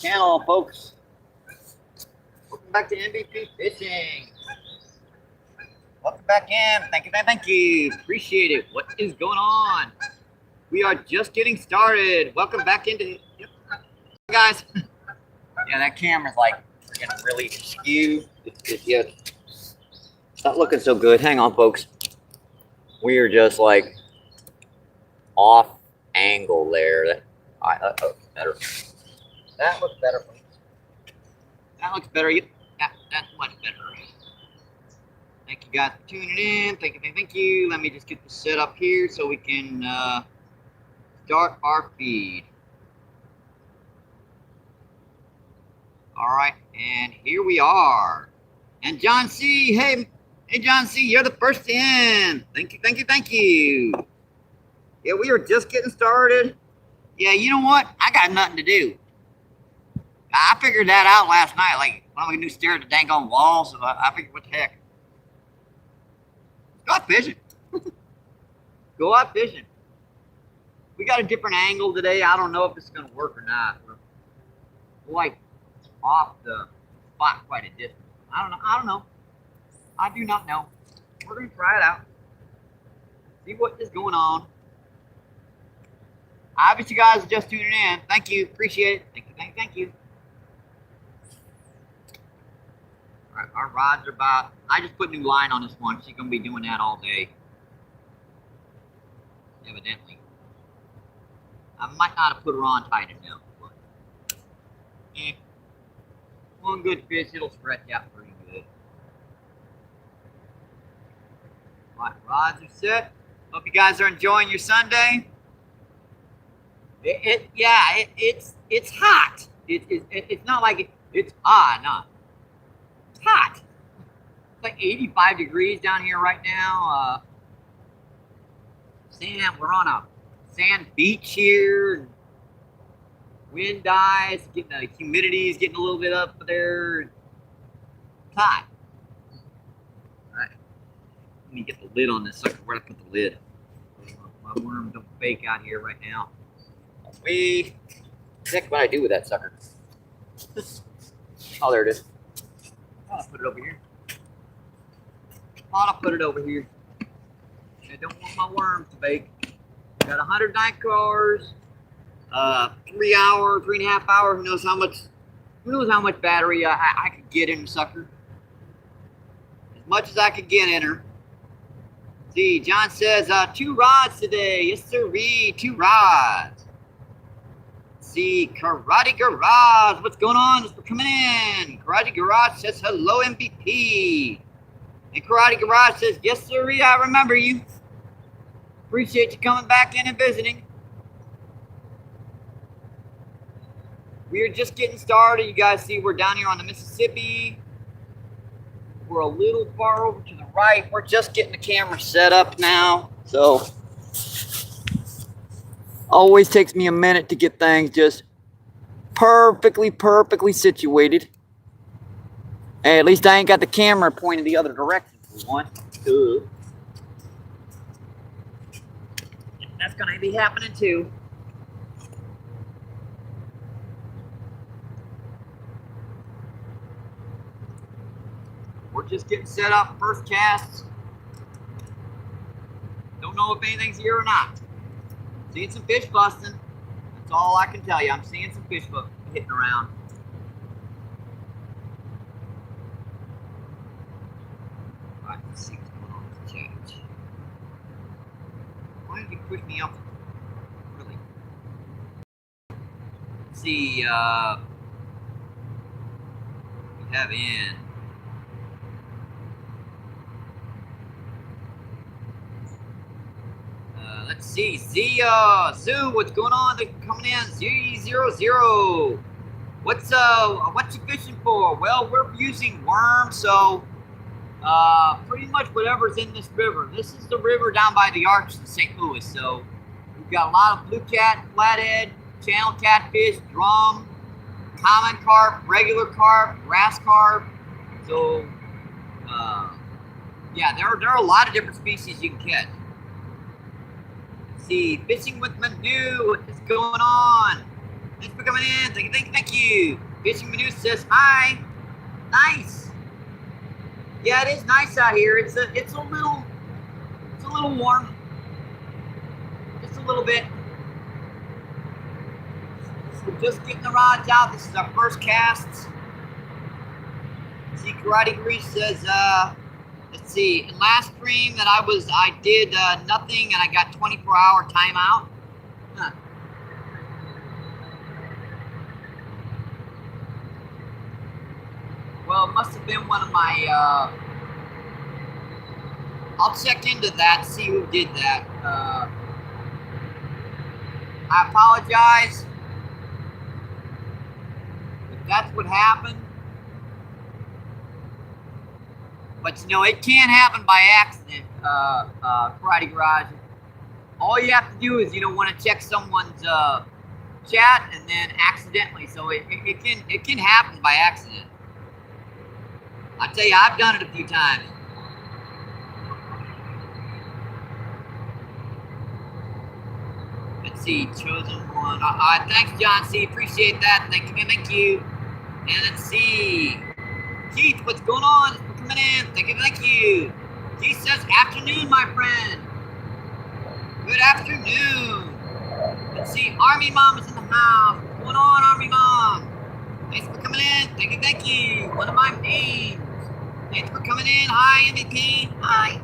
Channel, folks. Welcome back to MBP Fishing. Welcome back in. Thank you. Appreciate it. What is going on? We are just getting started. Welcome back into guys. Yeah, that camera's like freaking really skew. It's not looking so good. Hang on, folks. We are just like off angle there. That looks better. That looks better. That looks better. That's much better. Thank you guys for tuning in. Thank you. Let me just get this set up here so we can start our feed. All right, and here we are. And John C. Hey, John C. You're the first in. Thank you. Yeah, we are just getting started. Yeah, you know what? I got nothing to do. I figured that out last night. Like, why don't we do stare at the dang on wall? So I figured, what the heck? Go out fishing. Go out fishing. We got a different angle today. I don't know if it's going to work or not. We're like off the spot quite a distance. I don't know. I do not know. We're going to try it out. See what is going on. I bet you guys are just tuning in. Thank you. Appreciate it. Thank you. All right, our rods are about, I just put new line on this one. She's going to be doing that all day. Evidently. I might not have put her on tight enough. But, one good fish, it'll stretch out pretty good. All right, rods are set. Hope you guys are enjoying your Sunday. It's hot. It's not like it's no. It's hot. It's like 85 degrees down here right now. We're on a sand beach here. Wind dies. The humidity is getting a little bit up there. It's hot. All right. Let me get the lid on this sucker. Where did I put the lid? My worm don't fake out here right now. Heck, what I do with that sucker? Oh, there it is. I'll put it over here. I don't want my worms to bake. Got 100 night cars, 3 hour, 3.5 hours. Who knows how much battery I could get in the sucker? As much as I could get in her. See, John says 2 rods today. Yes, sirree, 2 rods. See, Karate Garage, what's going on? Thanks for coming in. Karate Garage says hello, MVP. And Karate Garage says, yes, sir, I remember you. Appreciate you coming back in and visiting. We are just getting started. You guys see we're down here on the Mississippi. We're a little far over to the right. We're just getting the camera set up now. So always takes me a minute to get things just perfectly situated. Hey, at least I ain't got the camera pointed the other direction for one. Good. That's gonna be happening too. We're just getting set up. First casts. Don't know if anything's here or not. Seeing some fish busting. That's all I can tell you. I'm seeing some fish hitting around. All right, let's see what's going on with the chat. Why did you push me up? Really? Let's see. We have in. Let's see, Zoo, what's going on? They're coming in, Z00. What's you fishing for? Well, we're using worms, so pretty much whatever's in this river. This is the river down by the Arch in St. Louis, so we've got a lot of blue cat, flathead, channel catfish, drum, common carp, regular carp, grass carp. So yeah, there are a lot of different species you can catch. See, fishing with Manu, what is going on? Thanks for coming in. Thank you. Fishing Manu says hi. Nice. Yeah, it is nice out here. It's a little warm. Just a little bit. So just getting the rods out. This is our first casts. See, Karate Grease says, let's see, in last stream that I did nothing and I got 24-hour timeout. Huh. Well, it must have been one of my, I'll check into that, see who did that. I apologize if that's what happened. But you know, it can happen by accident, Karate Garage. All you have to do is, you know, want to check someone's chat and then accidentally. So it can happen by accident. I tell you, I've done it a few times. Let's see, chosen one. Thanks, John C. Appreciate that. Thank you. And let's see, Keith, what's going on? Thanks for coming in. Thank you. Keith says, afternoon, my friend. Good afternoon. Let's see, Army Mom is in the house. What's going on, Army Mom? Thanks for coming in. Thank you. One of my names. Thanks for coming in. Hi, MVP. Hi.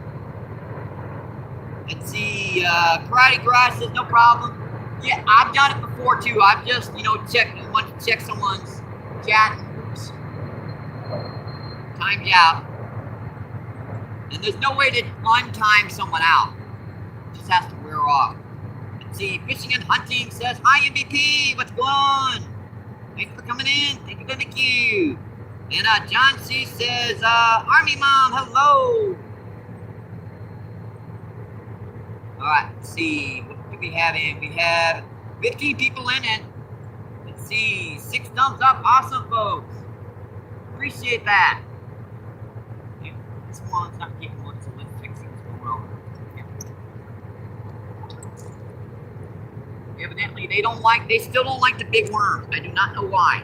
Let's see, Karate Garage says no problem. Yeah, I've done it before too. I've just, you know, want to check someone's chat. Oops. Timed out. And there's no way to untime someone out. It just has to wear off. Let's see, Fishing and Hunting says, hi MVP, what's going on? Thanks for coming in. Thank you. And John C says, Army Mom, hello. All right, let's see, what do we have in? We have 15 people in it. Let's see, 6 thumbs up. Awesome, folks. Appreciate that. Yeah, this one's not getting one, so let's fix what's going on. Yeah. Evidently, they still don't like the big worms. I do not know why.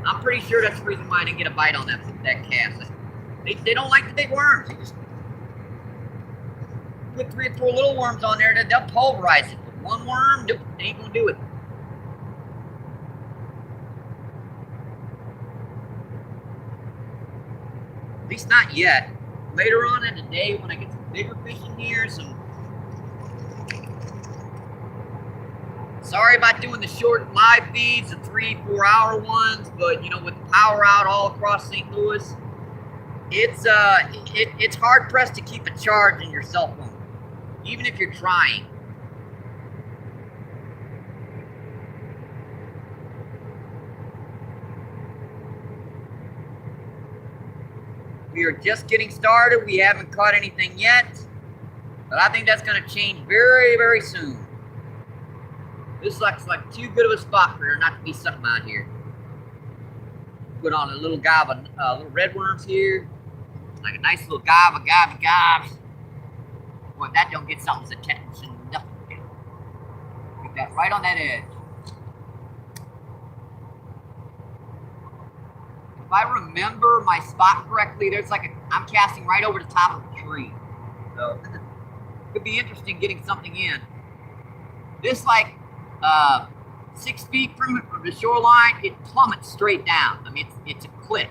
I'm pretty sure that's the reason why I didn't get a bite on that cast. They don't like the big worms. They just put 3 or 4 little worms on there, they'll pulverize it. But one worm, nope, they ain't gonna do it. At least not yet. Later on in the day, when I get some bigger fish in here, sorry about doing the short live feeds, the 3-4 hour ones, but you know, with the power out all across St. Louis, it's hard pressed to keep a charge in your cell phone, even if you're trying. We are just getting started. We haven't caught anything yet, but I think that's going to change very, very soon. This looks like too good of a spot for there not to be something out here. Put on a little gob of little red worms here. Like a nice little gob of gobs. Boy, that don't get something's attention. Nothing. Get that right on that edge. If I remember my spot correctly, there's like I'm casting right over the top of the tree. So it could be interesting getting something in. This like 6 feet from the shoreline, it plummets straight down. I mean, it's a cliff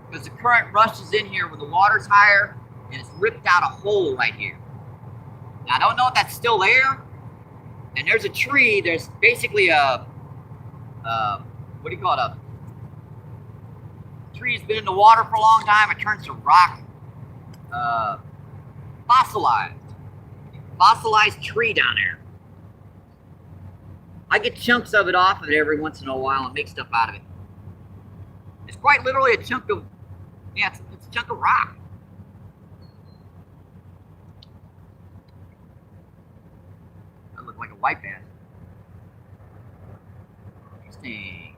because the current rushes in here when the water's higher, and it's ripped out a hole right here. Now I don't know if that's still there. And there's a tree. There's basically a what do you call it? A tree has been in the water for a long time. It turns to rock. Fossilized tree down there. I get chunks of it off of it every once in a while and make stuff out of it. It's quite literally a chunk of, yeah, it's a chunk of rock. That looks like a white bass. Interesting.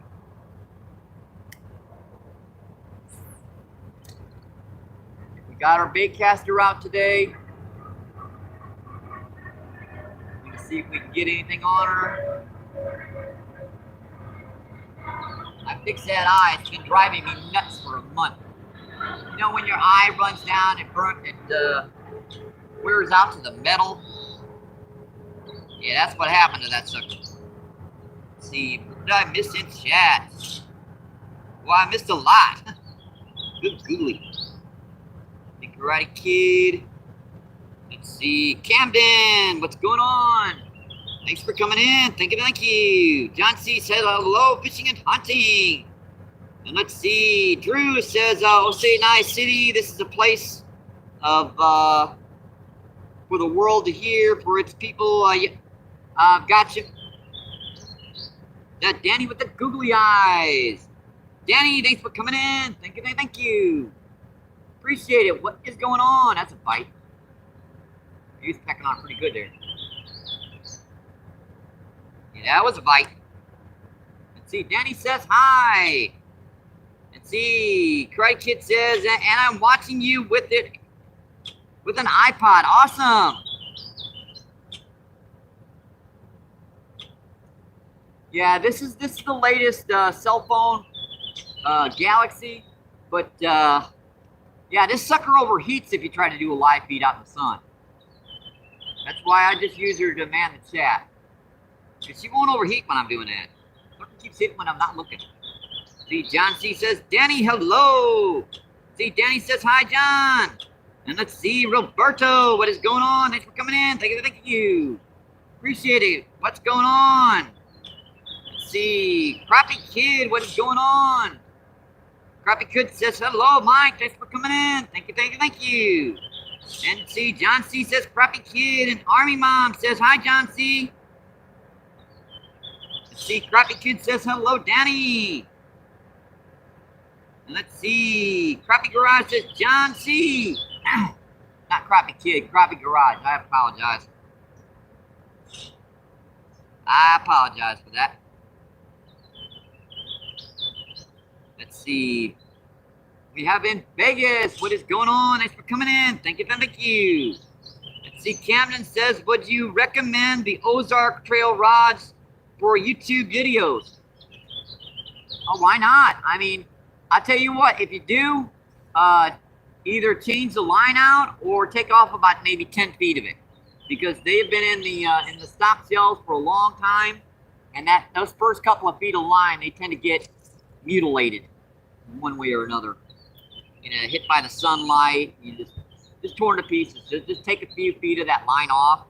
We got our bait caster out today. See if we can get anything on her. big sad eye. It's been driving me nuts for a month. You know when your eye runs down, it wears out to the metal? Yeah, that's what happened to that sucker. Let's see, what did I miss in chat? Well, I missed a lot. Good googly. The Karate Kid. Let's see, Camden, what's going on? Thanks for coming in. Thank you. John C. says hello, fishing and hunting. And let's see, Drew says, Osei City, this is a place of for the world to hear, for its people. Gotcha. That Danny with the googly eyes. Danny, thanks for coming in. Thank you. Appreciate it. What is going on? That's a bite. He was pecking on pretty good there. Yeah, that was a bite. Let's see, Danny says hi. Let's see, Karate Kid says, and I'm watching you with it, with an iPod. Awesome. Yeah, this is the latest cell phone, Galaxy, but yeah, this sucker overheats if you try to do a live feed out in the sun. That's why I just use her to man the chat. Because she won't overheat when I'm doing that. Sucker keeps hitting when I'm not looking. See, John C. says, Danny, hello. See, Danny says, hi, John. And let's see, Roberto, what is going on? Thanks for coming in. Thank you. Appreciate it. What's going on? Let's see, Crappie Kid, what is going on? Crappie Kid says, hello, Mike. Thanks for coming in. Thank you. And see, John C. says, Crappie Kid. And Army Mom says, hi, John C. Let's see, Crappie Kid says, hello, Danny. And let's see, Crappie Garage says, John C. Not Crappie Kid, Crappie Garage. I apologize. I apologize for that. Let's see. We have in Vegas. What is going on? Thanks for coming in. Thank you. Let's see. Camden says, would you recommend the Ozark Trail rods for YouTube videos? Oh, why not? I mean, I'll tell you what. If you do, either change the line out or take off about maybe 10 feet of it, because they've been in the stock shells for a long time, and those first couple of feet of line, they tend to get mutilated one way or another. You know, hit by the sunlight, you just torn to pieces. Just take a few feet of that line off.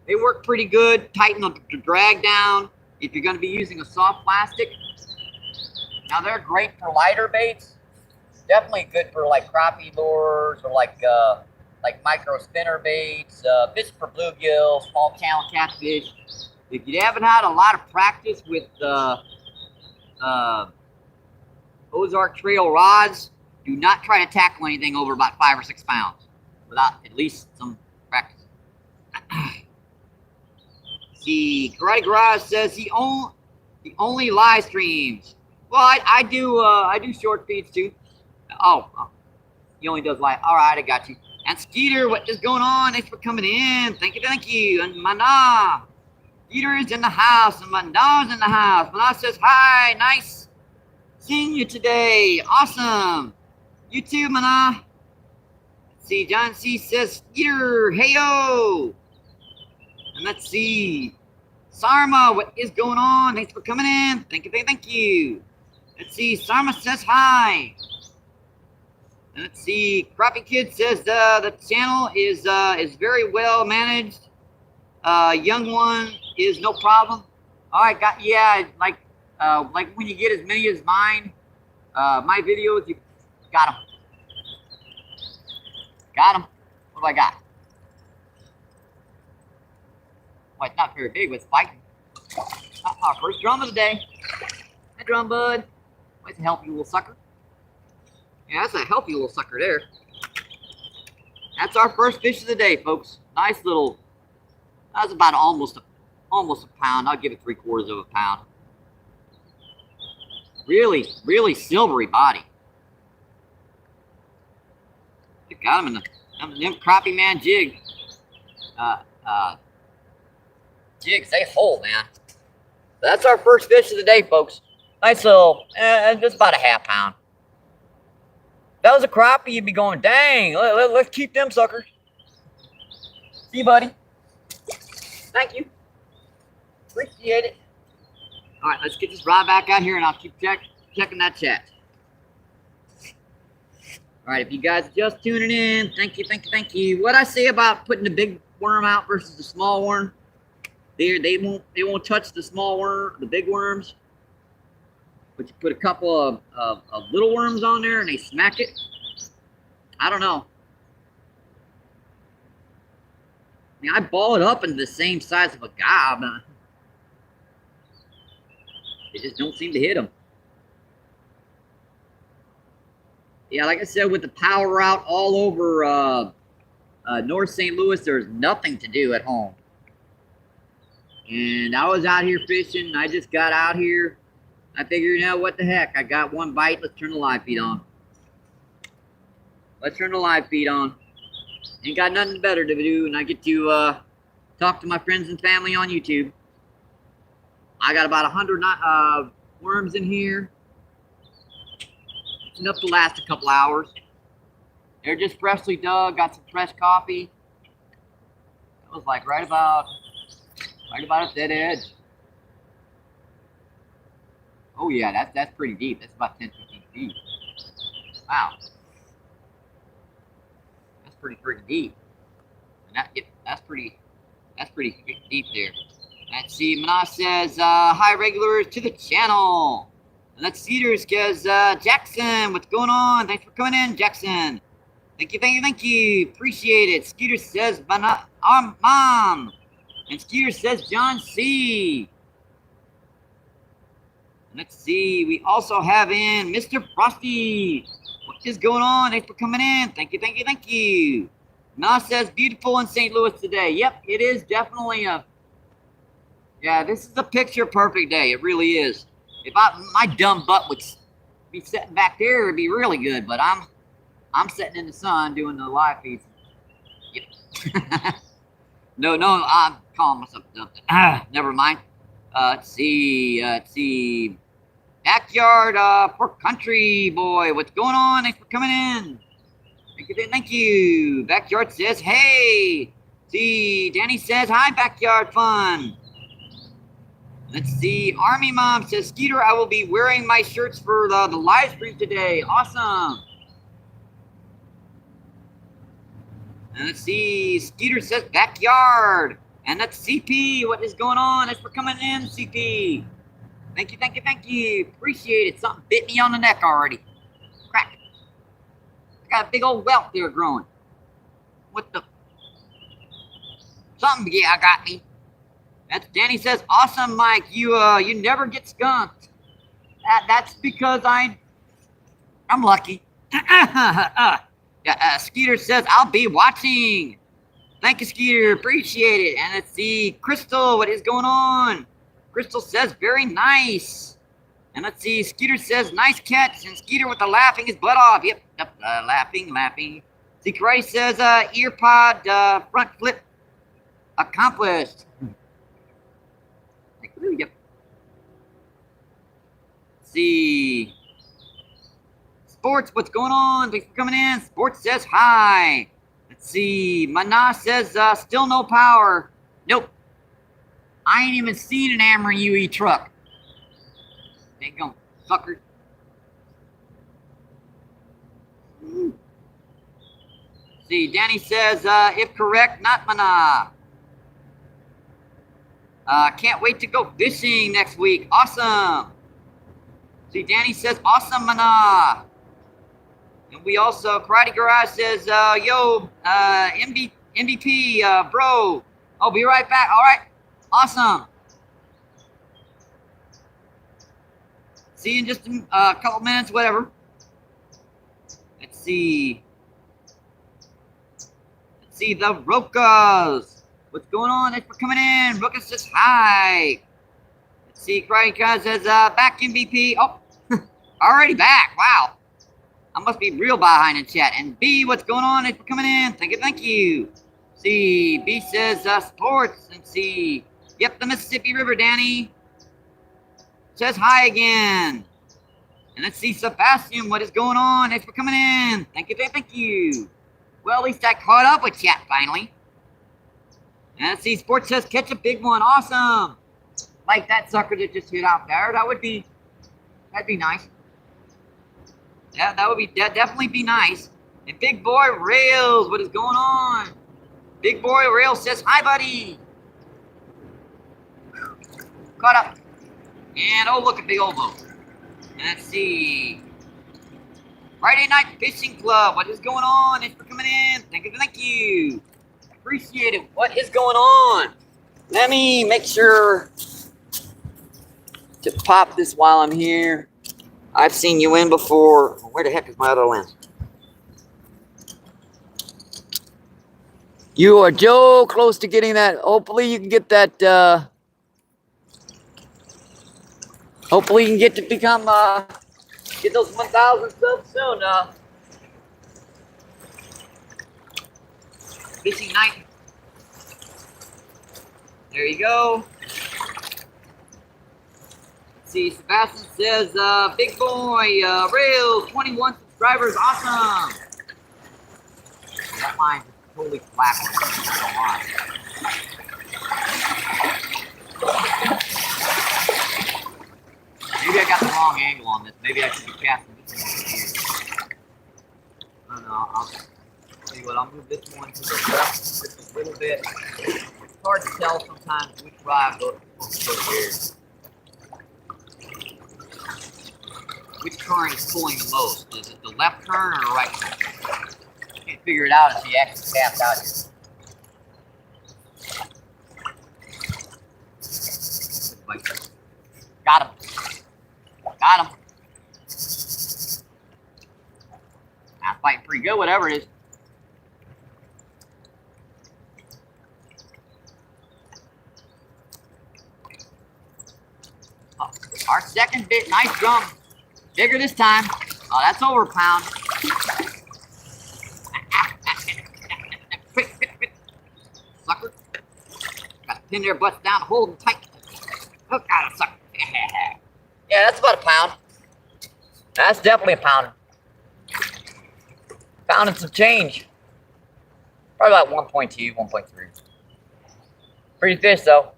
They work pretty good. Tighten the drag down if you're going to be using a soft plastic. Now they're great for lighter baits. Definitely good for like crappie lures or like micro spinner baits, fish for bluegill, small channel catfish. If you haven't had a lot of practice with Ozark Trail rods, do not try to tackle anything over about 5 or 6 pounds without at least some practice. See, Karate Garage says he only live streams. Well, I do short feeds too. Oh, he only does live. All right, I got you. And Skeeter, what is going on? Thanks for coming in. Thank you. And Mana, Skeeter is in the house, and Mana's in the house. Mana says hi. Nice seeing you today. Awesome. You too, Mana. Let's see, John C. says, Skeeter, hey-o. And let's see. Sarma, what is going on? Thanks for coming in. Thank you. Let's see, Sarma says hi. And let's see, Crappie Kid says the channel is very well managed. Young one is no problem. All right, like when you get as many as mine, my videos, you got them. What do I got? Well, it's not very big, but it's fighting. Our first drum of the day. Hey, drum bud. That's a healthy little sucker. Yeah, that's a healthy little sucker there. That's our first fish of the day, folks. Nice little. That's about almost a pound. I'll give it 3/4 of a pound. Really silvery body. I got him in them crappie man jig. Jigs, they hold, man. That's our first fish of the day, folks. Nice little, just about a half pound. If that was a crappie, you'd be going, dang, let's keep them suckers. See you, buddy. Thank you. Appreciate it. All right, let's get this rod back out here, and I'll keep checking that chat. All right, if you guys are just tuning in, thank you, thank you, thank you. What I say about putting the big worm out versus the small worm? They won't touch the small worm, the big worms. But you put a couple of little worms on there, and they smack it. I don't know. I mean, I ball it up into the same size of a gob. They just don't seem to hit them. Yeah, like I said, with the power out all over North St. Louis, there's nothing to do at home. And I was out here fishing. I just got out here. I figured, what the heck? I got one bite. Let's turn the live feed on. Let's turn the live feed on. Ain't got nothing better to do, and I get to talk to my friends and family on YouTube. I got about 100 worms in here. It's enough to last a couple hours. They're just freshly dug. Got some fresh coffee. It was like right about at that edge. Oh yeah, that's pretty deep. That's about 10, 15 feet. Wow. That's pretty freaking deep. And that's pretty deep there. Let's see, Mana says, hi regulars to the channel. And let's see, there's Jackson, what's going on? Thanks for coming in, Jackson. Thank you, thank you, thank you. Appreciate it. Skeeter says, Mom. And Skeeter says, John C. Let's see, we also have in Mr. Frosty. What is going on? Thanks for coming in. Thank you, thank you, thank you. Mana says, beautiful in St. Louis today. Yep, it is definitely yeah, this is a picture perfect day. It really is. If my dumb butt would be sitting back there, it'd be really good. But I'm sitting in the sun doing the live feeds. Yep. no, I'm calling myself dumb. Never mind. Let's see. Backyard for country boy. What's going on? Thanks for coming in. Thank you. Backyard says, hey. See, Danny says, hi, backyard fun. Let's see. Army Mom says, Skeeter, I will be wearing my shirts for the live stream today. Awesome. And let's see. Skeeter says, backyard. And that's CP. What is going on? Thanks for coming in, CP. Thank you, thank you, thank you. Appreciate it. Something bit me on the neck already. Crack. I got a big old welt there growing. What the? Something, yeah, got me. That's Danny says, awesome, Mike. You never get skunked. That's because I'm lucky. Skeeter says, I'll be watching. Thank you, Skeeter. Appreciate it. And let's see, Crystal, what is going on? Crystal says, very nice. And let's see, Skeeter says, nice catch. And Skeeter with the laughing his butt off. Yep, laughing. See, Karate says, ear pod front flip accomplished. Yep. Let's see. Sports, what's going on? Thanks for coming in. Sports says hi. Let's see. Mana says still no power. Nope. I ain't even seen an Ameren UE truck. There you go, sucker. See, Danny says if correct, not Mana. Can't wait to go fishing next week. Awesome. See, Danny says, awesome, Mana. And we also, Karate Garage says, yo, MVP, bro. I'll be right back. All right. Awesome. See you in just a couple minutes, whatever. Let's see. Let's see the Rokas. What's going on? Thanks for coming in. Rokas says hi. Let's see. Karate Garage says, back MVP. Oh, already back. Wow. I must be real behind in chat. And B, what's going on? Thanks for coming in. Thank you, thank you. C, B says sports. And C, yep, the Mississippi River, Danny. says hi again. And let's see, Sebastian, what is going on? Thanks for coming in. Thank you, thank you. Well, at least I caught up with chat finally. And let's see, Sports says catch a big one. Awesome. Like that sucker that just hit out there. That'd be nice. Yeah, that'd definitely be nice. And Big Boy Rails, what is going on? Big Boy Rails says hi, buddy. Caught up. And oh, look at Big Old Boat. Let's see. Friday Night Fishing Club. What is going on? Thanks for coming in. Thank you. Appreciate it. What is going on? Let me make sure to pop this while I'm here. I've seen you in before. Where the heck is my other lens? You are Joe close to getting that. Hopefully you can get that. Hopefully you can get to become get those 1,000 subs soon. Fishing night. There you go. Let's see, Sebastian says, Big Boy, Rails, 21 subscribers, awesome. That line is totally flat. Maybe I got the wrong angle on this. Maybe I should be casting this one over here. I don't know. I'll tell you what, I'll move this one to the left just a little bit. It's hard to tell sometimes which rod goes where. Which current is pulling the most? Is it the left current or the right current? I can't figure it out until you actually cast out here. Got him. Got him. I'm fighting pretty good, whatever it is. Oh, our second bit, nice drum. Bigger this time. Oh, that's over a pound. Quick. Sucker. Got to pin their butts down, hold them tight. Hook out a sucker. Yeah, that's about a pound. That's definitely a pound. Pound and some change. Probably about 1.2, 1.3. Pretty fish, though.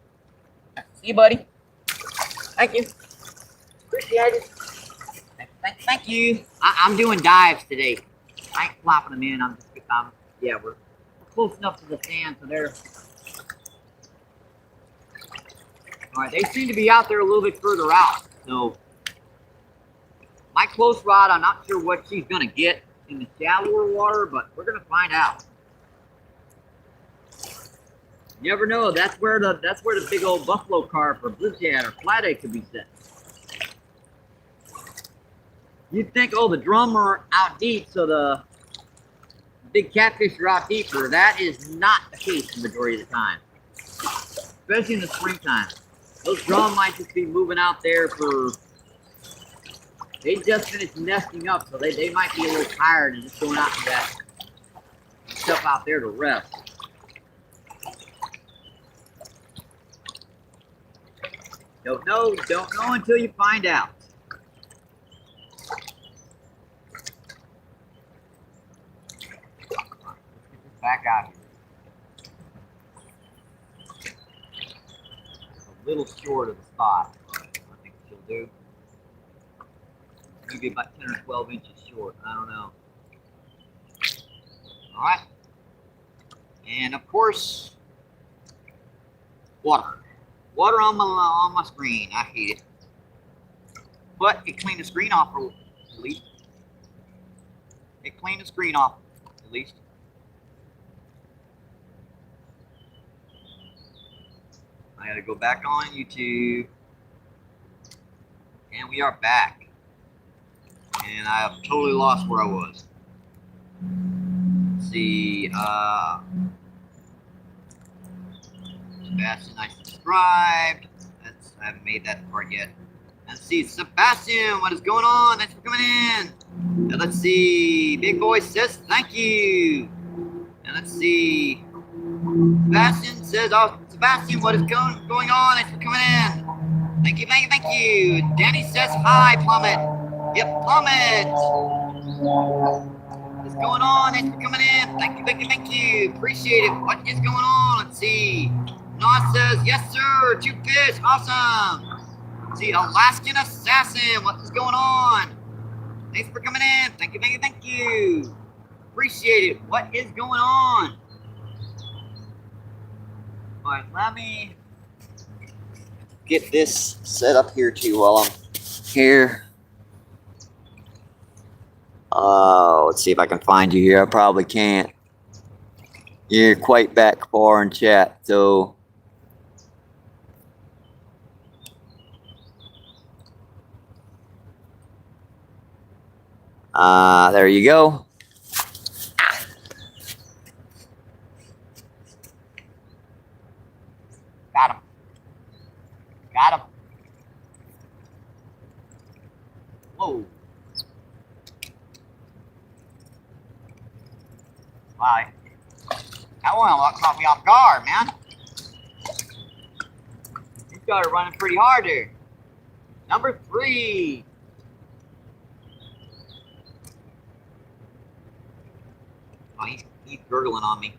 See you, buddy. Thank you. Appreciate it. Thank you. I'm doing dives today. I ain't flopping them in. Yeah, we're close enough to the sand, so they're... All right, they seem to be out there a little bit further out. So, my close rod, I'm not sure what she's going to get in the shallower water, but we're going to find out. You never know. That's where the big old buffalo carp or bluejay or flathead could be set. You'd think, oh, the drum are out deep, so the big catfish are out deeper. That is not the case the majority of the time, especially in the springtime. Those drum might just be moving out there for, they just finished nesting up, so they might be a little tired and just going out to that stuff out there to rest. Don't know until you find out. Back out here. A little short of the spot, but I think she'll do. Maybe about 10 or 12 inches short. I don't know. All right. And of course, water. Water on my screen. I hate it. But it cleaned the screen off at least. It cleaned the screen off at least. I gotta go back on YouTube. And we are back. And I have totally lost where I was. Let's see, Sebastian, I subscribed. I haven't made that part yet. Let's see, Sebastian, what is going on? Thanks for coming in. And let's see, Big Boy says thank you. And let's see, Sebastian says, oh, Sebastian, what is going on? Thanks for coming in. Thank you, thank you, thank you. Danny says hi, Plummet. Yep, Plummet. What's going on? Thanks for coming in. Thank you, thank you, thank you. Appreciate it. What is going on? Let's see. Nos says, yes, sir. 2 fish. Awesome. Let's see, Alaskan Assassin. What is going on? Thanks for coming in. Thank you, thank you, thank you. Appreciate it. What is going on? All right, let me get this set up here too while I'm here. Let's see if I can find you here. I probably can't. You're quite back far in chat, so there you go. Got him. Got him. Whoa. Wow. That one caught me off guard, man. You started running pretty hard there. Number 3. Oh, he's gurgling on me.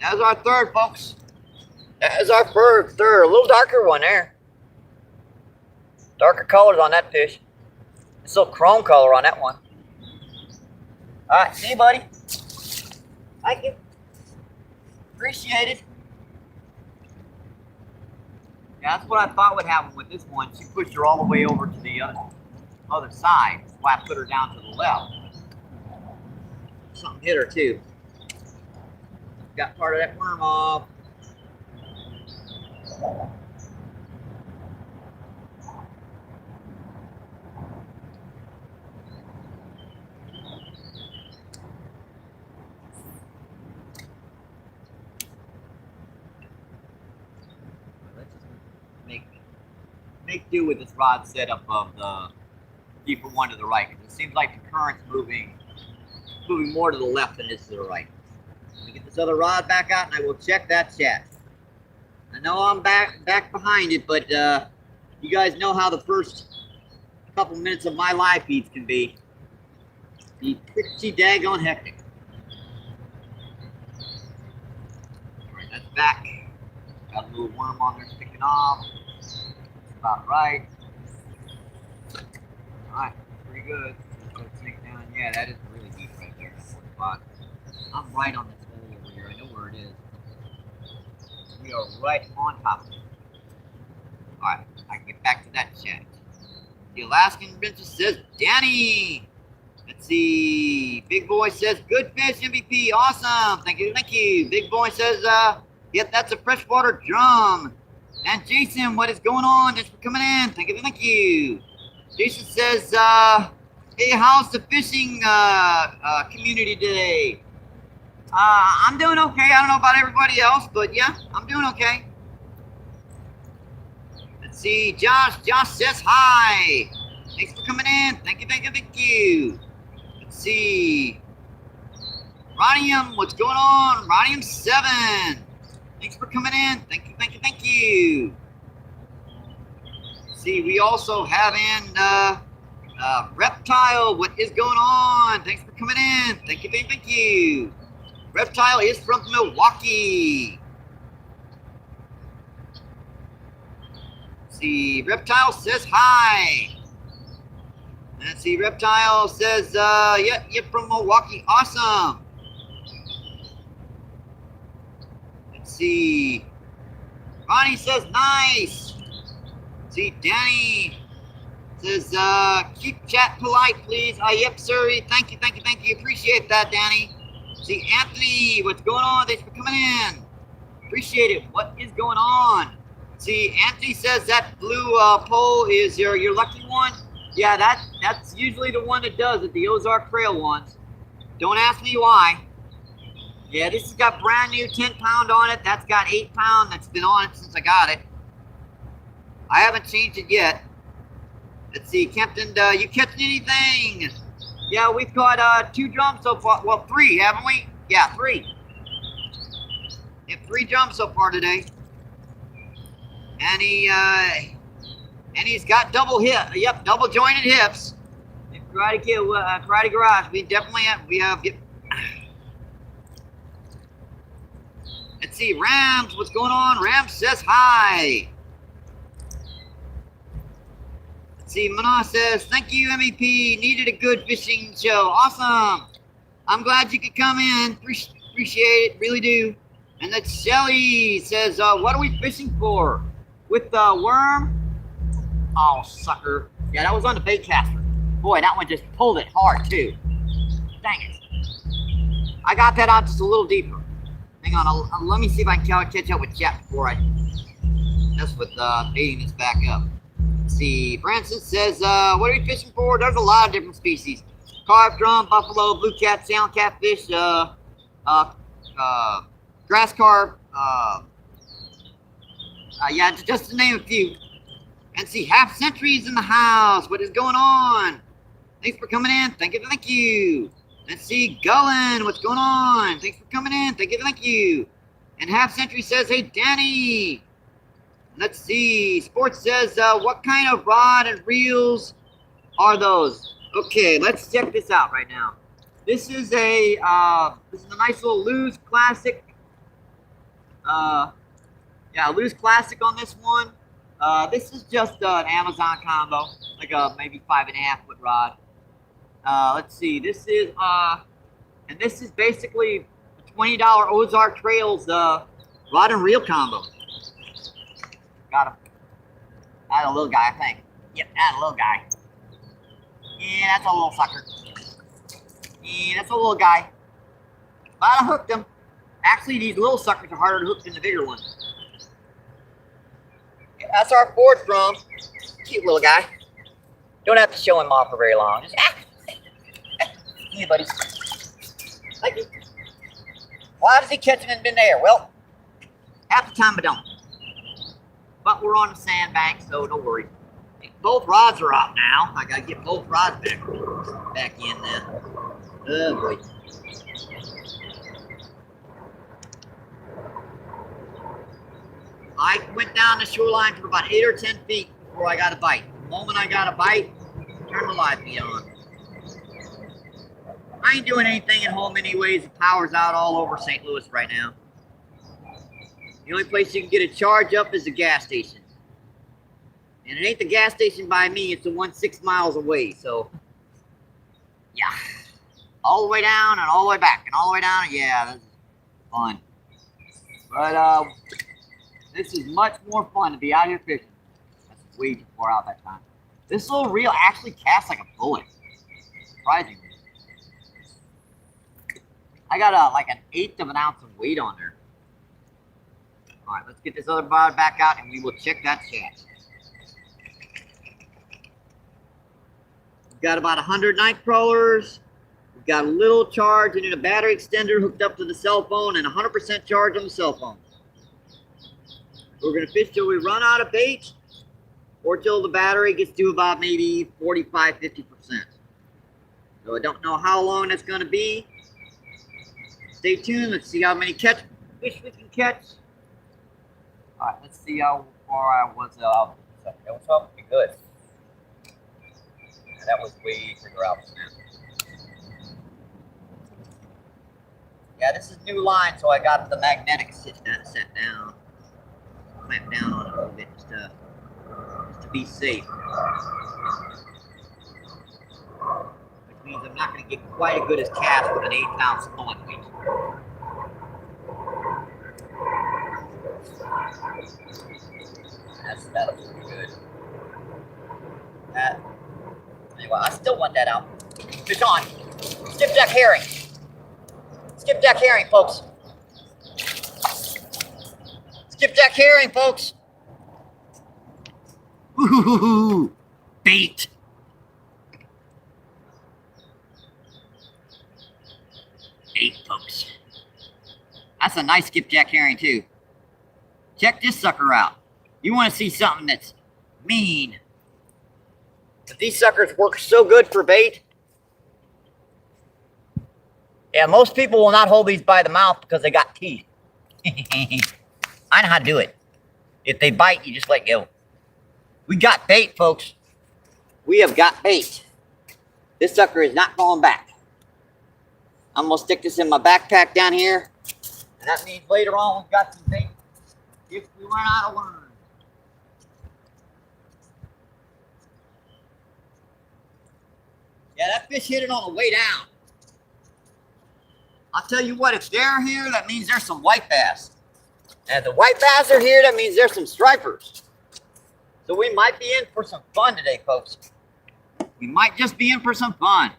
That was our third, folks. That is our third. A little darker one there. Darker colors on that fish. It's a little chrome color on that one. All right, see you, buddy. Thank you. Appreciate it. Yeah, that's what I thought would happen with this one. She pushed her all the way over to the other side. That's why I put her down to the left. Something hit her too. Got part of that worm off. Make do with this rod setup of the deeper one to the right. It seems like the current's moving more to the left than it is to the right. Let me get this other rod back out and I will check that chat. I know I'm back behind it, but you guys know how the first couple minutes of my live feeds can be. Pretty daggone hectic. Alright, that's back. Got a little worm on there sticking off. About right. Alright, pretty good. Sink down. Yeah, that is really deep right there. Spot. I'm right on this hole over here. I know where it is. We are right on top of it. Alright, I can get back to that chat. The Alaskan Princess says, Danny! Let's see. Big Boy says, good fish, MVP. Awesome. Thank you, thank you. Big Boy says, yep, that's a freshwater drum. And Jason, what is going on? Thanks for coming in. Thank you, thank you. Jason says, hey, how's the fishing community today? I'm doing okay. I don't know about everybody else, but yeah, I'm doing okay. Let's see. Josh says hi. Thanks for coming in. Thank you, thank you, thank you. Let's see. Rodium, what's going on? Rodium 7. Thanks for coming in. Thank you, thank you, thank you. See, we also have in Reptile. What is going on? Thanks for coming in. Thank you, thank you. Reptile is from Milwaukee. See, Reptile says hi. Let's see, Reptile says, yeah, you're from Milwaukee. Awesome. See, Ronnie says nice. See, Danny says keep chat polite, please. Yep, sir. Thank you, thank you, thank you. Appreciate that, Danny. See, Anthony, what's going on? Thanks for coming in. Appreciate it. What is going on? See, Anthony says that blue pole is your lucky one. Yeah, that's usually the one that does it. The Ozark Trail ones. Don't ask me why. Yeah, this has got brand new 10-pound on it. That's got 8-pound. That's been on it since I got it. I haven't changed it yet. Let's see, Kempton, you catching anything? Yeah, we've caught 2 drums so far. Well, 3, haven't we? Yeah, 3. We have 3 drums so far today. And he's got double jointed hips. Karate Garage. We definitely have. Let's see, Rams. What's going on? Rams says hi. Let's see, Mana says thank you, MVP. Needed a good fishing show. Awesome. I'm glad you could come in. Appreciate it. Really do. And then Shelly says, what are we fishing for? With the worm? Oh, sucker. Yeah, that was on the bait caster. Boy, that one just pulled it hard, too. Dang it. I got that out just a little deeper. Hang on, let me see if I can catch up with chat before I mess with baiting this back up. Let's see, Francis says, what are we fishing for? There's a lot of different species. Carp, drum, buffalo, blue cat, sound catfish, grass carp, yeah, just to name a few. And see, Half Century's in the house. What is going on? Thanks for coming in. Thank you. Let's see, Gullen, what's going on? Thanks for coming in. Thank you. And Half Century says, hey, Danny. Let's see, Sports says, what kind of rod and reels are those? Okay, let's check this out right now. This is a nice little Lew's Classic. Yeah, Lew's Classic on this one. This is just an Amazon combo, like a maybe 5.5 foot rod. Let's see, this is and this is basically a $20 Ozark Trails rod and reel combo. Got him. Add a little guy, I think. Yep, add a little guy. Yeah, that's a little sucker. Yeah, that's a little guy. But I hooked him. Actually, these little suckers are harder to hook than the bigger ones. Yeah, that's our fourth drum. Cute little guy. Don't have to show him off for very long. Just, hey, buddy. Thank you. Why does he catch him in midair? Well, half the time I don't. But we're on the sandbank, so don't worry. Both rods are out now. I gotta get both rods back in there. Oh boy. I went down the shoreline for about 8 or 10 feet before I got a bite. The moment I got a bite, turn the live feed on. I ain't doing anything at home anyways. The power's out all over St. Louis right now. The only place you can get a charge up is the gas station. And it ain't the gas station by me, it's the one 6 miles away, so yeah. All the way down and all the way back and all the way down, yeah, this is fun. But this is much more fun to be out here fishing. That's way too far out that time. This little reel actually casts like a bullet. Surprisingly. I got like an 1/8 of an ounce of weight on there. Alright, let's get this other rod back out and we will check that chat. We've got about 100 night crawlers. We've got a little charge and then a battery extender hooked up to the cell phone and 100% charge on the cell phone. We're going to fish till we run out of bait or till the battery gets to about maybe 45-50%. So I don't know how long that's going to be. Stay tuned. Let's see how many fish we can catch. All right, let's see how far I was out. That was probably good. That was way further out than that. Yeah, this is new line, so I got the magnetic set down. Clamp down on it a little bit just to be safe. Which means I'm not going to get quite as good as cast with an 1/8 ounce mullet weight. That looks pretty good. Anyway, I still want that out. Fish on. Skipjack herring. Skipjack herring, folks. Skipjack herring, folks. Ooh, bait. Bait, folks. That's a nice skipjack herring, too. Check this sucker out. You want to see something that's mean. But these suckers work so good for bait. Yeah, most people will not hold these by the mouth because they got teeth. I know how to do it. If they bite, you just let go. We got bait, folks. We have got bait. This sucker is not going back. I'm going to stick this in my backpack down here. And that means later on we've got some bait if we run out of worms. Yeah, that fish hit it on the way down. I'll tell you what, if they're here, that means there's some white bass. And if the white bass are here, that means there's some stripers. So we might be in for some fun today, folks. We might just be in for some fun.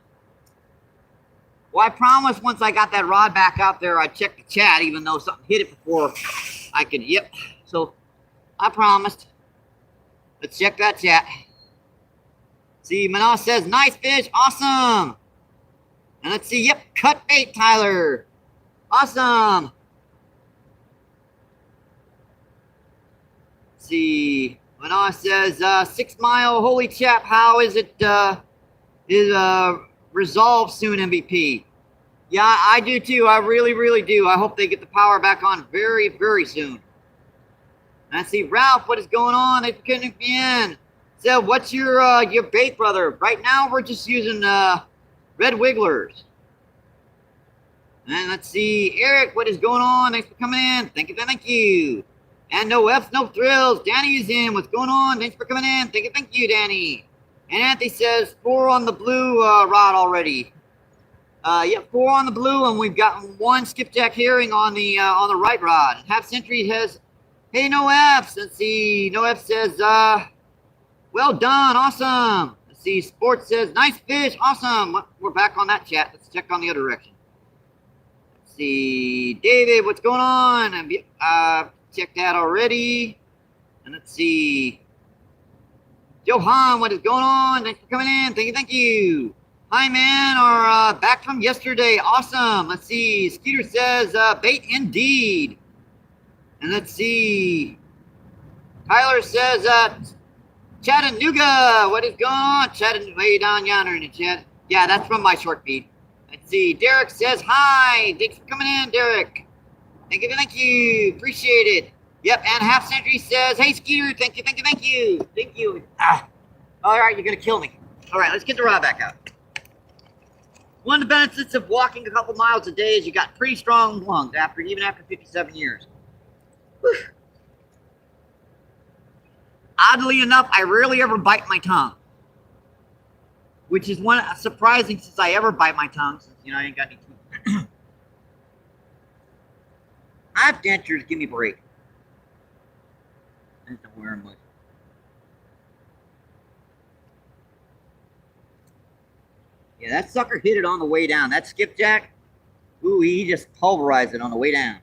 Well, I promised once I got that rod back out there, I'd check the chat, even though something hit it before I could, yep. So I promised. Let's check that chat. See, Manas says, nice fish, awesome. And let's see, yep, cut bait, Tyler. Awesome. Let's see, Manas says, 6 Mile, holy chap, how is it, resolved soon, MVP? Yeah, I do too, I really, really do. I hope they get the power back on very, very soon. And I see, Ralph, what is going on? They couldn't be in. So, what's your bait, brother? Right now, we're just using red wigglers. And let's see, Eric, what is going on? Thanks for coming in. Thank you, thank you. And no F's, no thrills. Danny is in. What's going on? Thanks for coming in. Thank you, Danny. And Anthony says 4 on the blue rod already. Yep, 4 on the blue, and we've got 1 skipjack herring on the right rod. Half Century has, hey, no F's. Let's see, no F says, well done, awesome. Let's see, Sports says, nice fish, awesome. We're back on that chat. Let's check on the other direction. Let's see, David, what's going on? Checked that already. And let's see, Johan, what is going on? Thanks for coming in. Thank you. Hi, man, are back from yesterday. Awesome. Let's see, Skeeter says, bait indeed. And let's see, Tyler says, Chattanooga, what is going on? Chattanooga, way down yonder in the chat. Yeah, that's from my short feed. Let's see, Derek says, hi. Thanks for coming in, Derek. Thank you. Appreciate it. Yep, and Half Century says, hey, Skeeter, thank you. Ah, all right, you're going to kill me. All right, let's get the rod back out. One of the benefits of walking a couple miles a day is you got pretty strong lungs even after 57 years. Whew. Oddly enough, I rarely ever bite my tongue, which is surprising since I ever bite my tongue, since I ain't got any teeth. I have dentures. Give me a break. I just don't wear them much. Yeah, that sucker hit it on the way down. That skipjack, ooh, he just pulverized it on the way down.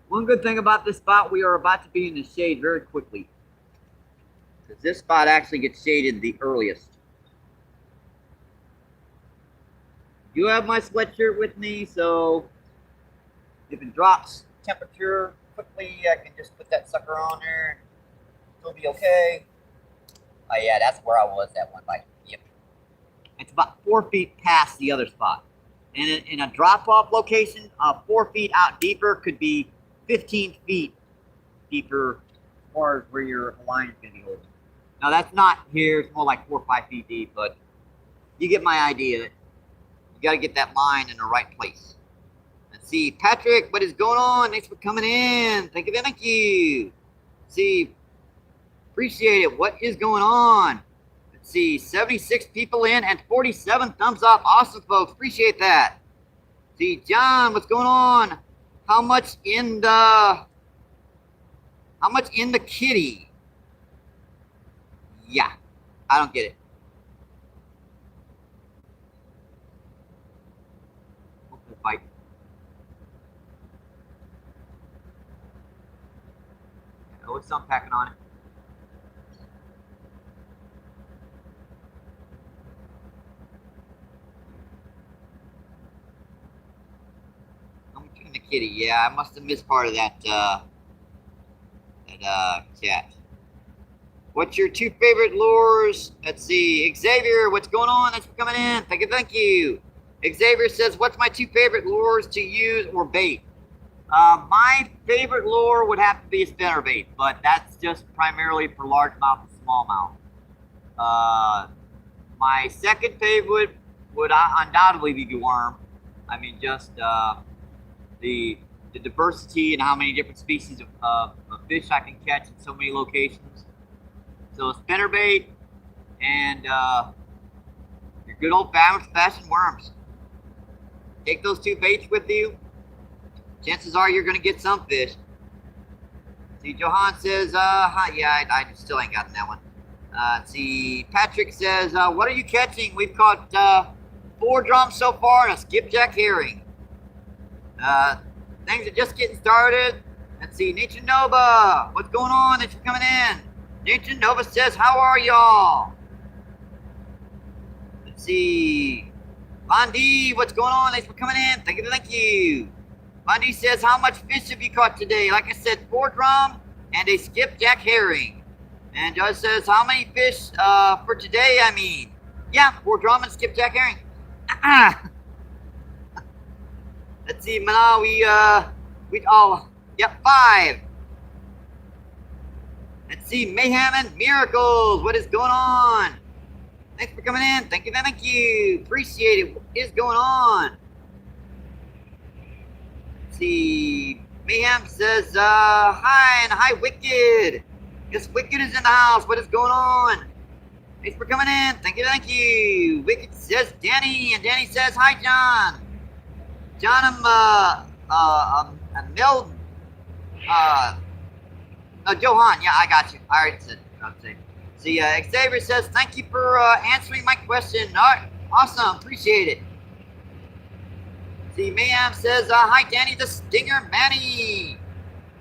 One good thing about this spot, we are about to be in the shade very quickly. Because this spot actually gets shaded the earliest. You have my sweatshirt with me, so if it drops temperature quickly, I can just put that sucker on there. It'll be okay. Oh yeah, that's where I was that one bite. Yep. It's about 4 feet past the other spot. And in a drop-off location, 4 feet out deeper could be 15 feet deeper as far as where your line is going to be holding. Now that's not here, it's more like 4 or 5 feet deep, but you get my idea. You got to get that line in the right place. Let's see, Patrick, what is going on? Thanks for coming in. Thank you. Let's see, appreciate it. What is going on? Let's see, 76 people in and 47 thumbs up. Awesome, folks. Appreciate that. See, John, what's going on? How much in the kitty? Yeah, I don't get it. Bite. Oh, it's some packing on it. The kitty, yeah, I must have missed part of that chat. What's your 2 favorite lures? Let's see, Xavier, what's going on? Thanks for coming in. Thank you. Xavier says, what's my 2 favorite lures to use or bait? My favorite lure would have to be a spinnerbait, but that's just primarily for largemouth and smallmouth. My second favorite would undoubtedly be the worm. I mean, just the diversity and how many different species of fish I can catch in so many locations. So a spinnerbait and your good old-fashioned worms. Take those two baits with you. Chances are you're going to get some fish. See, Johan says, hi, yeah, I still ain't gotten that one. See, Patrick says, what are you catching? We've caught 4 drums so far and a skipjack herring. Things are just getting started. Let's see, Nature Nova, what's going on? Thanks for coming in. Nature Nova says, how are y'all? Let's see, Bondi, what's going on? Thanks for coming in. Thank you. Bundy says, how much fish have you caught today? Like I said, 4 drum and a skipjack herring. And Judge says, how many fish for today, I mean? Yeah, 4 drum and skipjack herring. Let's see, Mana, yep, 5. Let's see, Mayhem and Miracles, what is going on? Thanks for coming in. Thank you. Appreciate it. What is going on? See, Mayhem says, hi, and hi, Wicked. Yes, Wicked is in the house. What is going on? Thanks for coming in. Thank you. Wicked says, Danny, and Danny says, hi, John. John, I'm Milton. Johan, yeah, I got you. I already said it. See, Xavier says, thank you for answering my question. All right, awesome, appreciate it. See, Mayhem says, hi, Danny the Stinger Manny.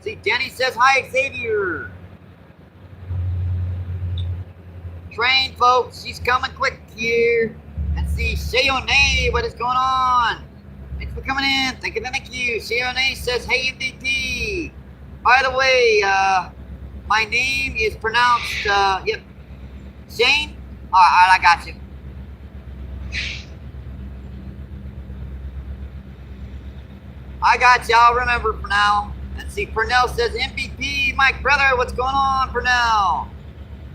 See, Danny says, hi, Xavier. Train, folks, she's coming quick here. And see, Shayone, what is going on? Thanks for coming in. Thank you. Shayone says, hey, MVP. By the way, my name is pronounced, yep, Shane? All right, I got you. I got you. I'll remember for now. Let's see. Purnell says, MVP, Mike brother. What's going on, Purnell?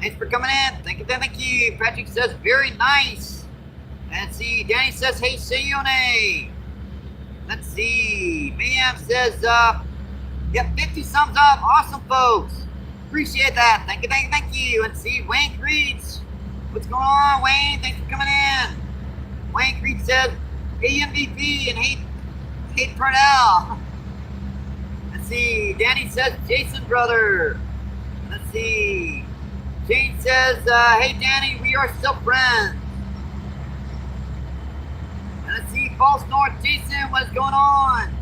Thanks for coming in. Thank you. Patrick says, very nice. Let's see. Danny says, hey, Sayone. Let's see. Mayhem says, yep, 50 thumbs up. Awesome, folks. Appreciate that. Thank you. Let's see. Wayne Creeds. What's going on, Wayne? Thanks for coming in. Wayne Creed says, hey, MVP, and hey, Purnell. Let's see. Danny says, Jason, brother. Let's see. Jane says, hey, Danny, we are still friends. And let's see. False North, Jason, what is going on?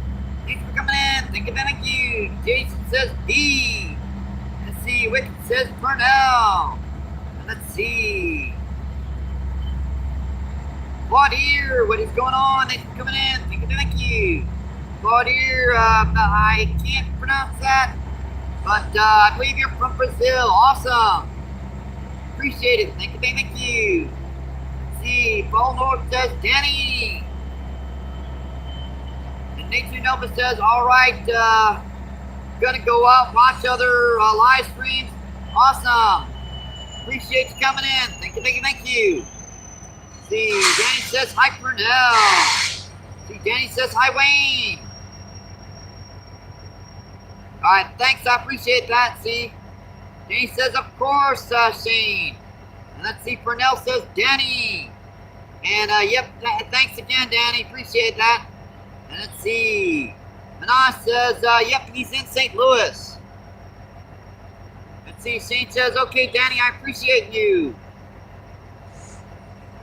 Thanks for coming in. Thank you. Jason says, B. Let's see. Wicked says, Purnell. And let's see. Claudier, what is going on? Thanks for coming in. Thank you. Claudier, I can't pronounce that, but I believe you're from Brazil. Awesome. Appreciate it. Thank you. Let's see. Paul North says, Danny. And Nature Nova says, all right, gonna go out, watch other live streams. Awesome. Appreciate you coming in. Thank you. See, Danny says, hi, Purnell. See, Danny says, hi, Wayne. All right, thanks. I appreciate that. See, Danny says, of course, Shane. And let's see, Purnell says, Danny. And, yep, thanks again, Danny. Appreciate that. And let's see. Manas says, yep, he's in St. Louis. Let's see, Shane says, okay, Danny, I appreciate you.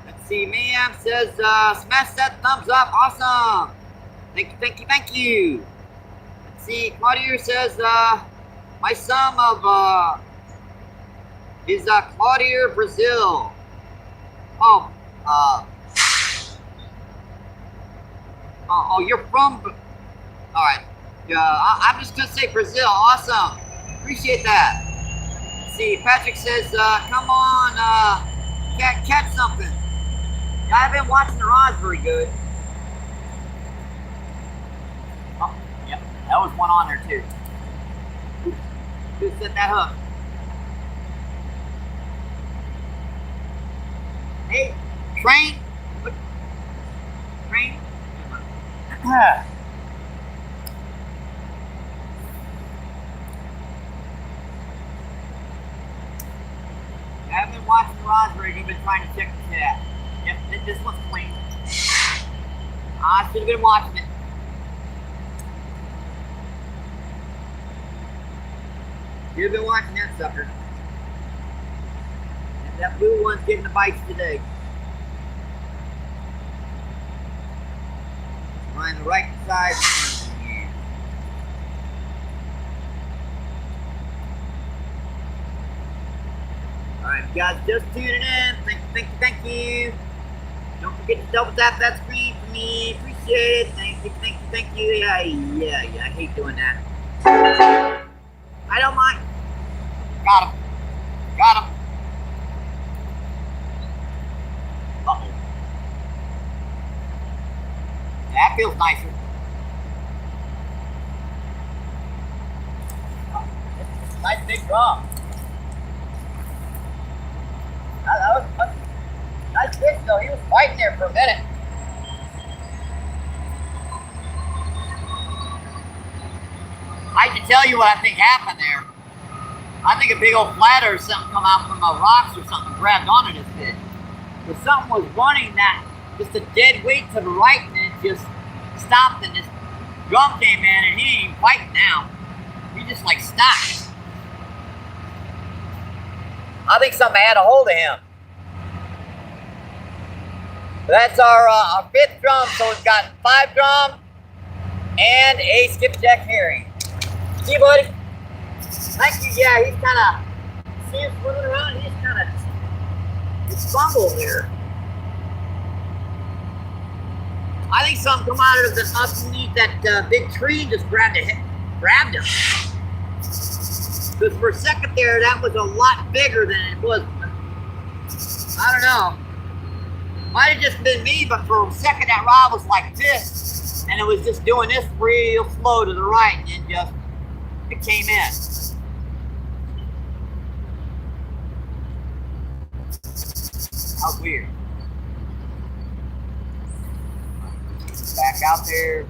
Let's see, Mayhem says, smash that thumbs up. Awesome. Thank you. Let's see, Claudia says, my son of, is, Claudia, Brazil. Oh, you're from, all right. I'm just going to say Brazil. Awesome. Appreciate that. Let's see, Patrick says, come on, catch something. Yeah, I've been watching the rods very good. Oh, yeah. That was one on there too. Just set that hook. Hey, train. Train. I've been watching the Raspberry. You've been trying to check the chat. Yep, this one's clean. I should have been watching it. You've been watching that sucker. And that blue one's getting the bites today. Find the right side. Alright, you guys just tuning in. Thank you. Don't forget to double tap that screen for me. Appreciate it. Thank you. Yeah, I hate doing that. I don't mind. Got him. Uh-oh. That feels nicer. Nice big drum. That was nice fish though. He was fighting there for a minute. I can tell you what I think happened there. I think a big old flathead or something come out from the rocks or something and grabbed onto this fish. But something was running that, just a dead weight to the right, and it just stopped, and this drum came in, and he ain't even fighting now. He just like stopped. I think something had a hold of him. That's our fifth drum, so we've got 5 drum and a skipjack herring. See, buddy? Thank you. Yeah, he's kind of, see him swimming around? He's kind of, he's fumbled there. I think something come out of the underneath that big tree and just grabbed him. Because for a second there, that was a lot bigger than it was. I don't know. Might have just been me, but for a second that rod was like this, and it was just doing this real slow to the right, and then just it came in. How weird. Back out there.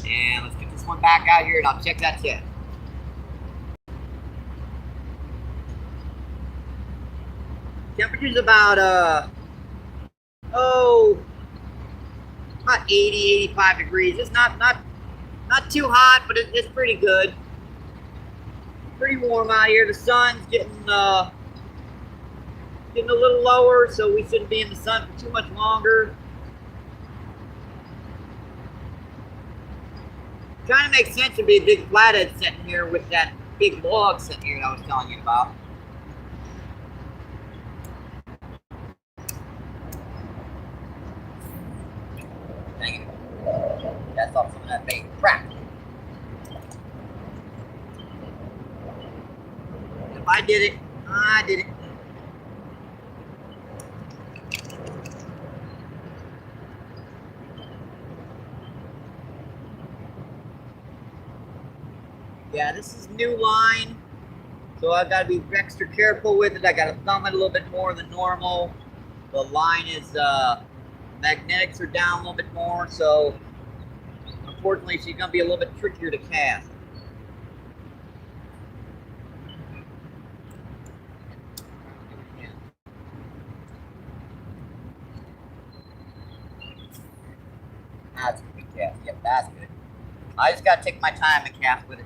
And let's get this one back out here and I'll check that tip. Temperature's about about 80, 85 degrees. It's not too hot, but it's pretty good. Pretty warm out here. The sun's getting a little lower, so we shouldn't be in the sun for too much longer. Trying to make sense of be a big flathead sitting here with that big log sitting here that I was telling you about. Dang it. That's off some of that bait. Crap. If I did it, I did it. Yeah, this is new line, so I've got to be extra careful with it. I got to thumb it a little bit more than normal. The line is, magnetics are down a little bit more, so unfortunately she's going to be a little bit trickier to cast. That's a good cast. Yep, that's good. I just got to take my time and cast with it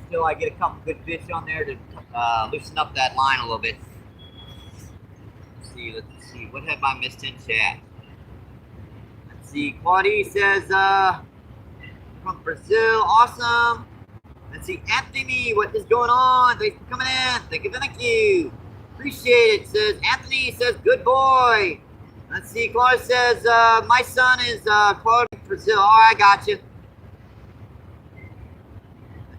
until I get a couple good fish on there to loosen up that line a little bit. Let's see, what have I missed in chat? Let's see, Claudie says, from Brazil, awesome. Let's see, Anthony, what is going on? Thanks for coming in. Thank you. Appreciate it. Says Anthony says, good boy. Let's see, Claudia says, my son is Claudia from Brazil. All right, I got you.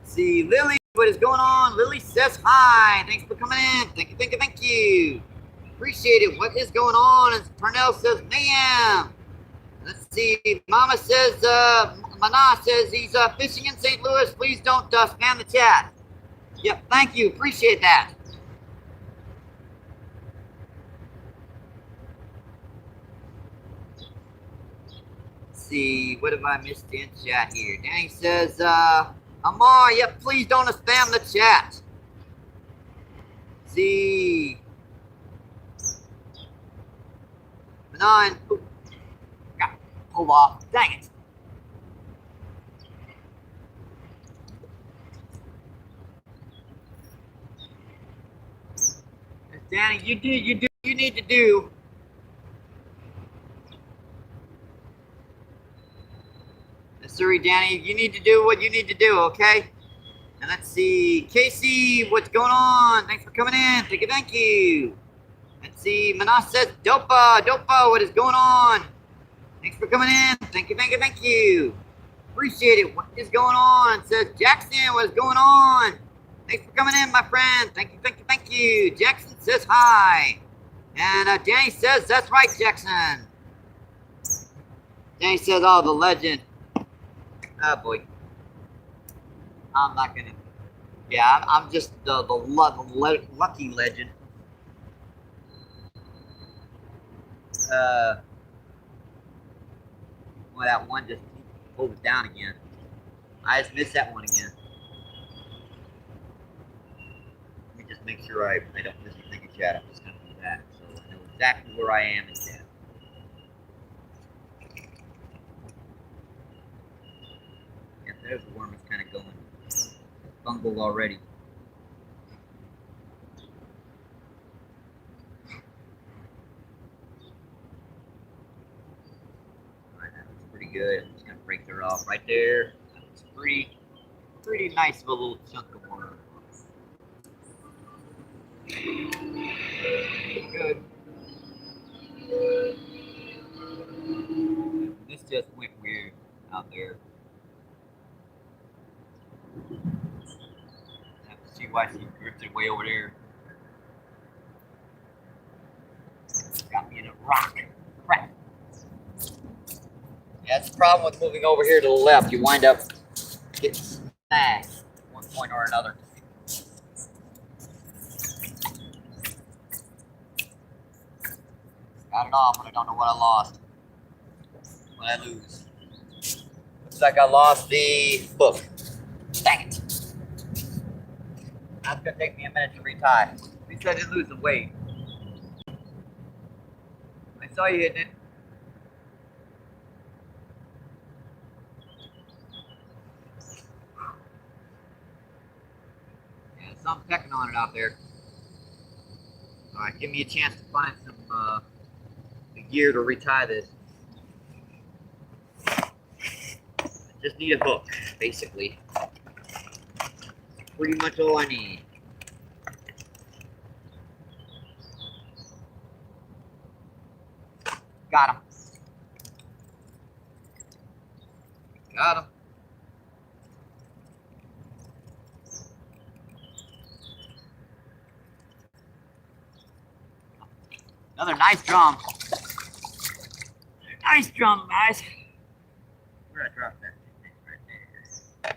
See, Lily, what is going on? Lily says hi. Thanks for coming in. Thank you. Appreciate it. What is going on? And Parnell says, ma'am. Let's see. Mama says, Mana says he's fishing in St. Louis. Please don't spam the chat. Yep, thank you. Appreciate that. Let's see, what have I missed in chat here? Danny says, Amar, yep, please don't spam the chat. See. Mana, got pulled off. Dang it. Danny, you need to do. Sorry, Danny, you need to do what you need to do, okay? And let's see, Casey, what's going on? Thanks for coming in. Thank you. Let's see, Manas says, Dopa, what is going on? Thanks for coming in. Thank you. Appreciate it. What is going on? Says Jackson, what is going on? Thanks for coming in, my friend. Thank you. Jackson says hi. And Danny says, that's right, Jackson. Danny says, oh, the legend. Oh, boy. I'm not going to. Yeah, I'm just the lucky legend. Well, that one just pulled it down again. I just missed that one again. Let me just make sure I don't miss anything in chat. I'm just going to do that. So I know exactly where I am in chat. Yeah, there's the worm. It's kind of going bungled already. Alright, that looks pretty good. I'm just going to break her off right there. That looks pretty nice of a little chunk of worm. Good. This just went weird out there. I have to see why she drifted way over there. Got me in a rock. Crap. Yeah, that's the problem with moving over here to the left. You wind up getting snagged at one point or another. Got it off, but I don't know what I lost. What I lose. Looks like I lost the hook. Dang it. That's gonna take me a minute to retie. At least I didn't lose the weight. I saw you hitting it. Yeah, some pecking on it out there. Alright, give me a chance to find some gear to retie this. I just need a hook, basically. Pretty much all I need. Got him. Got him. Another nice drum. Nice drum, guys. Where did I drop that? Right there.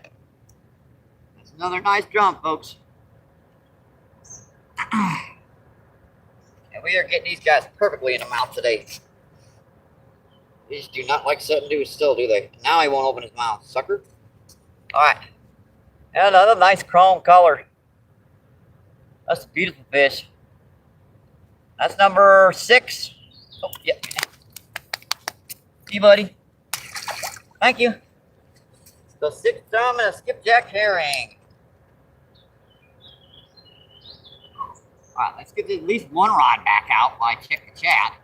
That's another nice drum, folks. And we are getting these guys perfectly in the mouth today. These do not like sitting do still, do they? Now he won't open his mouth, sucker. Alright. And another nice chrome color. That's a beautiful fish. That's number 6. Oh, yeah. See, buddy. Thank you. So 6 drum and a skipjack herring. Alright, let's get at least one rod back out while I check the chat.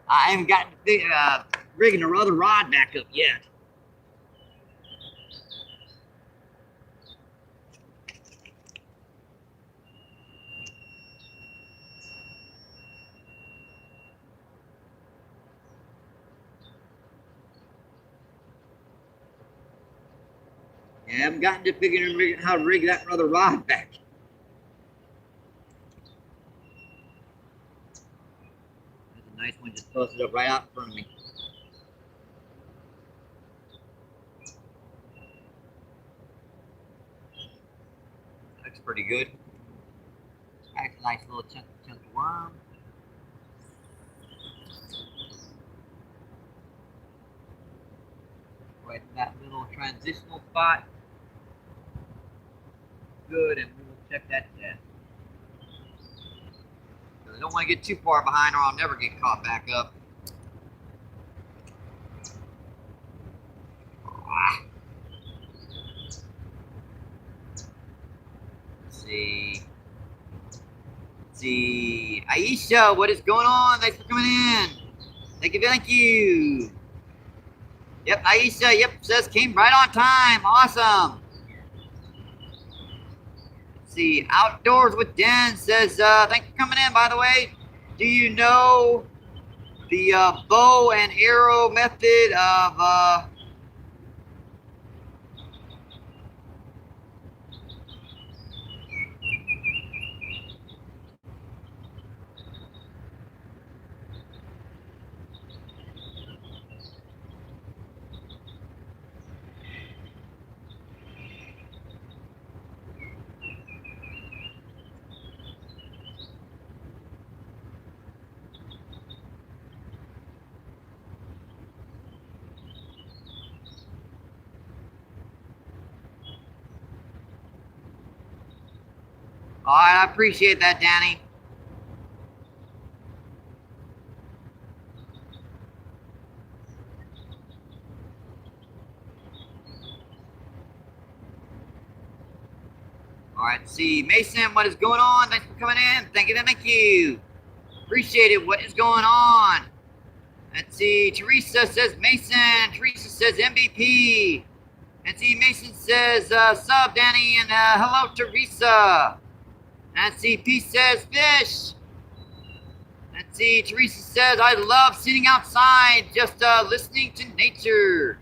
I haven't gotten to rigging the other rod back up yet. Yeah, I haven't gotten to figuring out how to rig that other rod back. That's a nice one, just posted up right out in front of me. looks pretty good. That's a nice little chunky worm. Right in that little transitional spot. Good, and we will check that test. I don't want to get too far behind or I'll never get caught back up. Let's see. Aisha, what is going on? Thanks for coming in. Thank you. Yep, Aisha, says came right on time. Awesome. Let's see, Outdoors with Den says, thanks for coming in, by the way. Do you know the bow and arrow method of all right, I appreciate that, Danny. All right, see, Mason, what is going on? Thanks for coming in. Thank you. Appreciate it. What is going on? Let's see, Teresa says Mason. Teresa says MVP. And see, Mason says sub, Danny, and hello, Teresa. Let's see, P says fish. Let's see, Teresa says, I love sitting outside, just listening to nature.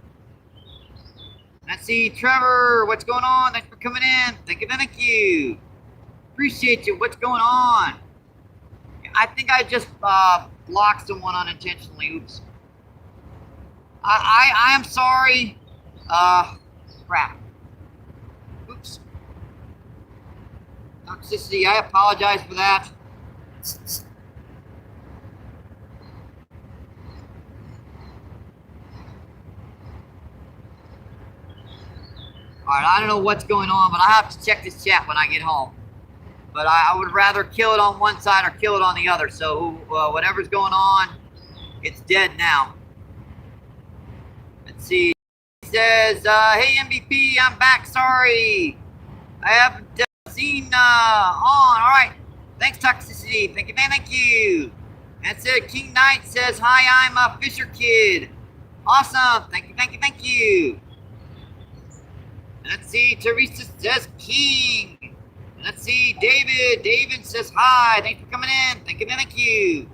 Let's see, Trevor, what's going on? Thanks for coming in. Thank you. Appreciate you. What's going on? I think I just blocked someone unintentionally. Oops. I am sorry. Crap. Oops. Toxicity, I apologize for that. Alright, I don't know what's going on, but I have to check this chat when I get home. But I would rather kill it on one side or kill it on the other. So whatever's going on, it's dead now. Let's see. He says, hey MVP, I'm back. Sorry. I haven't seen on. All right. Thanks, Toxicity. Thank you. That's it. King Knight says, hi, I'm a Fisher Kid. Awesome. Thank you. Let's see. Teresa says King. Let's see. David says hi. Thanks for coming in. Thank you.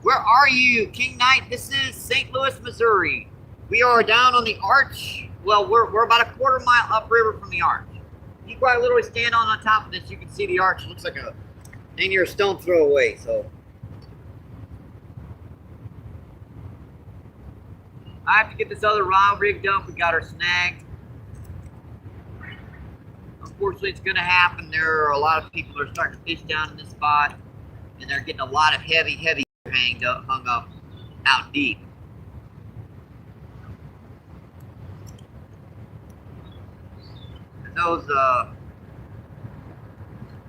Where are you, King Knight? This is St. Louis, Missouri. We are down on the arch. Well, we're about a quarter-mile upriver from the arch. You quite literally stand on top of this. You can see the arch. It looks like a dang near a stone throw away. So I have to get this other rod rigged up. We got her snagged. Unfortunately, it's going to happen. There are a lot of people that are starting to fish down in this spot, and they're getting a lot of heavy hung up out deep. And those,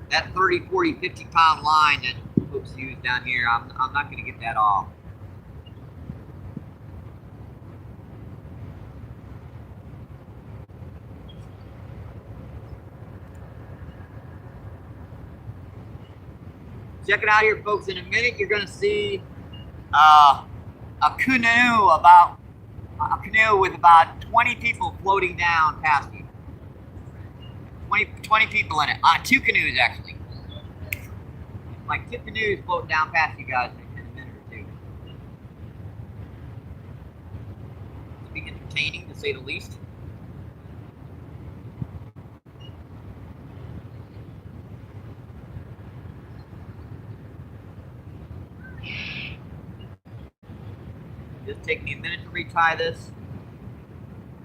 that 30, 40, 50 pound line that folks use down here, I'm not going to get that off. Check it out here, folks. In a minute, you're going to see a canoe with about 20 people floating down past you. 20 people in it. 2 canoes, actually. Like 2 canoes floating down past you guys in a minute or 2. It'll be entertaining, to say the least. Just take me a minute to retie this,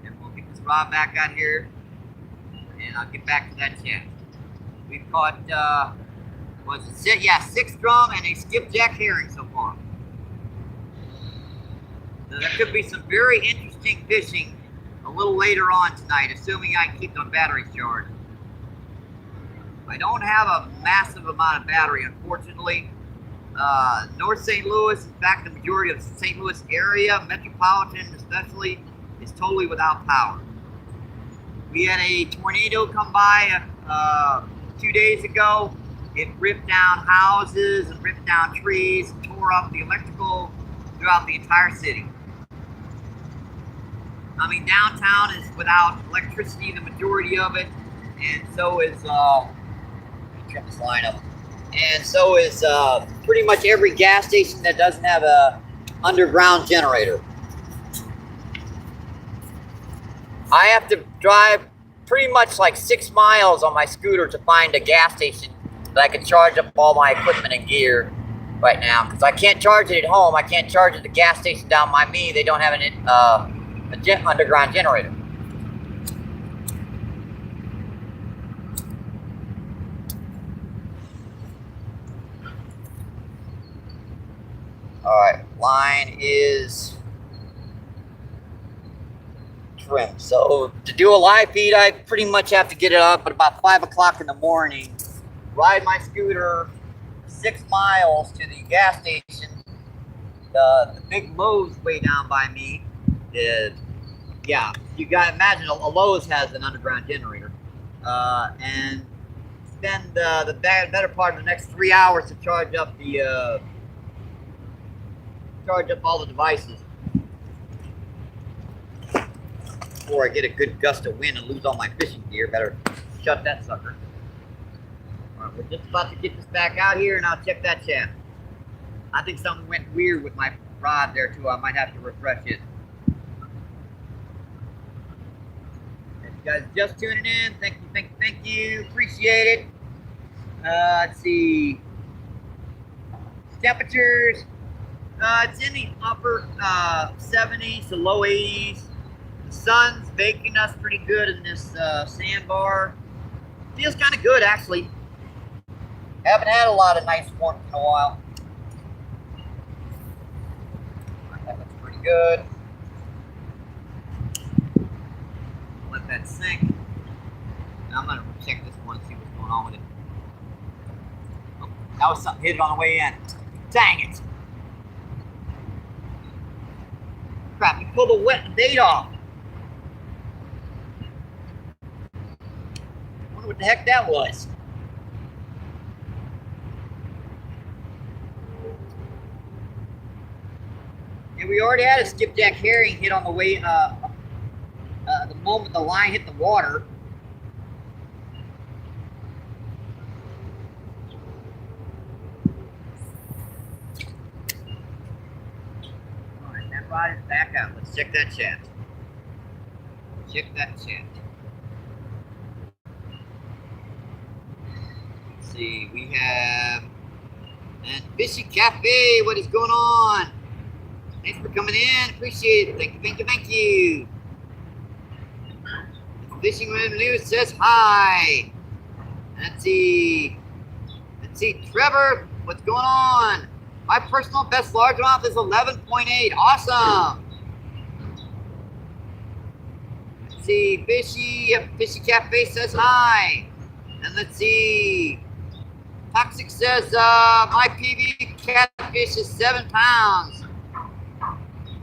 and we'll get this rod back out here, and I'll get back to that chat. We've caught, was it, yeah, 6 drum and a skipjack herring so far. So there could be some very interesting fishing a little later on tonight, assuming I can keep the batteries charged. I don't have a massive amount of battery, unfortunately. North St. Louis, in fact, the majority of the St. Louis area, metropolitan especially, is totally without power. We had a tornado come by 2 days ago. It ripped down houses and ripped down trees and tore up the electrical throughout the entire city. I mean, downtown is without electricity, the majority of it, and so is, trim this line up, and so is pretty much every gas station that doesn't have a underground generator. I have to drive pretty much like 6 miles on my scooter to find a gas station that I can charge up all my equipment and gear right now, because I can't charge it at home. I can't charge it at the gas station down by me. They don't have an underground generator. All right, line is trim. So to do a live feed, I pretty much have to get it up at about 5 o'clock in the morning, ride my scooter 6 miles to the gas station. The big Lowe's way down by me is, yeah, you gotta imagine a Lowe's has an underground generator, and spend the better part of the next 3 hours to charge up all the devices before I get a good gust of wind and lose all my fishing gear. Better shut that sucker. All right, we're just about to get this back out here, and I'll check that shaft. I think something went weird with my rod there too. I might have to refresh it. If you guys just tuning in, thank you, appreciate it. Let's see, temperatures. It's in the upper 70s to low 80s. The sun's baking us pretty good in this sandbar. Feels kind of good, actually. Haven't had a lot of nice warmth in a while. That looks pretty good. Let that sink. Now I'm gonna check this one and see what's going on with it. Oh, that was something hit it on the way in. Dang it! Crap, you pulled the wet bait off. I wonder what the heck that was. Yeah, we already had a skipjack herring hit on the way, the moment the line hit the water. Alright, that rod is back out. Let's check that shaft. Check that shaft. Let's see, we have and Fishy Cafe. What is going on? Thanks for coming in. Appreciate it. Thank you. Fishing Room News says hi. Let's see. Trevor, what's going on? My personal best largemouth is 11.8. Awesome. Let's see. Fishy. Yep, Fishy Cafe says hi. And let's see. Toxic says my PB catfish is 7 pounds.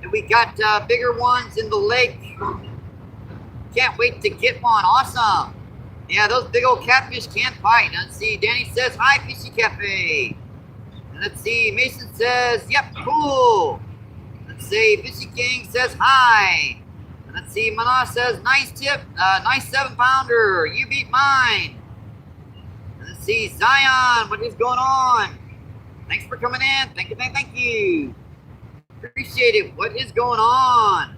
And we got bigger ones in the lake. Can't wait to get one. Awesome. Yeah, those big old catfish can't fight. Let's see. Danny says, hi, Fishy Cafe. And let's see. Mason says, yep, cool. Let's see. Fishy King says, hi. And let's see. Mana says, nice tip. Nice 7-pounder. You beat mine. And let's see. Zion, what is going on? Thanks for coming in. Thank you. Appreciate it. What is going on?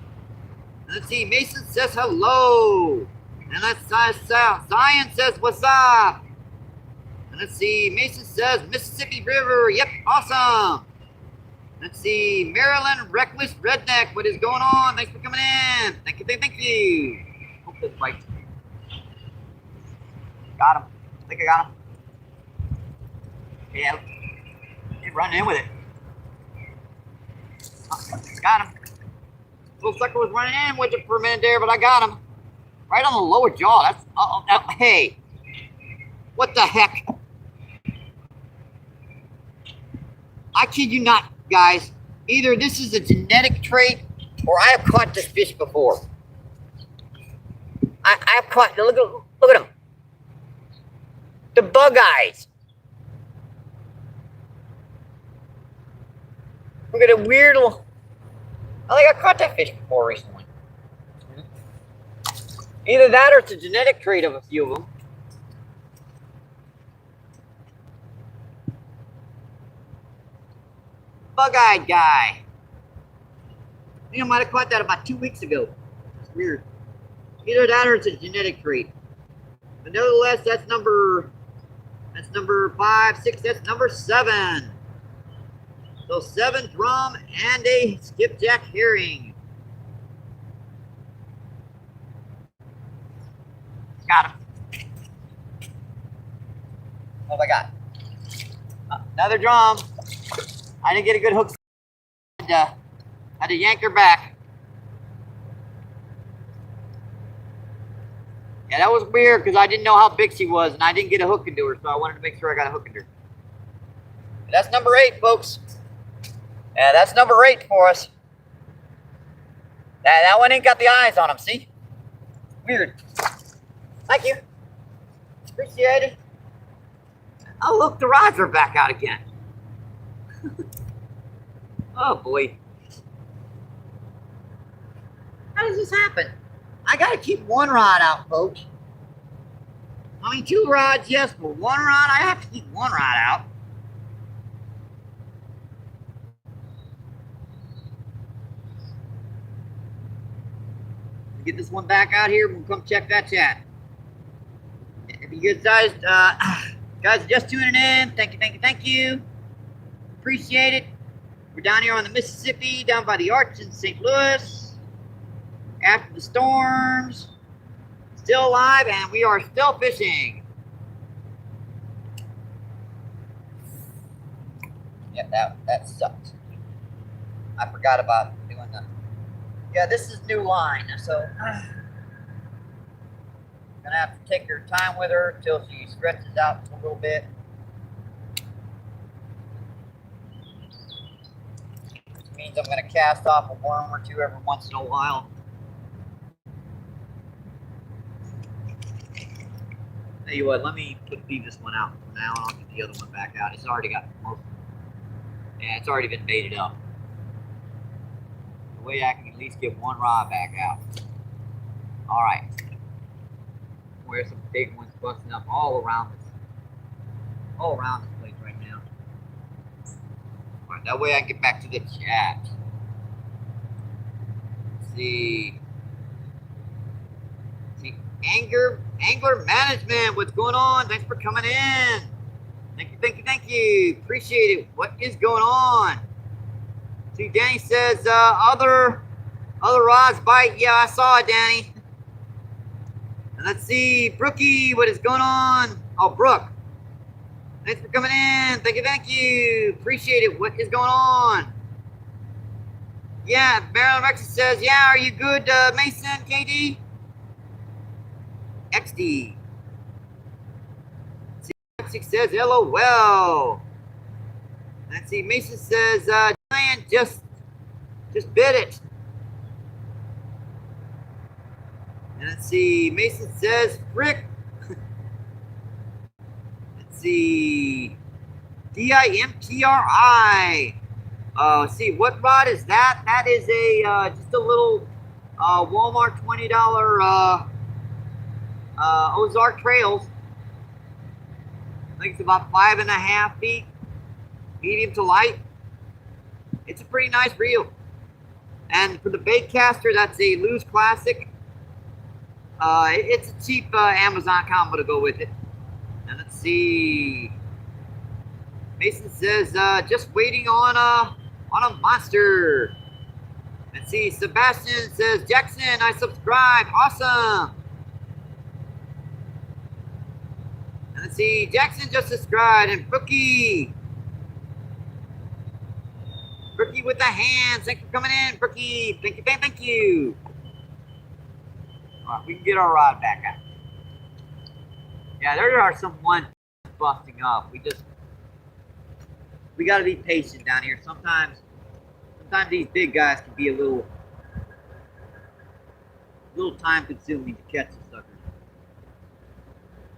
And let's see. Mason says hello. And let's Zion says what's up. And let's see. Mason says Mississippi River. Yep, awesome. Let's see. Maryland Reckless Redneck. What is going on? Thanks for coming in. Thank you. Hope this bites. Got him. I think I got him. Yeah, he's running in with it. Got him. Little sucker was running in with it for a minute there, but I got him. Right on the lower jaw. That's, hey. What the heck? I kid you not, guys. Either this is a genetic trait or I have caught this fish before. I have caught, look at him. The bug eyes. Look at a weird little, I think I caught that fish before recently. Either that or it's a genetic trait of a few of them. Bug-eyed guy. I think I might have caught that about 2 weeks ago. It's weird. Either that or it's a genetic trait. But nevertheless, that's number 5, 6, that's number 7. So 7 drum and a skipjack herring. Got him. What have I got? Another drum. I didn't get a good hook. Had to yank her back. Yeah, that was weird because I didn't know how big she was and I didn't get a hook into her, so I wanted to make sure I got a hook into her. That's number 8, folks. Yeah, that's number 8 for us. That one ain't got the eyes on him, see? Weird. Thank you. Appreciate it. Oh, look, the rods are back out again. Oh, boy. How does this happen? I got to keep one rod out, folks. I mean, 2 rods, yes, but 1 rod, I have to keep 1 rod out. Get this one back out here. We'll come check that chat. If you guys, guys, just tuning in, thank you, thank you, thank you. Appreciate it. We're down here on the Mississippi, down by the Arch in St. Louis. After the storms, still alive, and we are still fishing. Yep, that sucks. I forgot about doing that. Yeah, this is new line, so gonna have to take her time with her until she stretches out a little bit. Which means I'm gonna cast off a worm or 2 every once in a while. Tell you what, let me leave this one out for now, and I'll get the other one back out. It's already got most. Yeah, it's already been baited up. The way I can at least get 1 rod back out. All right. Where's some big ones busting up all around this place right now. All right, that way I can get back to the chat. Let's see. Angler management, what's going on? Thanks for coming in. Thank you, thank you, thank you. Appreciate it. What is going on? See, Danny says other rods bite. Yeah, I saw it, Danny. And let's see, Brookie, what is going on? Oh, Brooke. Thanks for coming in. Thank you, thank you. Appreciate it. What is going on? Yeah, Marilyn Rex says, yeah, are you good, Mason, KD? XD. C6 says, LOL. Let's see, Mason says, Diane, just bit it. And let's see, Mason says, frick. Let's see, DIMTRI. Let's see, what rod is that? That is a just a little Walmart $20 Ozark Trails. I think it's about 5.5 feet, medium to light. It's a pretty nice reel. And for the bait caster, that's a Lew's Classic. It's a cheap Amazon combo to go with it. And let's see. Mason says, just waiting on a monster. Let's see. Sebastian says, Jackson, I subscribe. Awesome. Let's see, Jackson just subscribed, and Brookie with the hands. Thanks for coming in, Brookie. Thank you, thank you. All right, we can get our rod back out. Yeah, there are some ones busting up. We gotta be patient down here. Sometimes these big guys can be a little time consuming to catch the suckers.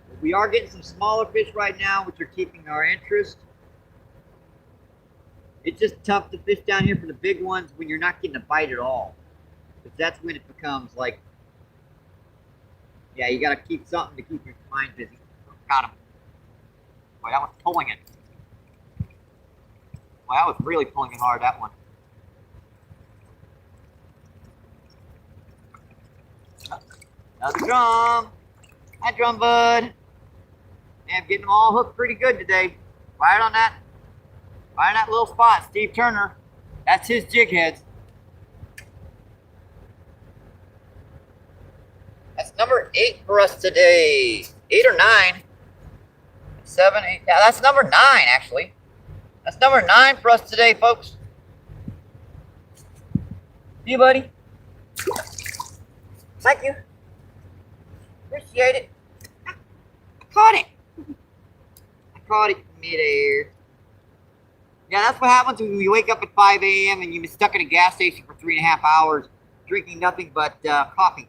But we are getting some smaller fish right now, which are keeping our interest. It's just tough to fish down here for the big ones when you're not getting a bite at all. Because that's when it becomes like, yeah, you gotta keep something to keep your mind busy. Got him. Boy, that was pulling it. Boy, that was really pulling it hard, that one. Another drum. Hi, drum bud. Yeah, I'm getting them all hooked pretty good today. Right on that little spot, Steve Turner. That's his jig heads. That's number 8 for us today. 8 or 9. 7, 8. Yeah, that's number 9 actually. That's number 9 for us today, folks. You, buddy. Thank you. Appreciate it. I caught it. I caught it mid-air. Yeah, that's what happens when you wake up at 5 a.m. and you've been stuck in a gas station for 3.5 hours, drinking nothing but coffee.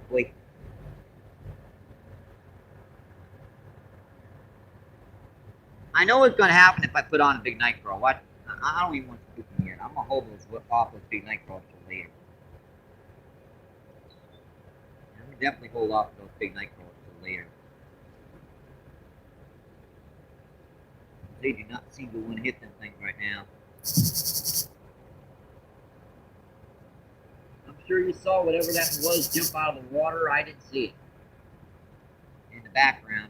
Wait. I know what's going to happen if I put on a big night crawl. What? I don't even want to cook in here. I'm going to hold off those big night crawls until later. I'm going to definitely hold off those big night crawls until later. They do not seem to want to hit them things right now. I'm sure you saw whatever that was jump out of the water. I didn't see it in the background.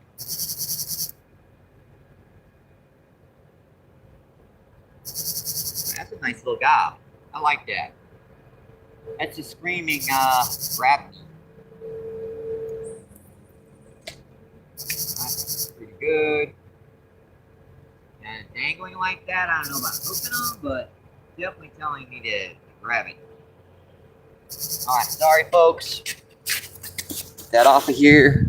That's a nice little gob. I like that. That's a screaming rabbit. That's pretty good. And dangling like that, I don't know about hooking them, but definitely telling me to grab it. Alright, sorry folks. Get that off of here.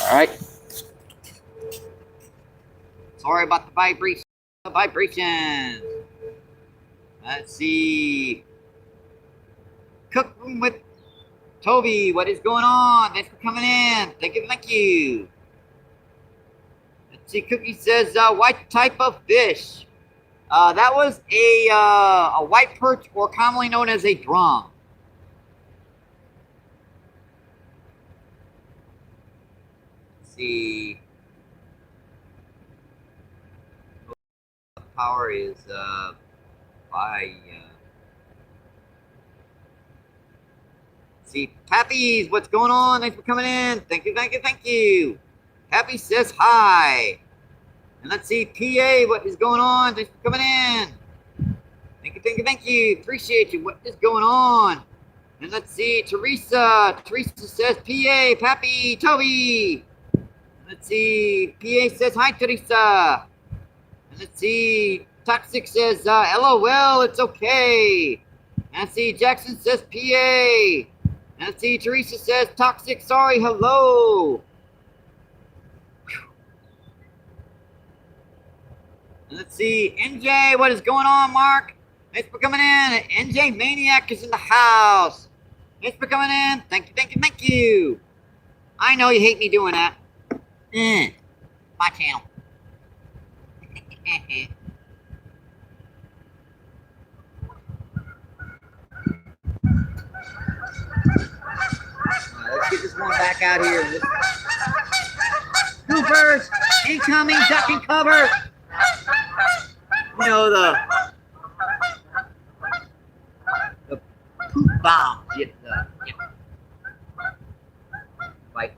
Alright. Sorry about the vibrations. Let's see. Cooking with Toby. What is going on? Thanks for coming in. Thank you. Let's see. Cookie says, what type of fish? That was a white perch, or commonly known as a drum. Let's see. Power is by see, Pappy's, what's going on? Thanks for coming in. Thank you. Happy says hi. And let's see, PA, what is going on? Thanks for coming in. Thank you. Appreciate you. What is going on? And let's see, Teresa says PA, Pappy, Toby. Let's see, PA says hi, Teresa. And let's see, Toxic says, LOL, it's okay. And let's see, Jackson says PA. And let's see, Teresa says, Toxic, sorry, hello. And let's see, NJ, what is going on, Mark? Thanks for coming in. NJ Maniac is in the house. Thanks for coming in. Thank you. I know you hate me doing that. My channel. Let's get this one back out here. Goofers, incoming, duck and cover. You know, the poop bomb. Yeah. Right.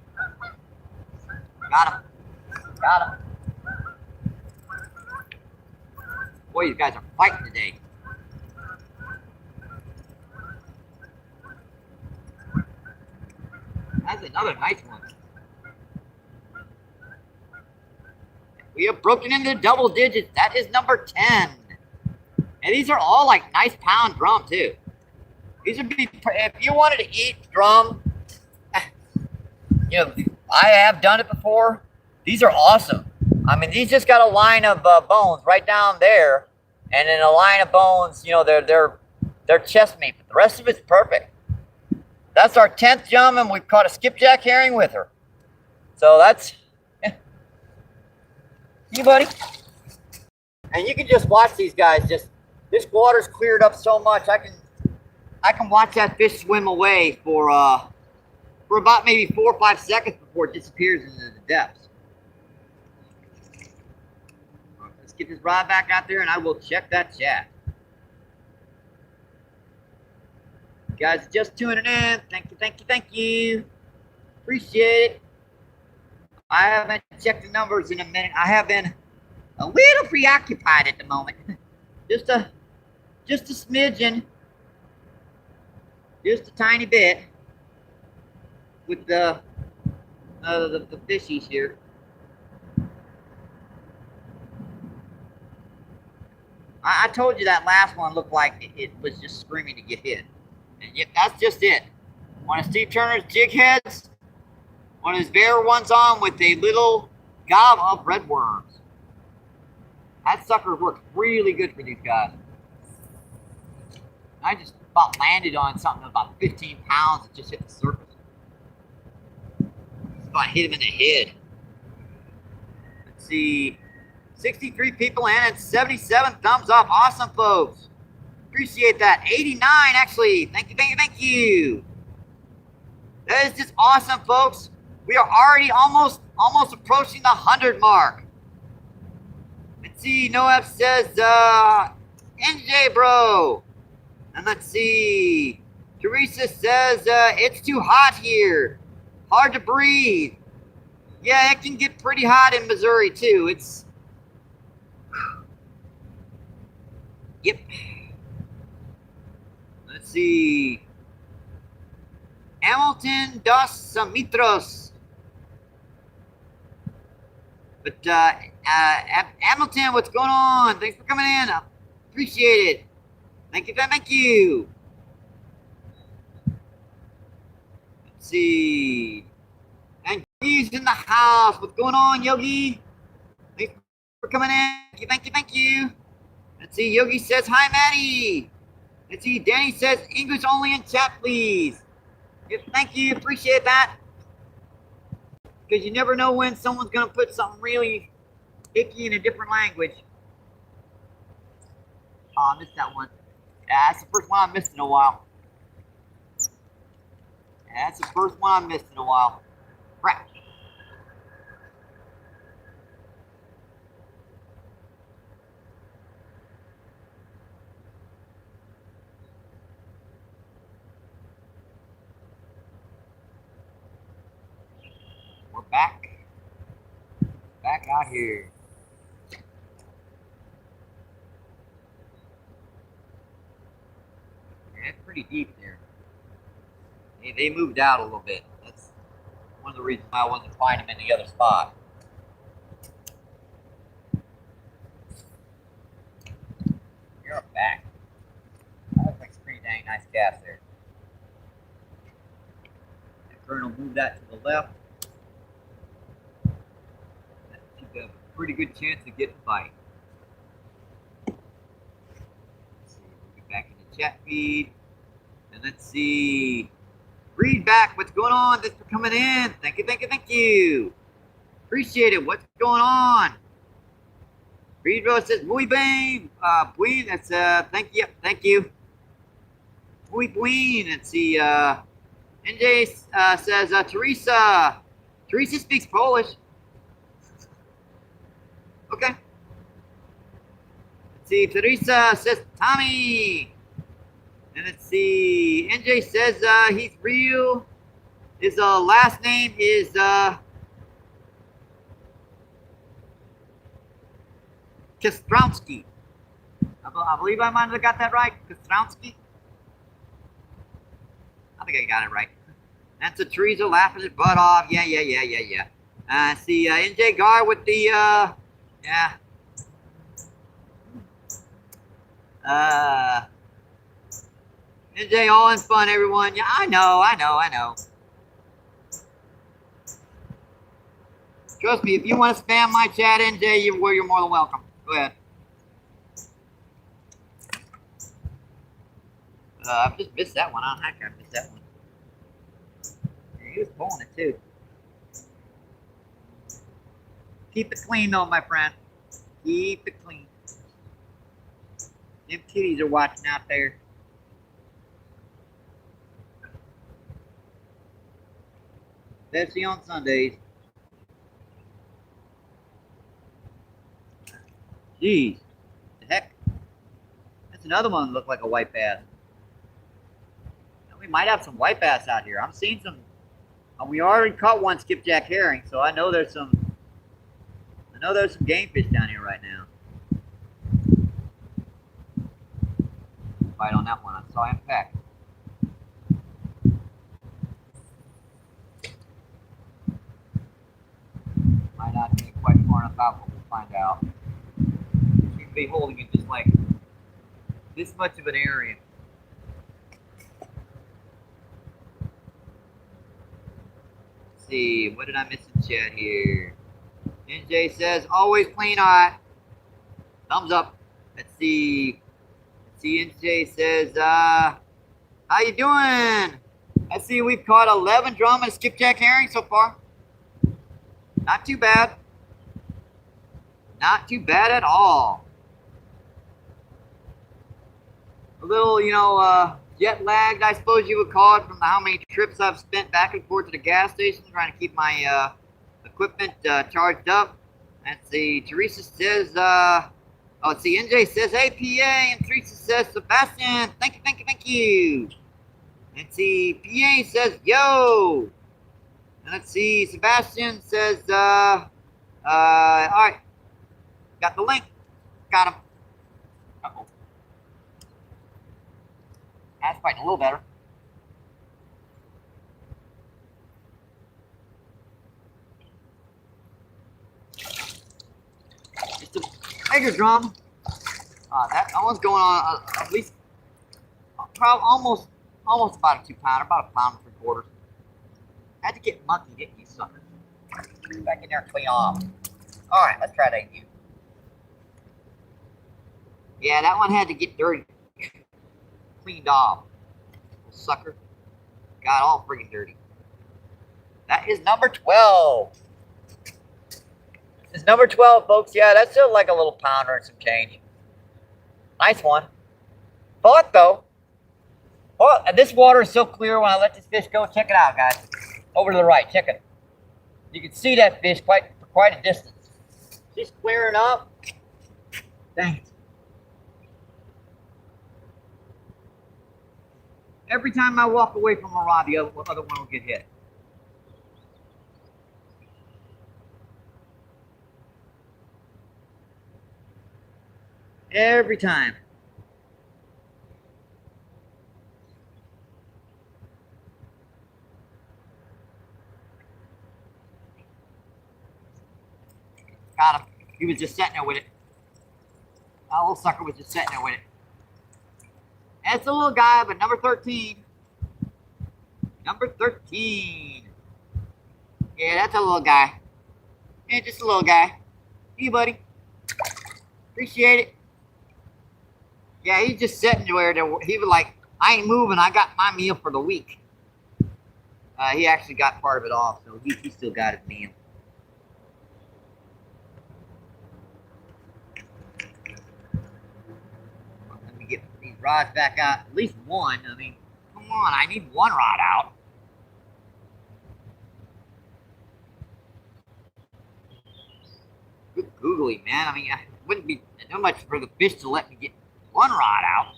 Got him. Boy, you guys are fighting today. That's another nice one. We have broken into double digits. That is number 10. And these are all like nice pound drum too. These would be, if you wanted to eat drum, you know, I have done it before. These are awesome. I mean, these just got a line of bones right down there, and then a line of bones. You know, they're chest meat, but the rest of it's perfect. That's our 10th jump, and we've caught a skipjack herring with her. So that's, yeah. You buddy. And you can just watch these guys. Just this water's cleared up so much. I can watch that fish swim away for about maybe 4 or 5 seconds before it disappears into the depths. Let's get this rod back out there and I will check that chat. You guys just tuning in. Thank you, thank you, thank you. Appreciate it. I haven't checked the numbers in a minute. I have been a little preoccupied at the moment. just a smidgen. Just a tiny bit with the fishies here. I told you that last one looked like it was just screaming to get hit. And yet that's just it. One of Steve Turner's jig heads, one of his bare ones on with a little gob of red worms. That sucker works really good for these guys. I just about landed on something about 15 pounds that just hit the surface. Just about hit him in the head. Let's see. 63 people in and 77 thumbs up. Awesome, folks. Appreciate that. 89, actually. Thank you, thank you, thank you. That is just awesome, folks. We are already almost approaching the 100 mark. Let's see. Noab says, NJ, bro. And let's see. Teresa says, it's too hot here. Hard to breathe. Yeah, it can get pretty hot in Missouri, too. It's... Yep. Let's see. Hamilton dos Mitros. But, Hamilton, what's going on? Thanks for coming in. I appreciate it. Thank you, thank you. Let's see. And Yogi's in the house. What's going on, Yogi? Thanks for coming in. Thank you, thank you. Let's see. Yogi says, hi, Maddie. Let's see. Danny says, English only in chat, please. Thank you. Appreciate that. Because you never know when someone's going to put something really icky in a different language. Oh, I missed that one. Yeah, that's the first one I missed in a while. Yeah, that's the first one I missed in a while. Crap. We're back. Back out here. It's pretty deep there. They moved out a little bit. That's one of the reasons why I wasn't finding them in the other spot. You're back. That looks like a pretty dang nice cast there. The current will move that to the left. That should have a pretty good chance of getting a bite. Back in the chat feed. And let's see. Read back. What's going on? Thanks for coming in. Thank you, thank you, thank you. Appreciate it. What's going on? Reed Rose says, muy bien. Buin. That's, thank you. Thank you. Muy bien. Let's see. NJ says, Teresa. Teresa speaks Polish. Okay. See, Teresa says Tommy. And let's see. NJ says he's real. His last name is Kostrowski. I believe I might have got that right. Kostrowski. I think I got it right. That's a Teresa laughing his butt off. Yeah. See NJ Gar with the yeah. NJ all in fun, everyone. Yeah, I know. Trust me, if you want to spam my chat, NJ, you're more than welcome. Go ahead. I just missed that one. I missed that one. Yeah, he was pulling it too. Keep it clean though, my friend. Keep it clean. Them kitties are watching out there. Especially on Sundays. Jeez. The heck? That's another one that looked like a white bass. We might have some white bass out here. I'm seeing some. We already caught one skipjack herring, so I know there's some game fish down here right now. Bite on that one. I saw him peck. Might not be quite far enough out, but we'll find out. Seems to be holding it just like this much of an area. Let's see, what did I miss in chat here? NJ says, always clean eye. Thumbs up. Let's see. NJ says, how you doing? I see we've caught 11 drum and skipjack herring so far. Not too bad. Not too bad at all. A little, jet lagged, I suppose you would call it, from how many trips I've spent back and forth to the gas station trying to keep my equipment charged up. Let's see, Teresa says, let's see, NJ says, hey, PA, and Teresa says, Sebastian, thank you. Let's see, PA says, yo. And let's see, Sebastian says, all right, got the link, got him. Uh-oh. That's fighting a little better. It's a bigger drum. That one's going on at least probably almost about a 2-pounder, about a pound and 3/4. Had to get monkey, didn't you, sucker? Back in there and clean off. All right, let's try that again. Yeah, that one had to get dirty. Cleaned off. Sucker. Got all friggin' dirty. That is number 12. This is number 12, folks. Yeah, that's still like a little pounder and some change. Nice one. Fought, though. Oh, this water is so clear when I let this fish go. Check it out, guys. Over to the right. Check it. You can see that fish for quite a distance. She's clearing up. Dang it. Every time I walk away from a rod, the other one will get hit. Every time. Got him. He was just sitting there with it. That little sucker was just sitting there with it. That's a little guy, but number 13. Number 13. Yeah, that's a little guy. Yeah, just a little guy. Hey, buddy. Appreciate it. Yeah, he's just sitting there. He was like, I ain't moving. I got my meal for the week. He actually got part of it off, so he still got his meal. Let me get these rods back out. At least one. I mean, come on. I need one rod out. Good googly, man. I mean, it wouldn't be too much for the fish to let me get one rod out.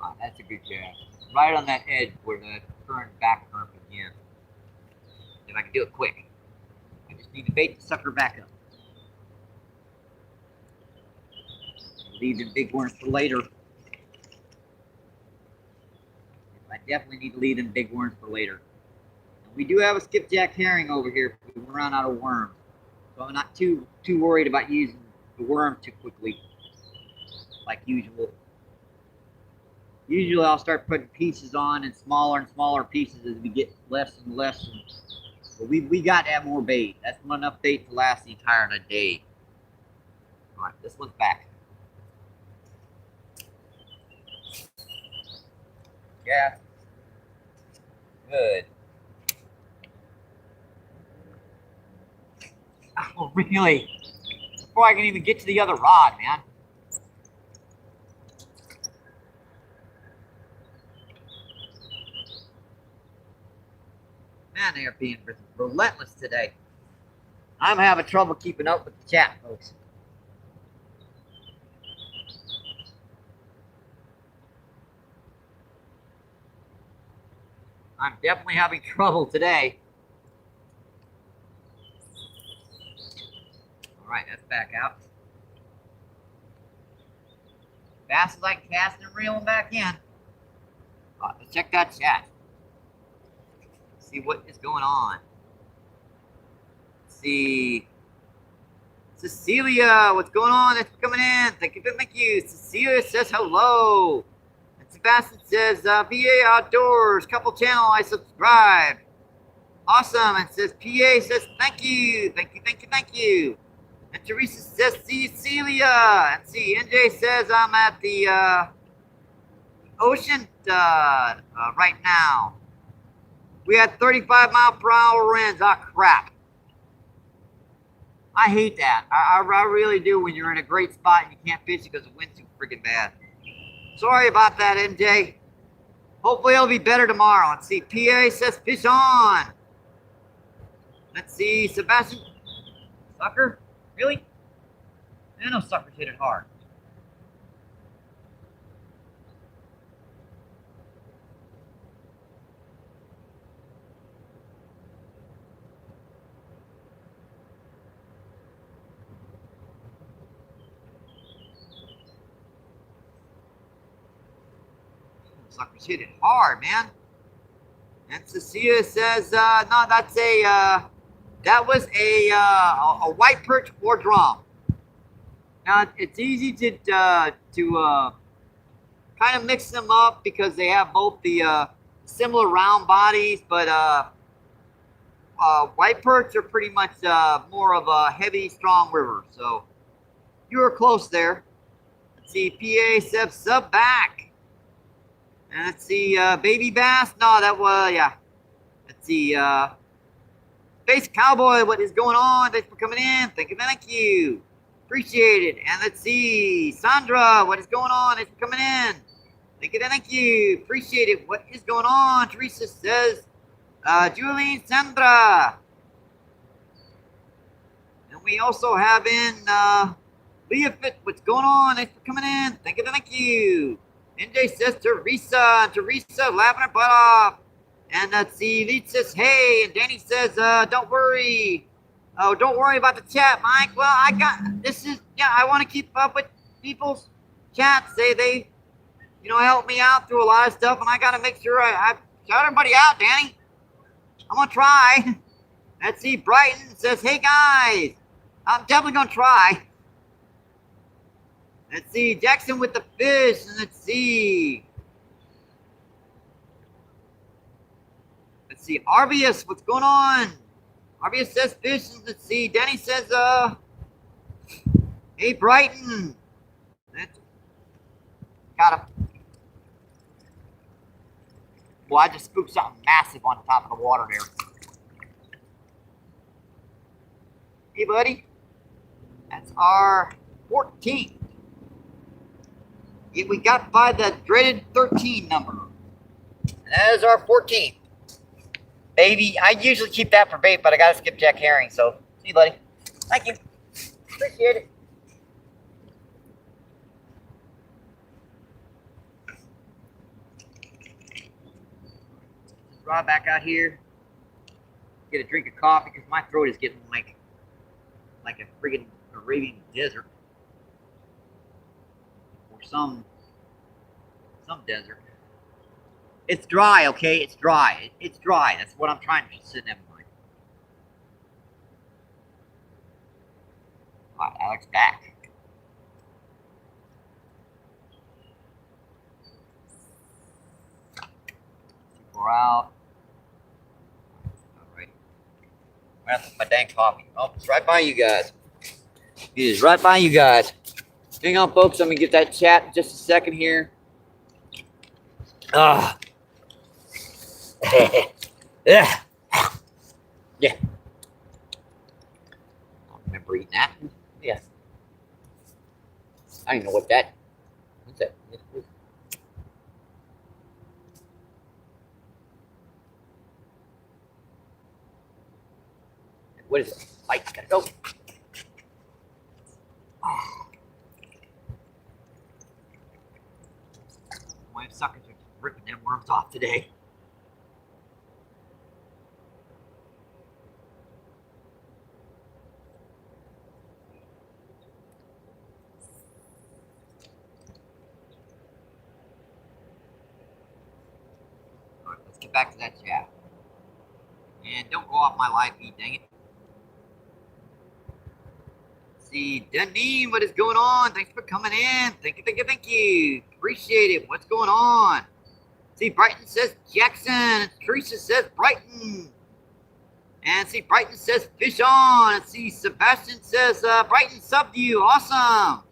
Oh, that's a good cast. Right on that edge where the back current begins. If I can do it quick. I just need to bait the sucker back up. Leave the big ones for later. If I definitely need to leave them big worms for later. And we do have a skipjack herring over here if we run out of worms. So I'm not too worried about using the worm too quickly, like usual. Usually I'll start putting pieces on and smaller pieces as we get less and less. But we got to have more bait. That's not enough bait to last the entire day. All right, this one's back. Yeah. Good. Oh, really? Before I can even get to the other rod, man. Man, they are being relentless today. I'm having trouble keeping up with the chat, folks. I'm definitely having trouble today. All right, that's back out. Fast as I can cast and reel them back in. Let's check that chat. See what is going on. Let's see. Cecilia, what's going on? Thanks for coming in. Thank you. Cecilia says hello. And Sebastian says, VA Outdoors, couple channel, I subscribe. Awesome. And says, PA says, thank you. Thank you. And Teresa says, see Celia. And see, NJ says, I'm at the ocean right now. We had 35-mile-per-hour winds. Ah, crap. I hate that. I really do when you're in a great spot and you can't fish because the wind's too freaking bad. Sorry about that, NJ. Hopefully it'll be better tomorrow. Let's see. PA says fish on. Let's see. Sebastian. Sucker? Really? I know suckers hit it hard. Suckers hit it hard, man. And Cecilia says, no, that's that was a white perch or drum. Now it's easy to kind of mix them up because they have both the similar round bodies, but white perch are pretty much more of a heavy, strong river. So you were close there. Let's see, PA says sub back. And let's see, baby bass. No, that was, yeah. Let's see, Space Cowboy, what is going on? Thanks for coming in. Thank you. Appreciate it. And let's see, Sandra, what is going on? Thanks for coming in. Thank you. Appreciate it. What is going on? Teresa says, Julie, Sandra. And we also have in Leah Fit, what's going on? Thanks for coming in. Thank you. NJ says Teresa laughing her butt off. And let's see, Lee says, hey. And Danny says, don't worry. Oh, don't worry about the chat, Mike. Well, I want to keep up with people's chats. They help me out through a lot of stuff. And I got to make sure I shout everybody out, Danny. I'm going to try. Let's see, Brighton says, hey, guys. I'm definitely going to try. Let's see, Jackson with the fish, and let's see. Let's see, Arvius, what's going on? Arvius says fish, and let's see. Danny says, hey, Brighton. Got him. Well, I just scooped something massive on top of the water there. Hey, buddy. That's our 14th. We got by the dreaded 13 number. And that is our 14th. Baby, I usually keep that for bait, but I got to skip Jack Herring, so see you, buddy. Thank you. Appreciate it. Rod back out here. Get a drink of coffee because my throat is getting like a friggin' Arabian desert. Or some desert. It's dry, okay? It's dry. It's dry. That's what I'm trying to sit in mind. All right, Alex back. Pour out. All right. I'm gonna put my dang coffee. Oh, it's right by you guys. It is right by you guys. Hang on, folks. Let me get that chat in just a second here. Ah. Yeah. Yeah. I remember eating that. Yeah. I don't even know what that. What's that? What is it? Lights gotta go. My suckers are ripping them worms off today. All right, let's get back to that chat. And don't go off my live feed, dang it. Let's see, Deneen, what is going on? Thanks for coming in. Thank you. Appreciate it. What's going on? See, Brighton says Jackson. Teresa says Brighton. And see, Brighton says fish on. And see, Sebastian says Brighton subbed you. Awesome.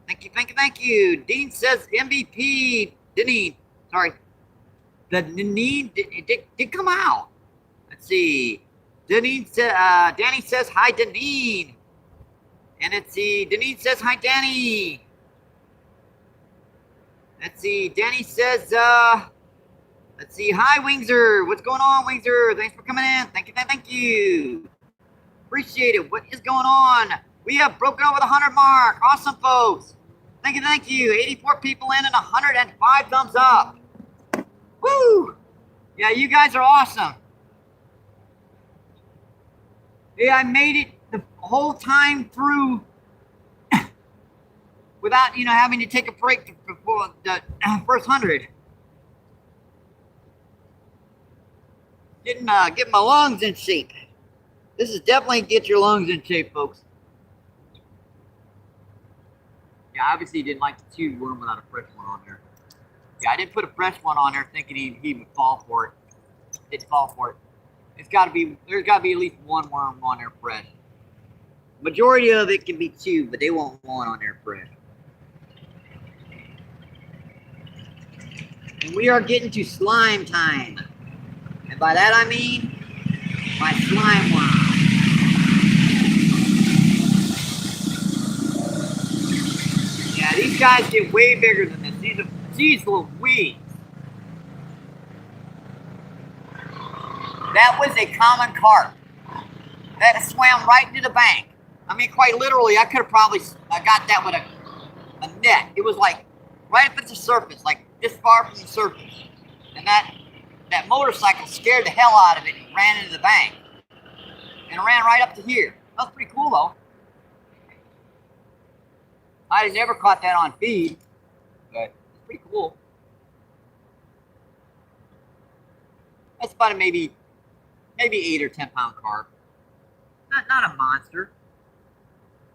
Thank you. Dean says MVP. Deneen, sorry. The Deneen did come out. Let's see. Deneen Danny says hi, Deneen. And let's see, Deneen says hi, Danny. Let's see, Danny says, let's see, hi, Wingser. What's going on, Wingser? Thanks for coming in. Thank you. Appreciate it. What is going on? We have broken over the 100 mark. Awesome, folks. Thank you. 84 people in and 105 thumbs up. Woo! Yeah, you guys are awesome. Yeah, I made it the whole time through without, having to take a break before the first 100. Getting get my lungs in shape. This is definitely get your lungs in shape, folks. Yeah, obviously didn't like the chew worm without a fresh one on there. Yeah, I didn't put a fresh one on there thinking he would fall for it. Didn't fall for it. There's got to be at least one worm on there fresh. Majority of it can be chewed, but they want one on there fresh. And we are getting to slime time. And by that I mean my slime worm. Yeah, these guys get way bigger than this. These little weeds. That was a common carp that swam right into the bank. I mean, quite literally, I could have probably got that with a net. It was like right up at the surface, like this far from the surface. And that motorcycle scared the hell out of it and ran into the bank. And it ran right up to here. That was pretty cool, though. I had never caught that on feed, but it's pretty cool. That's about a maybe 8 or 10 pound carp. Not a monster.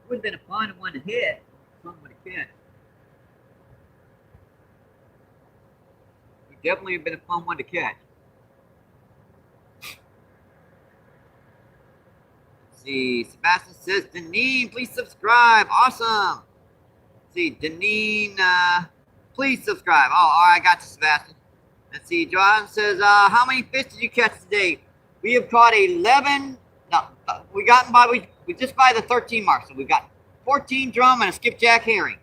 Would have been a fun one to hit. Fun one to catch. Would definitely have been a fun one to catch. Let's see, Sebastian says, Deneen, please subscribe. Awesome. Let's see, Deneen, please subscribe. Oh, all right, I got you, Sebastian. Let's see, John says, how many fish did you catch today? We have caught 11. No, we just by the 13 mark. So we've got 14 drum and a skipjack herring.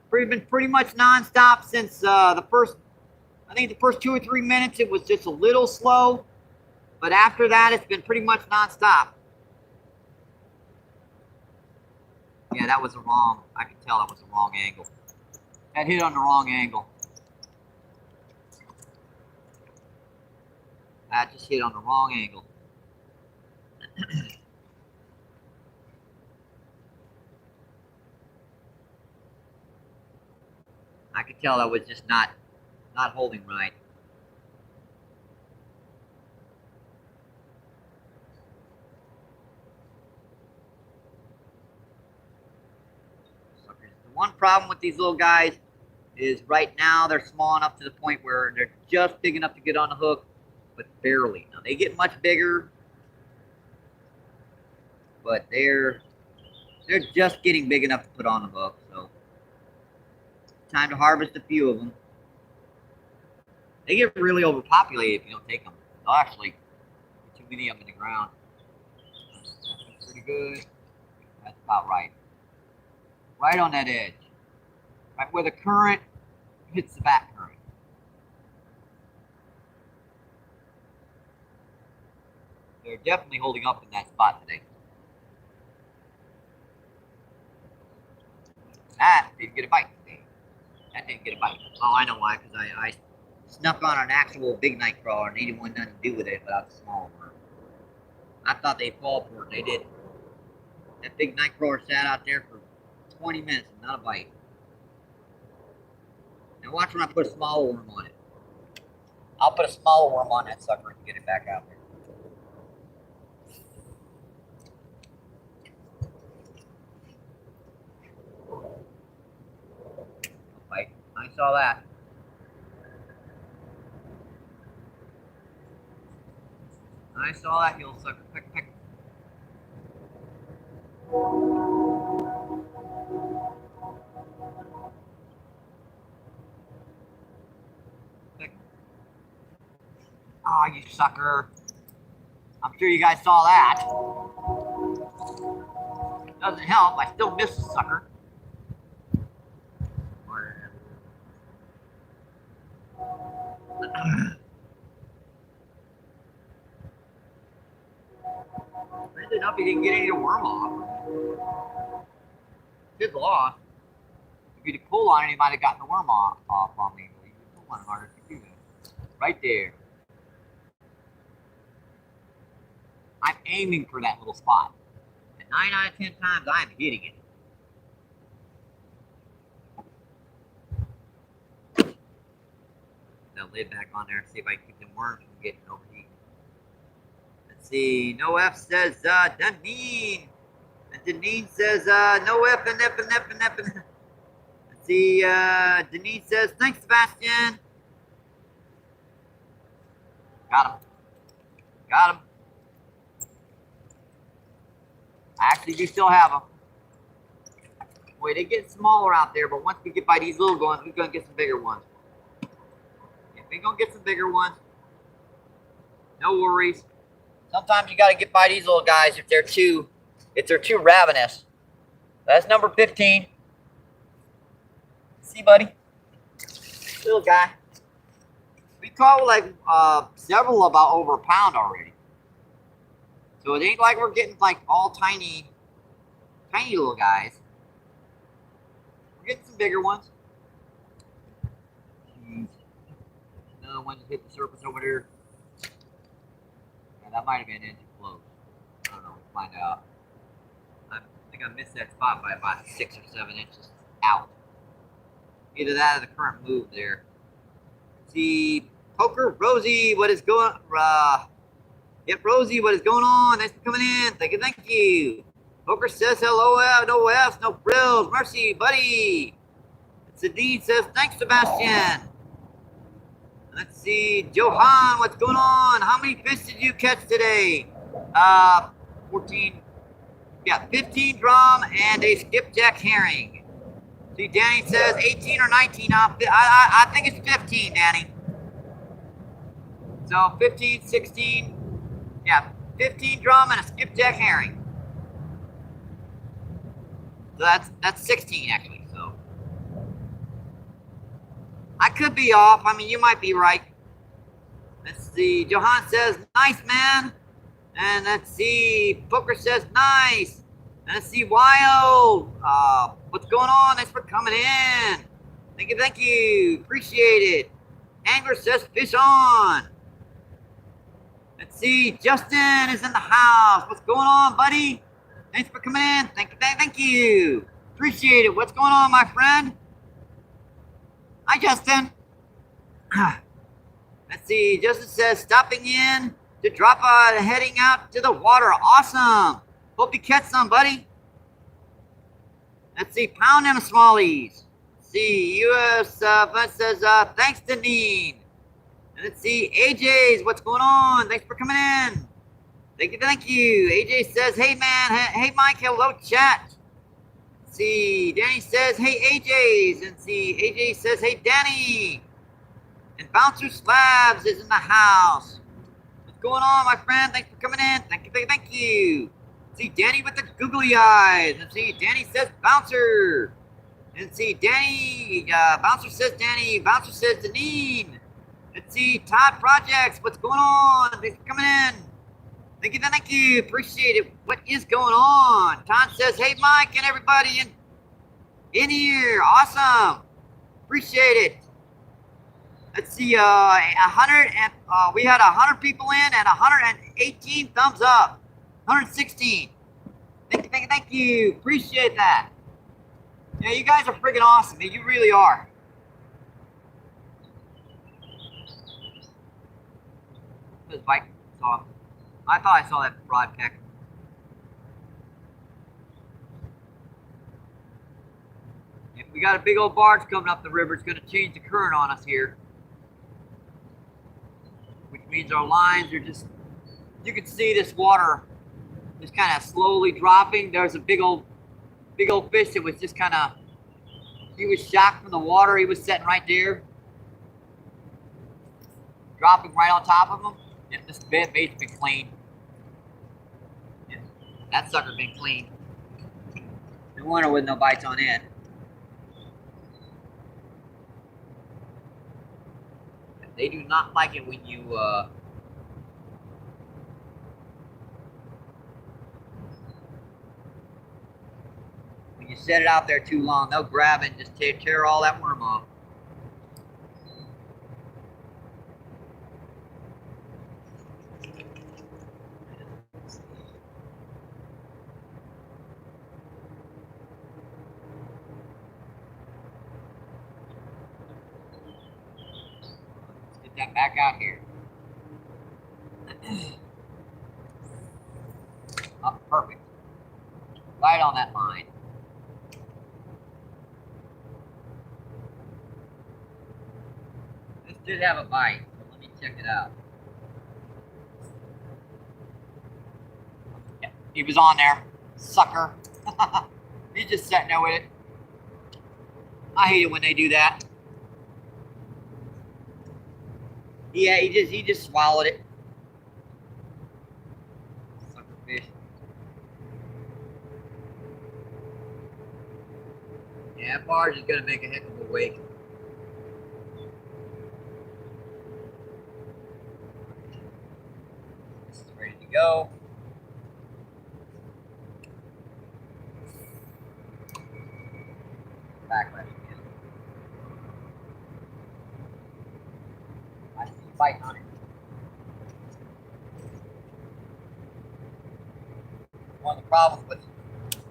Been pretty much nonstop since the first 2 or 3 minutes it was just a little slow, but after that it's been pretty much nonstop. Yeah, that was I could tell that was the wrong angle. That hit on the wrong angle. That just hit on the wrong angle. I could tell I was just not holding right. Suckers. The one problem with these little guys is right now they're small enough to the point where they're just big enough to get on the hook, but barely. Now they get much bigger, but they're just getting big enough to put on the hook. So time to harvest a few of them. They get really overpopulated if you don't take them. They'll actually put too many of them in the ground. That's pretty good. That's about right. Right on that edge. Right where the current hits the back current. They're definitely holding up in that spot today. That didn't get a bite today. That didn't get a bite. Oh, I know why, because I snuck on an actual big night crawler and they didn't want nothing to do with it without the small worm. I thought they'd fall for it. They didn't. That big night crawler sat out there for 20 minutes and not a bite. Now watch when I put a smaller worm on it. I'll put a smaller worm on that sucker and get it back out there. Bite. I saw that. I saw that, you little sucker. Pick, pick. Pick. Oh, you sucker. I'm sure you guys saw that. Doesn't help, I still miss the sucker. Crazy enough, he didn't get any of the worm off. Good loss. If he'd pulled on it, he might have gotten the worm off on me. But he pull on harder to do that. Right there. I'm aiming for that little spot. And 9 out of 10 times, I'm hitting it. Now lid back on there and see if I can keep them worms from getting overheated. Let's see. No F says Deneen. And Deneen says no F and F and F and F and F. Let's see. Deneen says thanks, Sebastian. Got him. Got him. I actually do still have them. Boy, they get smaller out there, but once we get by these little ones, we're gonna get some bigger ones. If we're gonna get some bigger ones, no worries. Sometimes you gotta get by these little guys if they're too ravenous. That's number 15. See, buddy? Little guy. We caught like several about over a pound already. So it ain't like we're getting like all tiny little guys. We're getting some bigger ones. Jeez. Another one just hit the surface over there. Yeah, that might have been an inch close. I don't know. We'll find out. I think I missed that spot by about 6 or 7 inches out. Either that or the current move there. See, Poker Rosie, what is going on? Yep, Rosie, what is going on? Thanks for coming in. Thank you. Poker says hello, no F's, no frills. Mercy, buddy. Sadine says, thanks, Sebastian. Let's see, Johan, what's going on? How many fish did you catch today? 14. Yeah, 15 drum and a skipjack herring. See, Danny says 18 or 19. I think it's 15, Danny. So 15, 16. Yeah, 15 drum and a skipjack herring. So that's 16 actually. So I could be off. I mean, you might be right. Let's see. Johan says nice, man. And let's see. Poker says nice. And let's see. Wild. What's going on? Thanks for coming in. Thank you. Appreciate it. Angler says fish on. Let's see, Justin is in the house. What's going on, buddy? Thanks for coming in. Thank you. Appreciate it. What's going on, my friend? Hi, Justin. Let's see. Justin says, stopping in to drop heading out to the water. Awesome. Hope you catch some, buddy. Let's see. Pound them smallies. Let's see. US says, thanks, Deneen. And let's see. AJ's, what's going on? Thanks for coming in. Thank you. AJ says, hey, man. Hey, Mike. Hello, chat. Let's see. Danny says, hey, AJ's. And see. AJ says, hey, Danny. And Bouncer Slabs is in the house. What's going on, my friend? Thanks for coming in. Thank you. See Danny with the googly eyes. And see Danny says Bouncer. And see Danny, Bouncer says Danny. Bouncer says Deneen. Let's see Todd Projects. What's going on? Thanks for coming in. Thank you. Appreciate it. What is going on? Todd says, hey, Mike and everybody in here. Awesome. Appreciate it. Let's see, 100 and we had 100 people in and 118 thumbs up. 116. Thank you. Appreciate that. Yeah, you guys are freaking awesome. You really are. This bike saw. I thought I saw that rod peck. If we got a big old barge coming up the river, it's going to change the current on us here. Which means our lines are just, you can see this water just kind of slowly dropping. There's a big old fish that was just kind of, he was shocked from the water. He was sitting right there, dropping right on top of him. Yeah, this bait's been clean. Yeah, that sucker's been clean. No wonder with no bites on it. They do not like it when you set it out there too long. They'll grab it and just tear all that worm off. That back out here. Oh, perfect. Right on that line. This did have a bite, so let me check it out. Yeah, he was on there. Sucker. He's just sitting there with it. I hate it when they do that. Yeah, he just swallowed it. Sucker fish. Yeah, that barge is gonna make a heck of a wake. This is ready to go. Backlash again. I see you biting on it. One of the problems with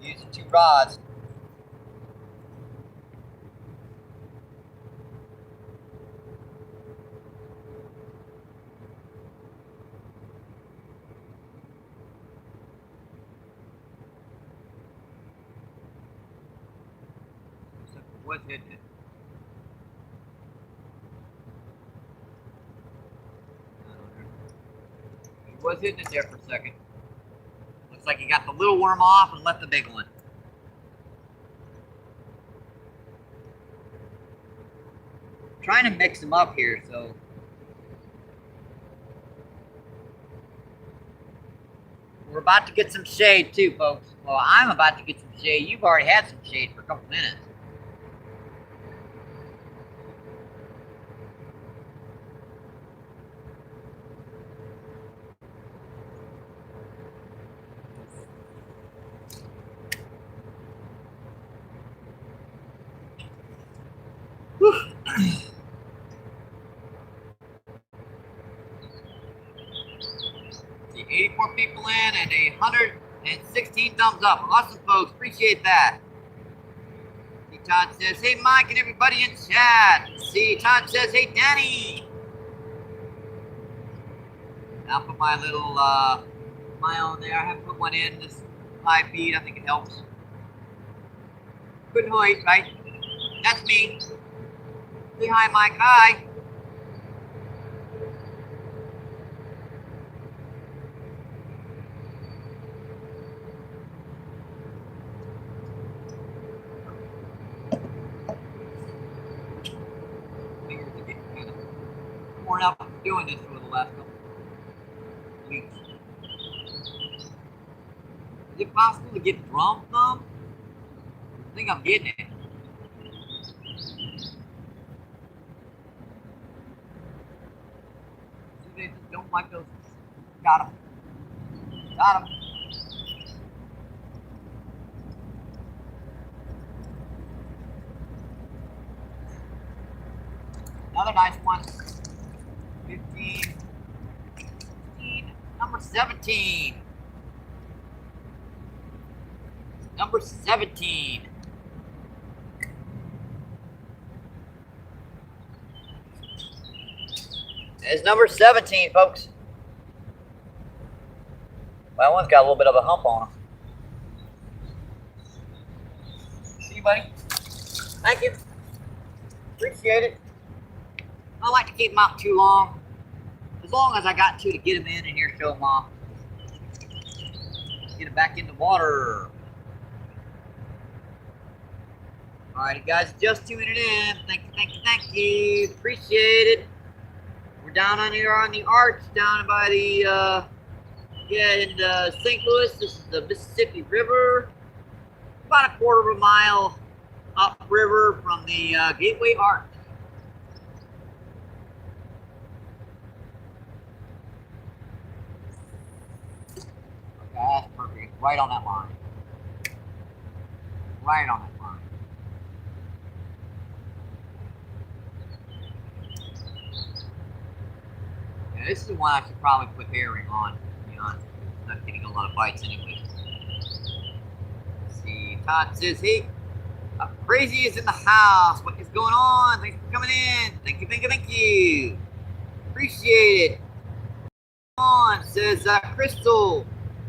using two rods. Was hitting it. He was hitting it there for a second. Looks like he got the little worm off and left the big one. I'm trying to mix them up here, so we're about to get some shade too, folks. Well, I'm about to get some shade. You've already had some shade for a couple minutes. See, 84 people in and 116 thumbs up. Awesome, folks. Appreciate that. Todd says, hey, Mike and everybody in chat. Let's see, Todd says, hey, Danny. I'll put my little, my own there. I haven't put one in this live feed. I think it helps. Good night, right? That's me. Say hi, Mike. Hi. Fingers are getting kind of worn out from doing this for the last couple weeks. Is it possible to get drum thumb? I think I'm getting it. They just don't like those. Got him. Got him. Another nice one. 15. 15. Number 17. Number 17. It's number 17, folks. That one's got a little bit of a hump on him. See you, buddy. Thank you. Appreciate it. I like to keep them out too long. As long as I got to get them in and here, show them off. Get them back in the water. Alright, guys, just tuning it in. Thank you, thank you, thank you. Appreciate it. We're down on here on the arch, down by the, in St. Louis. This is the Mississippi River. About a quarter of a mile upriver from the Gateway Arch. Okay, that's perfect. Right on that line. Right on that line. Yeah, this is the one I should probably put herring on, to be honest. It's not getting a lot of bites anyway. Let's see, Todd says, hey, Crazy is in the house. What is going on? Thanks for coming in. Thank you, thank you, thank you. Appreciate it. On, says Crystal.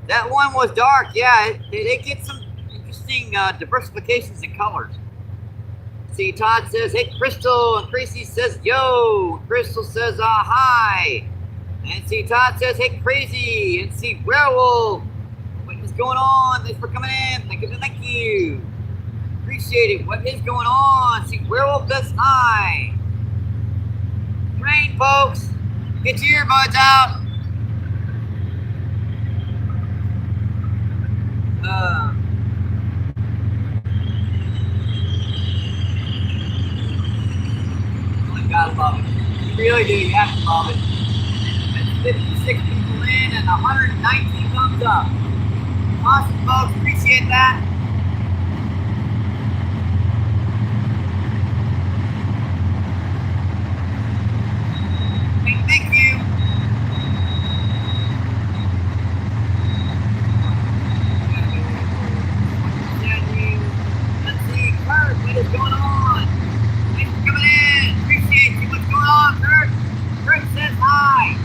That one was dark. Yeah, they get some interesting diversifications in colors. See, Todd says, hey, Crystal. And Crazy says, yo. Crystal says, hi. And see, Todd says, hey, Crazy. And see, Werewolf. What is going on? Thanks for coming in. Thank you, thank you. Appreciate it. What is going on? See, Werewolf says, hi. Train, folks. Get your earbuds out. You gotta love it. You really do. You have to love it. That's 56 people in and 119 thumbs up. Awesome, folks. Appreciate that. Thank you. Let's see, Kurt, what is going on? Thanks for coming in. Appreciate you. What's going on, Kurt? Kurt says hi.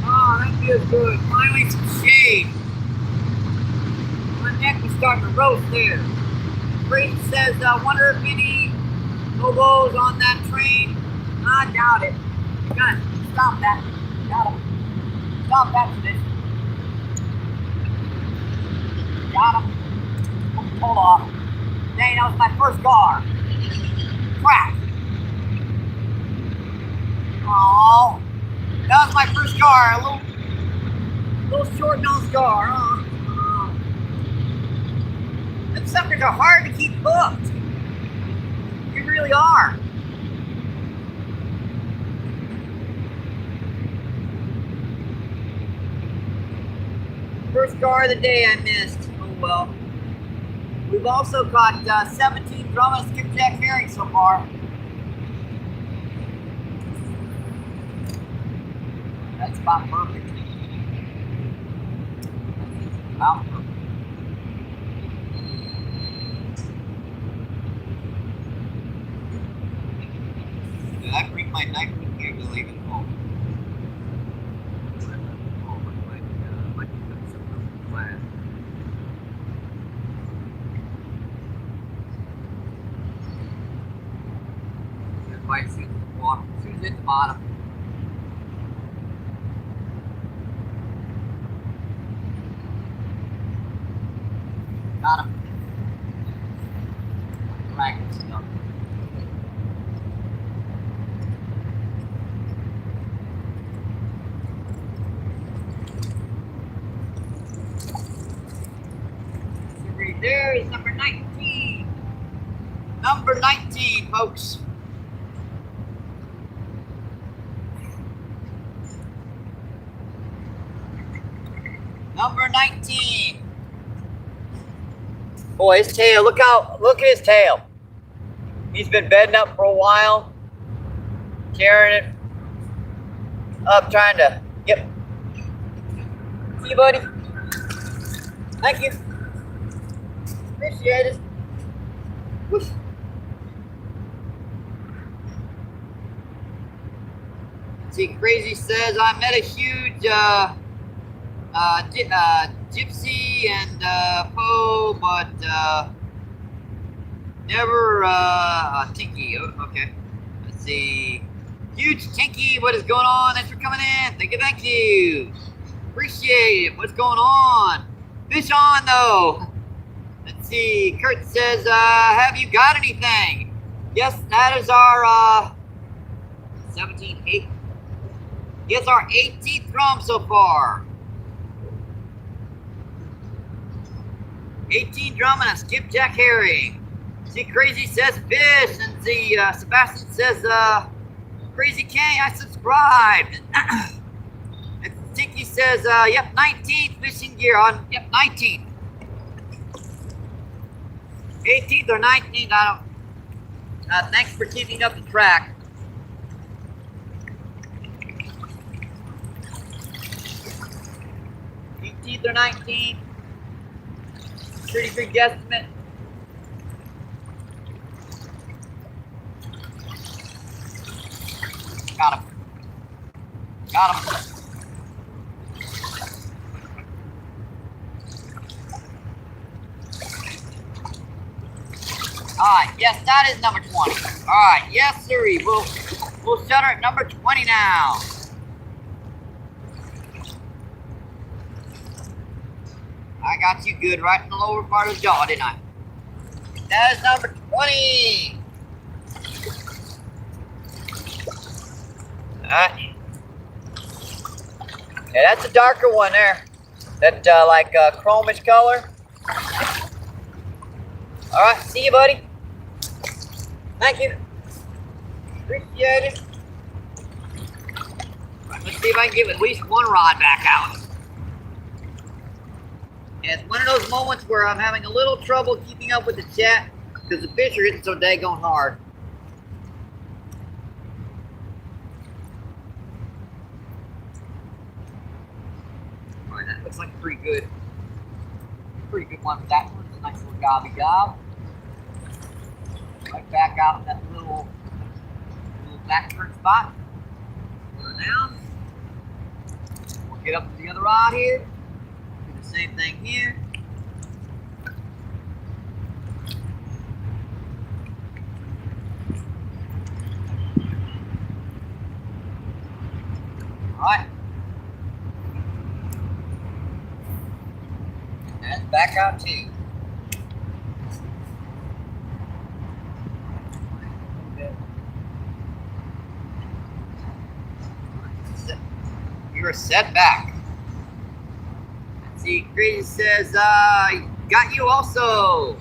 Oh, that feels good. Finally, some shade. My neck was starting to roast there. Crazy says, wonder if any hobos on that train. I doubt it. Guys, stop that. Got him. Stop that tradition. Got him. Hold on. Dang, that was my first gar. Crap. Oh, that was my first gar. A little short-nosed gar, huh? Them suckers are hard to keep hooked. They really are. First gar of the day I missed. Oh well. We've also caught 17 drum and skipjack herring so far. That's about perfect. About perfect. Did I bring my knife with me or did I leave it home? Might see the water. As soon as it hit the bottom. Got him. Dragon stuff. There is number 19. Number 19, folks. Number 19. Boy, his tail, look at his tail. He's been bedding up for a while. Carrying it up, trying to, yep. See you, buddy. Thank you. Appreciate it. Whoosh. See, Crazy says, I met a huge gypsy and Poe, but never Tinky. Okay. Let's see. Huge Tinky, what is going on? Thanks for coming in. Thank you. Appreciate it. What's going on? Fish on though. Let's see. Kurt says, have you got anything? Yes, that is our 17th. Yes, our 18th drum so far. 18 drum and a skipjack herring. See, Crazy says fish, and see, Sebastian says, Crazy K, I subscribed. And Tinky says, yep, 19th fishing gear on, yep, 19th. 18th or 19th, I don't, thanks for keeping up the track. Or 19. Pretty big guesstimate. Got him. Got him. Alright, yes, that is number 20. Alright, yes, sirree. We'll shut her at number 20 now. I got you good right in the lower part of the jaw, didn't I? That is number 20. Alright. Yeah, that's a darker one there. That like chromish color. Alright, see you, buddy. Thank you. Appreciate it. Right, let's see if I can give at least one rod back out. And it's one of those moments where I'm having a little trouble keeping up with the chat because the fish are hitting so daggone hard. All right, that looks like a pretty good one for that one. It's a nice little gobby gob. Right back out in that little back turn spot. Put her down. We'll get up to the other rod here. Same thing here. All right. And back out too. You're set back. See, Crazy says, got you also.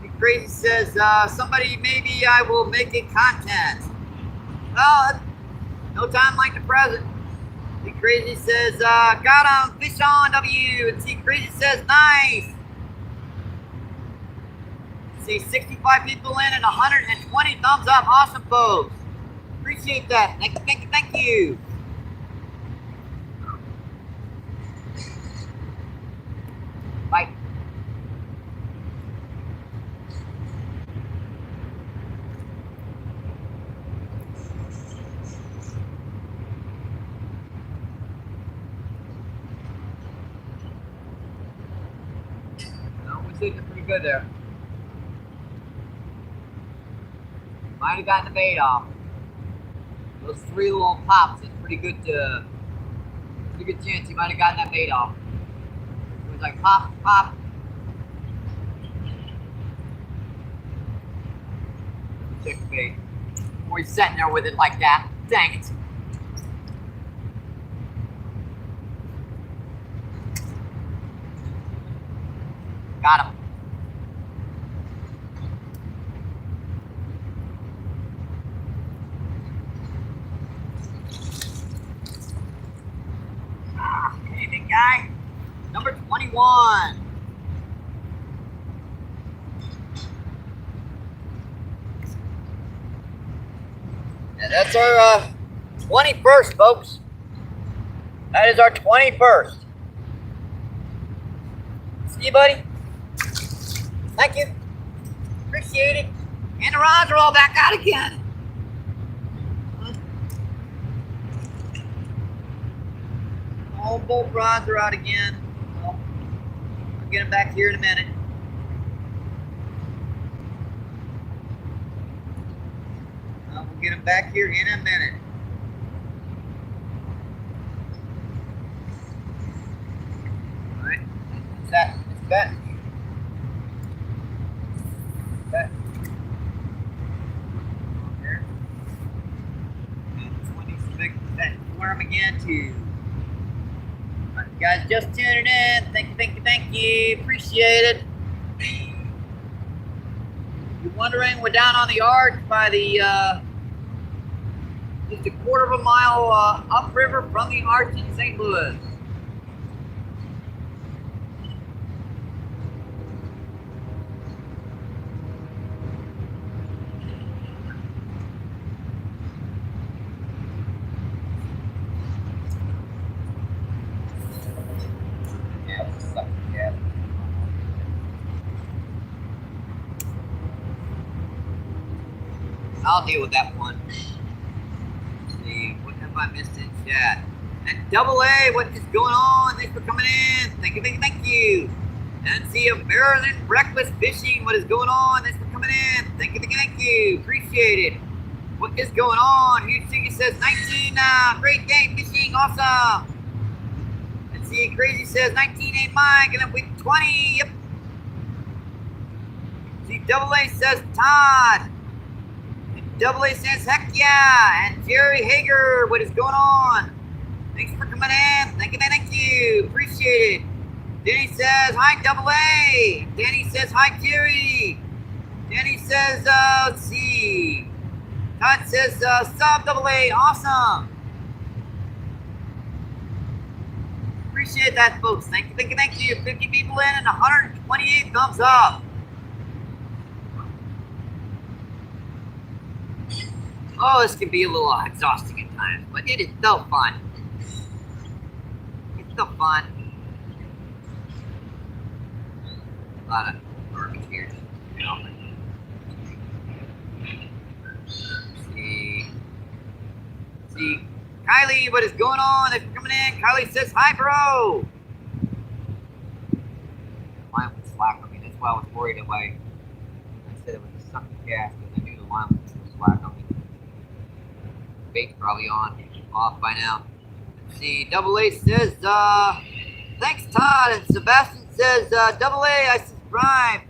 See, Crazy says, somebody, maybe I will make it content. Well, no time like the present. See, Crazy says, got him, fish on W. And see, Crazy says, nice. See, 65 people in and 120 thumbs up. Awesome, folks. Appreciate that. Thank you. sitting pretty good there. Might have gotten the bait off. Those 3 little pops is pretty good chance he might have gotten that bait off. It was like pop, pop. Check the bait. Before he's sitting there with it like that. Dang it. Got him. Hey, big guy. Number 21. And that's our 21st, folks. That is our 21st. See you, buddy. Thank you. Appreciate it. And the rods are all back out again. All both rods are out again. Well, I'll get them back here in a minute. We'll get them back here in a minute. All right. What's that? What's that? That. There. And 26. That worm again too. You guys just tuning in. Thank you, thank you, thank you. Appreciate it. You're wondering, we're down on the arch by the just a quarter of a mile upriver from the arch in St. Louis. I'll deal with that one. Let's see, what have I missed in chat? And Double A, what is going on? Thanks for coming in. Thank you, thank you, thank you. And see a Maryland Breakfast Fishing, what is going on? Thanks for coming in. Thank you, thank you, thank you. Appreciate it. What is going on? Huge Siggy says 19, great day fishing, awesome. Let's see, Crazy says 19 ain't mine, gonna win 20, yep. See, Double A says Todd. Double A says, heck yeah. And Jerry Hager, what is going on? Thanks for coming in. Thank you, thank you. Appreciate it. Danny says, hi, Double A. Danny says, hi, Jerry. Danny says, let's see. Todd says, sub Double A, awesome. Appreciate that, folks. Thank you, thank you, thank you. 50 people in and 128 thumbs up. Oh, this can be a little exhausting at times, but it is still fun. It's still fun. A lot of garbage here. See, Kylie, what is going on? Thanks for coming in. Kylie says, hi, bro. Line was slack on me. That's why I was worried away. I said it was a sucking cast because I knew the line was slack on me. Bait's probably off by now. Let's see, Double A says, thanks, Todd. And Sebastian says, Double A, I subscribe.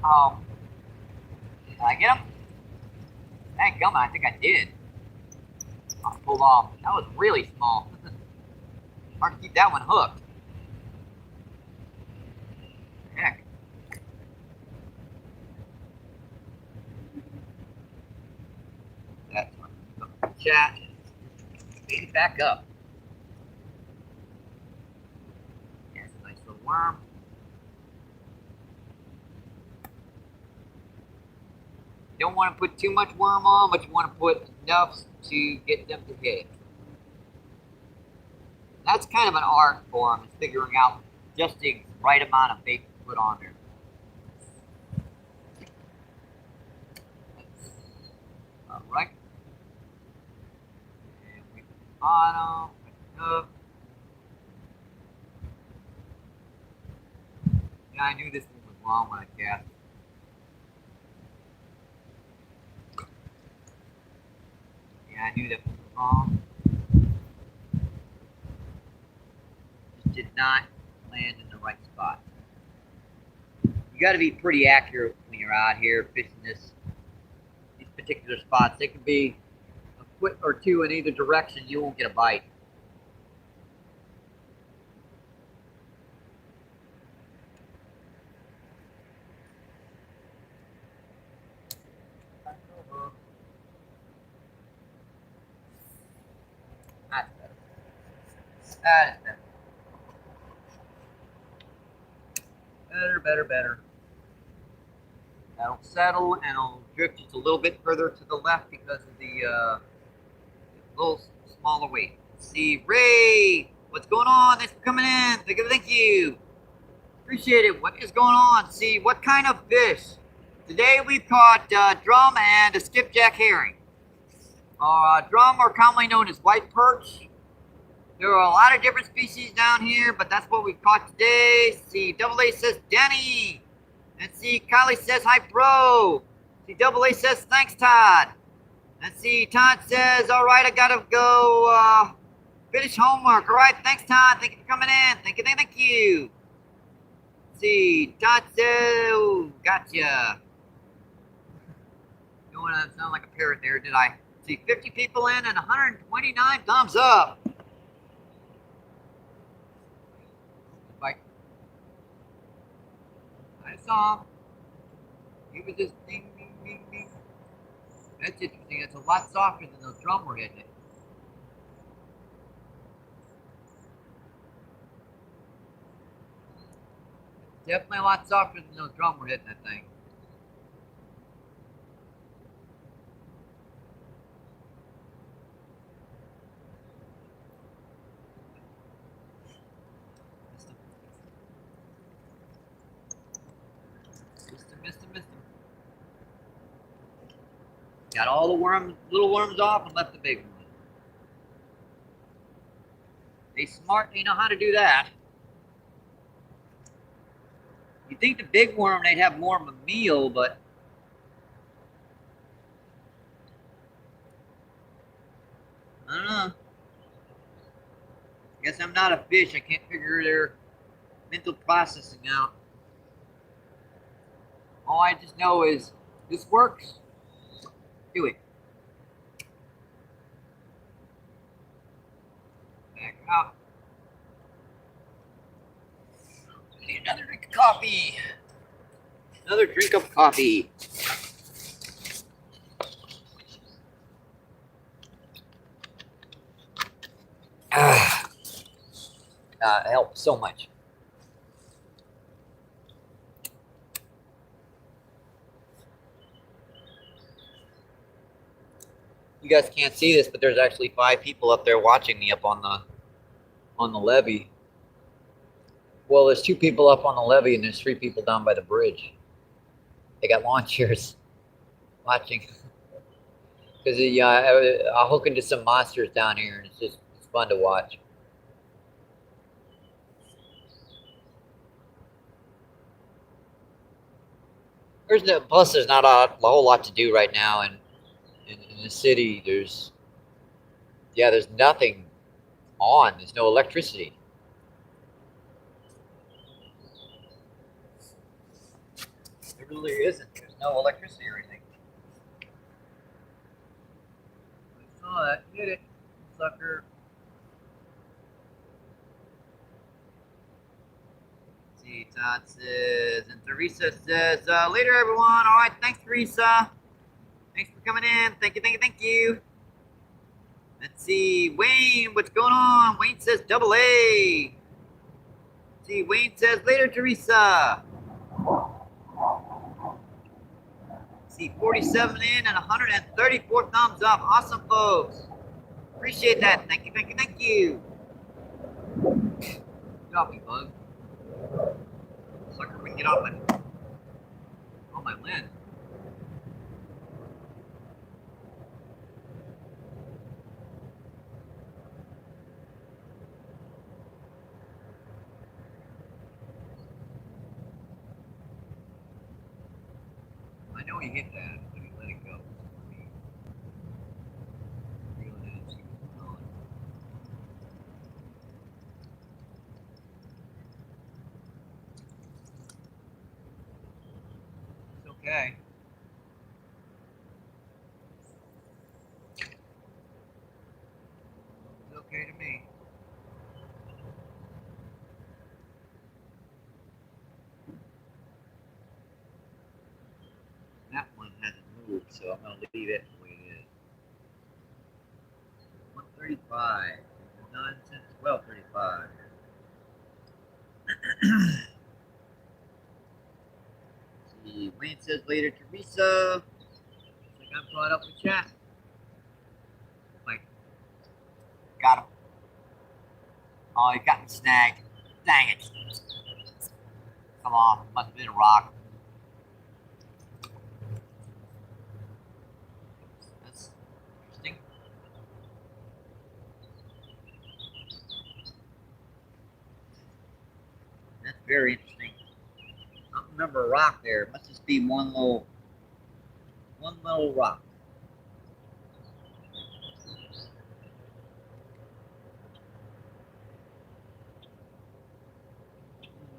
Oh, did I get him? Thank God, I think I did. I pulled off. That was really small. Hard to keep that one hooked. Heck. That's one. Chat. Bait it back up. That's a nice little worm. You don't want to put too much worm on, but you want to put enough to get them to hit it. That's kind of an art for them, is figuring out just the right amount of bait to put on there. All right. And we bottom, up. Yeah, I knew this one was wrong when I cast. Yeah, I knew that one was wrong. Just did not land in the right spot. You got to be pretty accurate when you're out here fishing these particular spots. It could be a foot or two in either direction. You won't get a bite. That's better. That is better. Better. That'll settle and it'll drift just a little bit further to the left because of the little smaller weight. Let's see, Ray, what's going on? Thanks for coming in. Thank you. Appreciate it. What is going on? See, what kind of fish? Today we've caught drum and a skipjack herring. Drum are commonly known as white perch. There are a lot of different species down here, but that's what we've caught today. See, Double A says Danny. And see, Kylie says hi, bro. See, Double A says thanks, Todd. And see, Todd says, all right, I gotta go finish homework. All right, thanks, Todd. Thank you for coming in. Thank you. See, Todd says, oh, gotcha. Don't want to sound like a parrot there, did I? See, 50 people in and 129 thumbs up. Like, I saw him. He was just ding, ding, ding, ding. That's interesting. It's a lot softer than those drum were hitting it. Definitely a lot softer than those drum were hitting that thing. Missed him. Got all the little worms off and left the big one. They smart, they know how to do that. You think the big worm, they'd have more of a meal, but I don't know. Guess I'm not a fish. I can't figure their mental processing out. All I just know is this works. Do it. Back out. I need another drink of coffee. Another drink of coffee. It helps so much. You guys can't see this, but there's actually 5 people up there watching me up on the levee. Well, there's 2 people up on the levee and there's 3 people down by the bridge. They got lawn chairs watching. Because I'll hook into some monsters down here and it's fun to watch. Plus there's not a whole lot to do right now in the city. There's nothing on. There's no electricity. There really isn't. There's no electricity or anything. I saw that. Hit it, sucker. Let's see, Todd says, and Teresa says, later everyone. All right, thanks, Teresa. Thanks for coming in. Thank you. Let's see, Wayne, what's going on? Wayne says double A. Let's see, Wayne says later, Teresa. Let's see, 47 in and 134 thumbs up. Awesome, folks. Appreciate that. Thank you. Get off me, bug. Sucker, we can get off my lens. he hit that, but he let it go. Reel it in, see what's going on. It's okay. It's okay to me. That one hasn't moved, so I'm going to leave it the way it is. 135. None since 12:35. See, Wayne says later, Teresa. Looks like I'm caught up with chat. Like, got him. Oh, he got me snagged. Dang it. Come on, must have been a rock. That's interesting. That's very interesting. I don't remember a rock there. It must just be one little rock.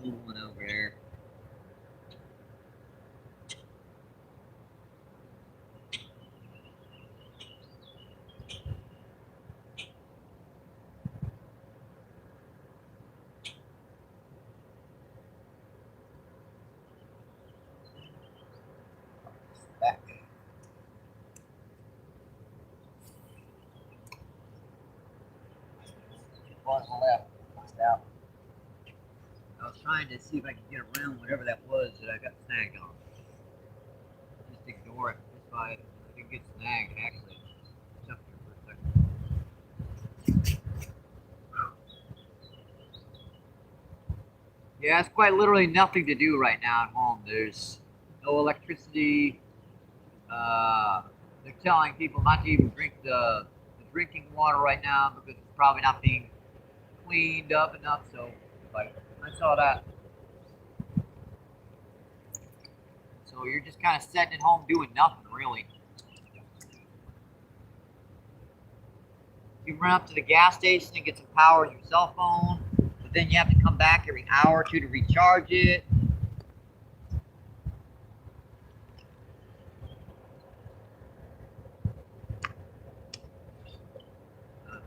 One over there. Back. On the left. Find out. I was trying to see if I could get around whatever that was that I got snagged on. Just ignore it. If I didn't get snagged, actually. Jump here for a second. Yeah, it's quite literally nothing to do right now at home. There's no electricity. They're telling people not to even drink the drinking water right now because it's probably not being cleaned up enough. So, like, I saw that. So you're just kind of sitting at home doing nothing, really. You run up to the gas station and get some power with your cell phone, but then you have to come back every hour or two to recharge it.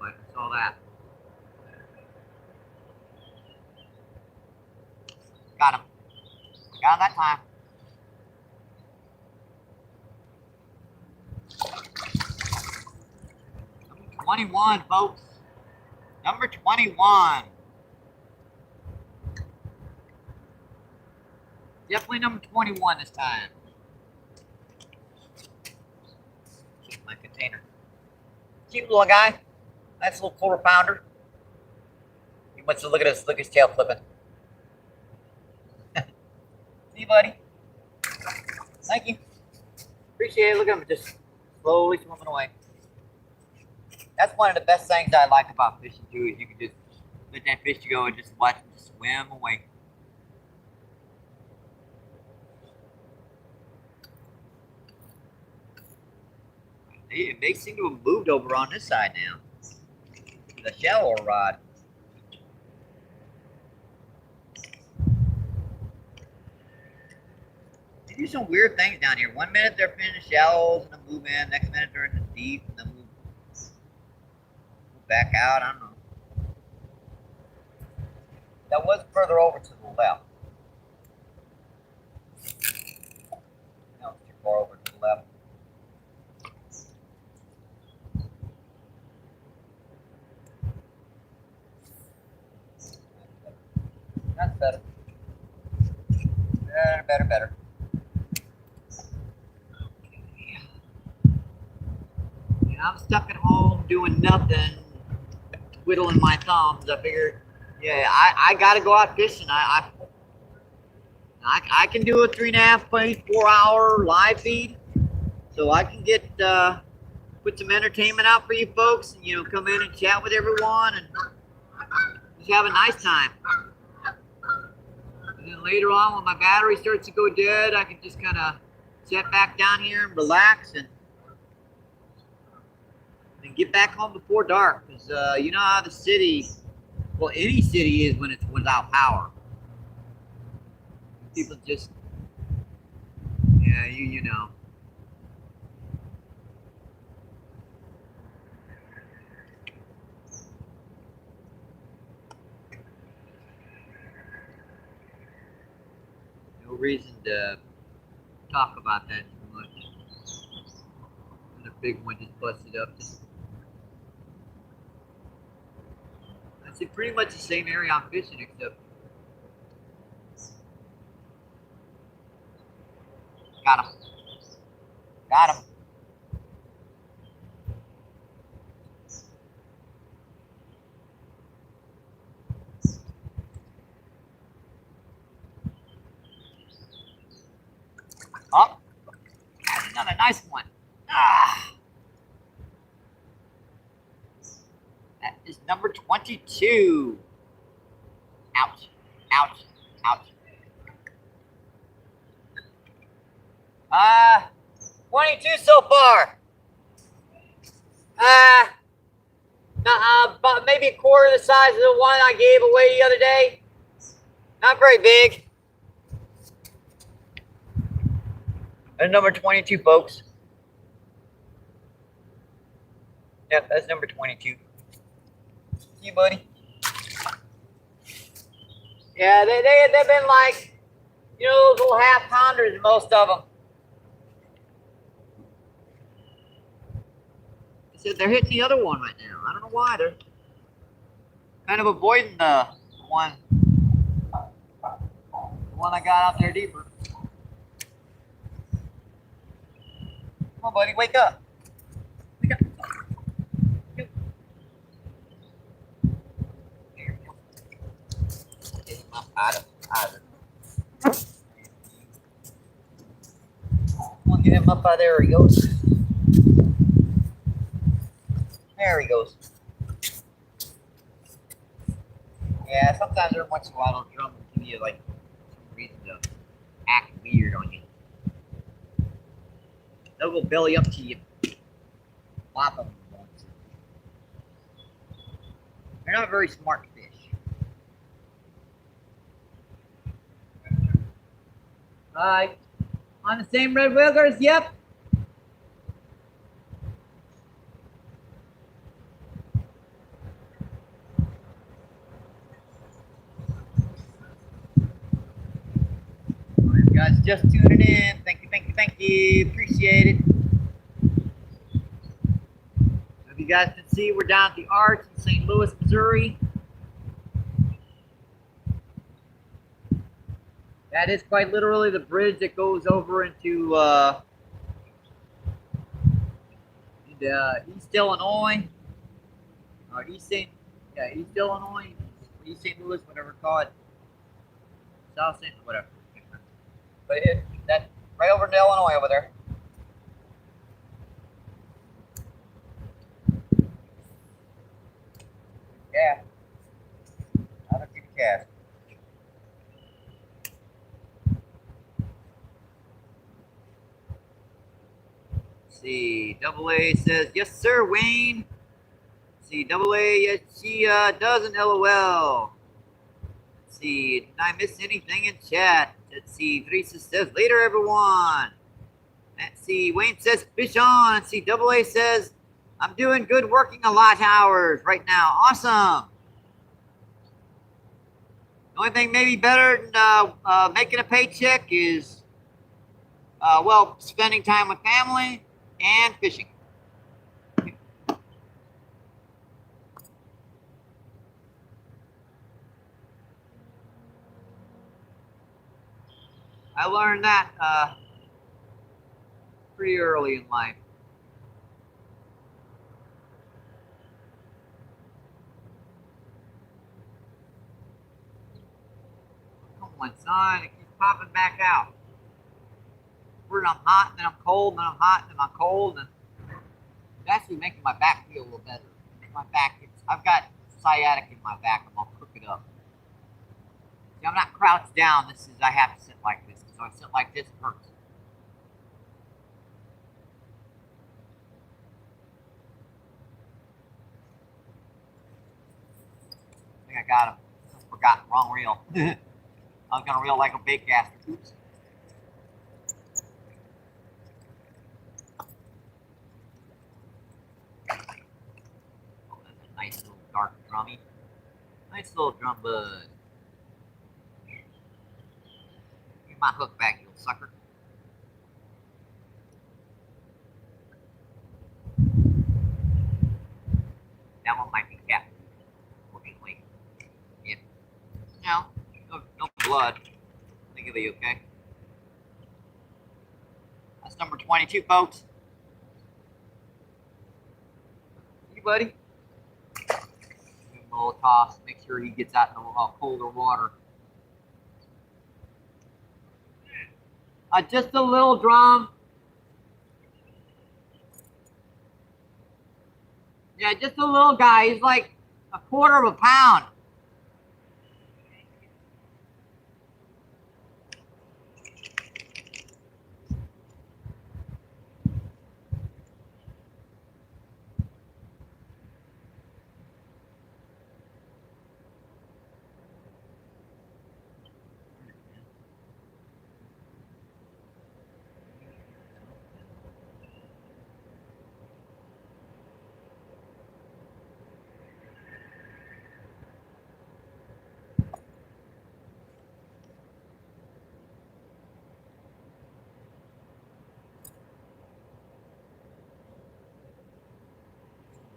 I saw that. Got him. Got him that time. Number 21, folks. Number 21. Definitely number 21 this time. Keep my container. Cute little guy. Nice little quarter pounder. He wants to look at us, look at his tail flipping. See, buddy? Thank you. Appreciate it. Look at him just slowly swimming away. That's one of the best things I like about fishing too, is you can just let that fish go and just watch him swim away. They seem to have moved over on this side now. The shallower rod. They do some weird things down here. One minute they're fishing the shallows and then move in. Next minute they're in the deep and then move back out. I don't know. That was further over to the left. Now it's too far over to the left. That's better. Better. Yeah, I'm stuck at home doing nothing, twiddling my thumbs. I figured, yeah, I gotta go out fishing. I can do a 3.5, 4 hour live feed, so I can get put some entertainment out for you folks, and come in and chat with everyone and just have a nice time. And then later on, when my battery starts to go dead, I can just kind of jet back down here and relax and get back home before dark. Because you know how the city, well, any city is when it's without power. People just, yeah, you know. No reason to talk about that too much. And the big one just busted up. It's pretty much the same area I'm fishing, except got him. Got him. Oh, that's another nice one. Ah. That is number 22. Ouch. Ouch. Ouch. 22 so far. About maybe a quarter the size of the one I gave away the other day. Not very big. And number 22, folks. Yep, that's number 22. See you, buddy. Yeah, they've been like, you know, those little half pounders, most of them. So they're hitting the other one right now. I don't know why. They're kind of avoiding the one I got out there deeper. Come on, buddy, wake up. Wake up. There you go. Get him up out of it. Come on, get him up out of there. He goes. There he goes. Yeah, sometimes every once in a while those drums give you like some reason to act weird on you. They'll go belly up to you. Flop them once. They're not very smart fish. Alright. On the same red wiggers, yep. Guys, just tuning in. Thank you, thank you, thank you. Appreciate it. If you guys can see, we're down at the Arch in St. Louis, Missouri. That is quite literally the bridge that goes over into East Illinois, or East Illinois, East St. Louis, whatever call it, South St. whatever. But that's right over to Illinois over there. Yeah. I'll keep a cast. Let's see, Double A says, yes, sir, Wayne. Let's see, Double A, yes, she doesn't, LOL. Let's see, did I miss anything in chat? Let's see, Teresa says, later, everyone. Let's see, Wayne says, fish on. Let's see, Double A says, I'm doing good, working a lot of hours right now. Awesome. The only thing maybe better than making a paycheck is, well, spending time with family and fishing. I learned that pretty early in life. Come on, son, it keeps popping back out. First I'm hot, and then I'm cold, and then I'm hot, and then I'm cold, and it's actually making my back feel a little better. My back, I've got sciatic in my back. I'm gonna cook it up. See, I'm not crouched down. I have to sit like this. So I sit like this, it hurts. think I got him. I forgot, wrong reel. I was gonna reel like a bait caster. Oops. Oh, that's a nice little dark drummy. Nice little drum bud. Get my hook back, you little sucker. That one might be capped. Fortunately. Yeah. No blood. I think it'll be okay. That's number 22, folks. You, buddy. Give him a little toss. Make sure he gets out in the colder water. Just a little drum. Yeah, just a little guy. He's like a quarter of a pound.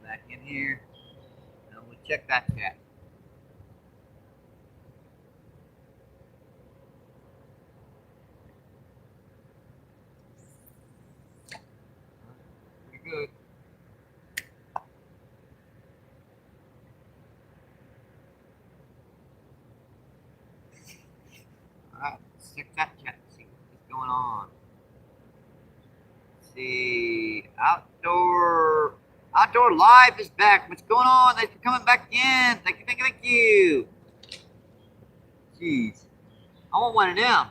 Back in here. And we'll check that chat. Pretty good. Alright, let's check that chat. See what's going on. Let's see. Outdoor Live is back. What's going on? Thanks for coming back in. Thank you. Jeez. I want one of them.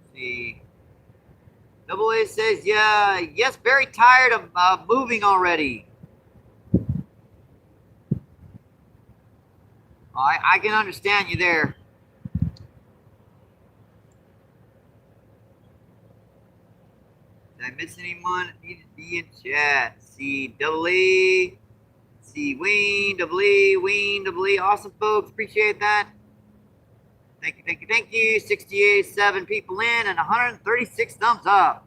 Let's see. Double A says, yeah, yes, very tired of moving already. I can understand you there. Did I miss anyone? Need to be in chat. See Double E. See Wayne, Double E. Awesome, folks. Appreciate that. Thank you. 68.7 people in and 136 thumbs up.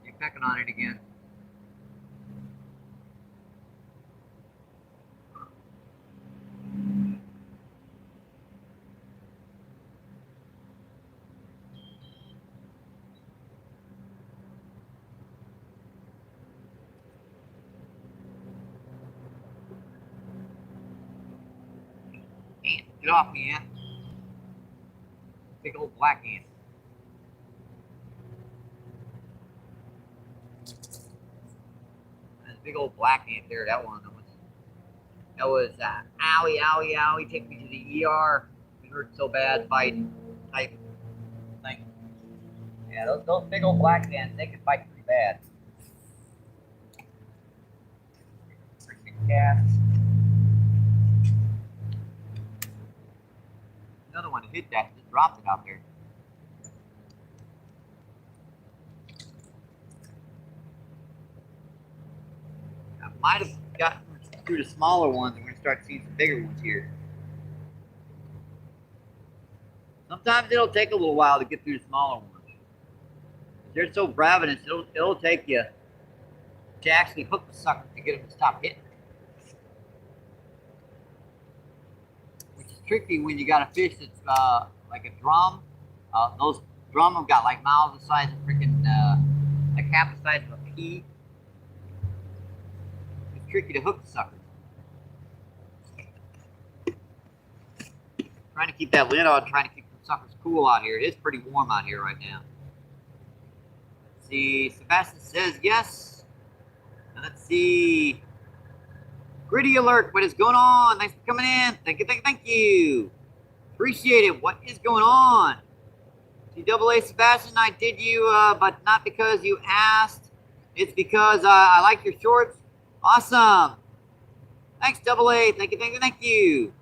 You're pecking on it again. Get off me, ant. Big old black ant. There's a big old black ant there. That was owie. Take me to the ER. It hurt so bad. Fight type thing. Yeah, those big old black ants, they can fight pretty bad. Freaking cats. Another one hit that, just dropped it out there. I might have gotten through the smaller ones. We're going to start seeing some bigger ones here. Sometimes it'll take a little while to get through the smaller ones. They're so ravenous, it'll take you to actually hook the sucker to get them to stop hitting. Which is tricky when you got a fish that's like a drum. Those drum have got like mouths the size of freaking, like half the size of a pea. It's tricky to hook the sucker. Trying to keep that lid on, trying to keep the suckers cool out here. It is pretty warm out here right now. Let's see, Sebastian says yes. Now let's see. Gritty alert, what is going on? Thanks for coming in. Thank you. Appreciate it. What is going on? CAA Sebastian, I did you, but not because you asked. It's because I like your shorts. Awesome. Thanks, Double A. Thank you, thank you, thank you.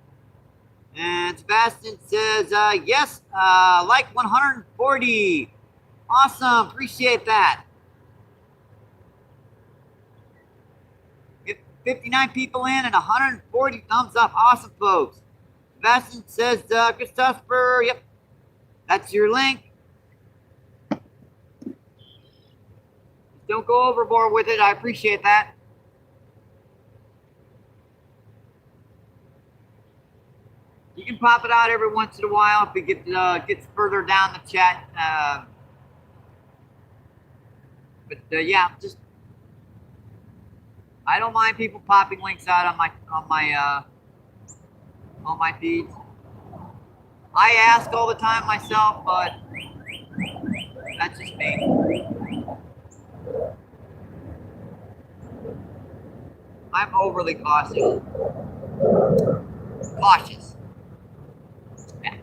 And Sebastian says, yes, like 140. Awesome. Appreciate that. 59 people in and 140 thumbs up. Awesome, folks. Sebastian says, Christopher, yep, that's your link. Don't go overboard with it. I appreciate that. You can pop it out every once in a while if it gets further down the chat. Yeah, just I don't mind people popping links out on my feeds. I ask all the time myself, but that's just me. I'm overly cautious. Yeah.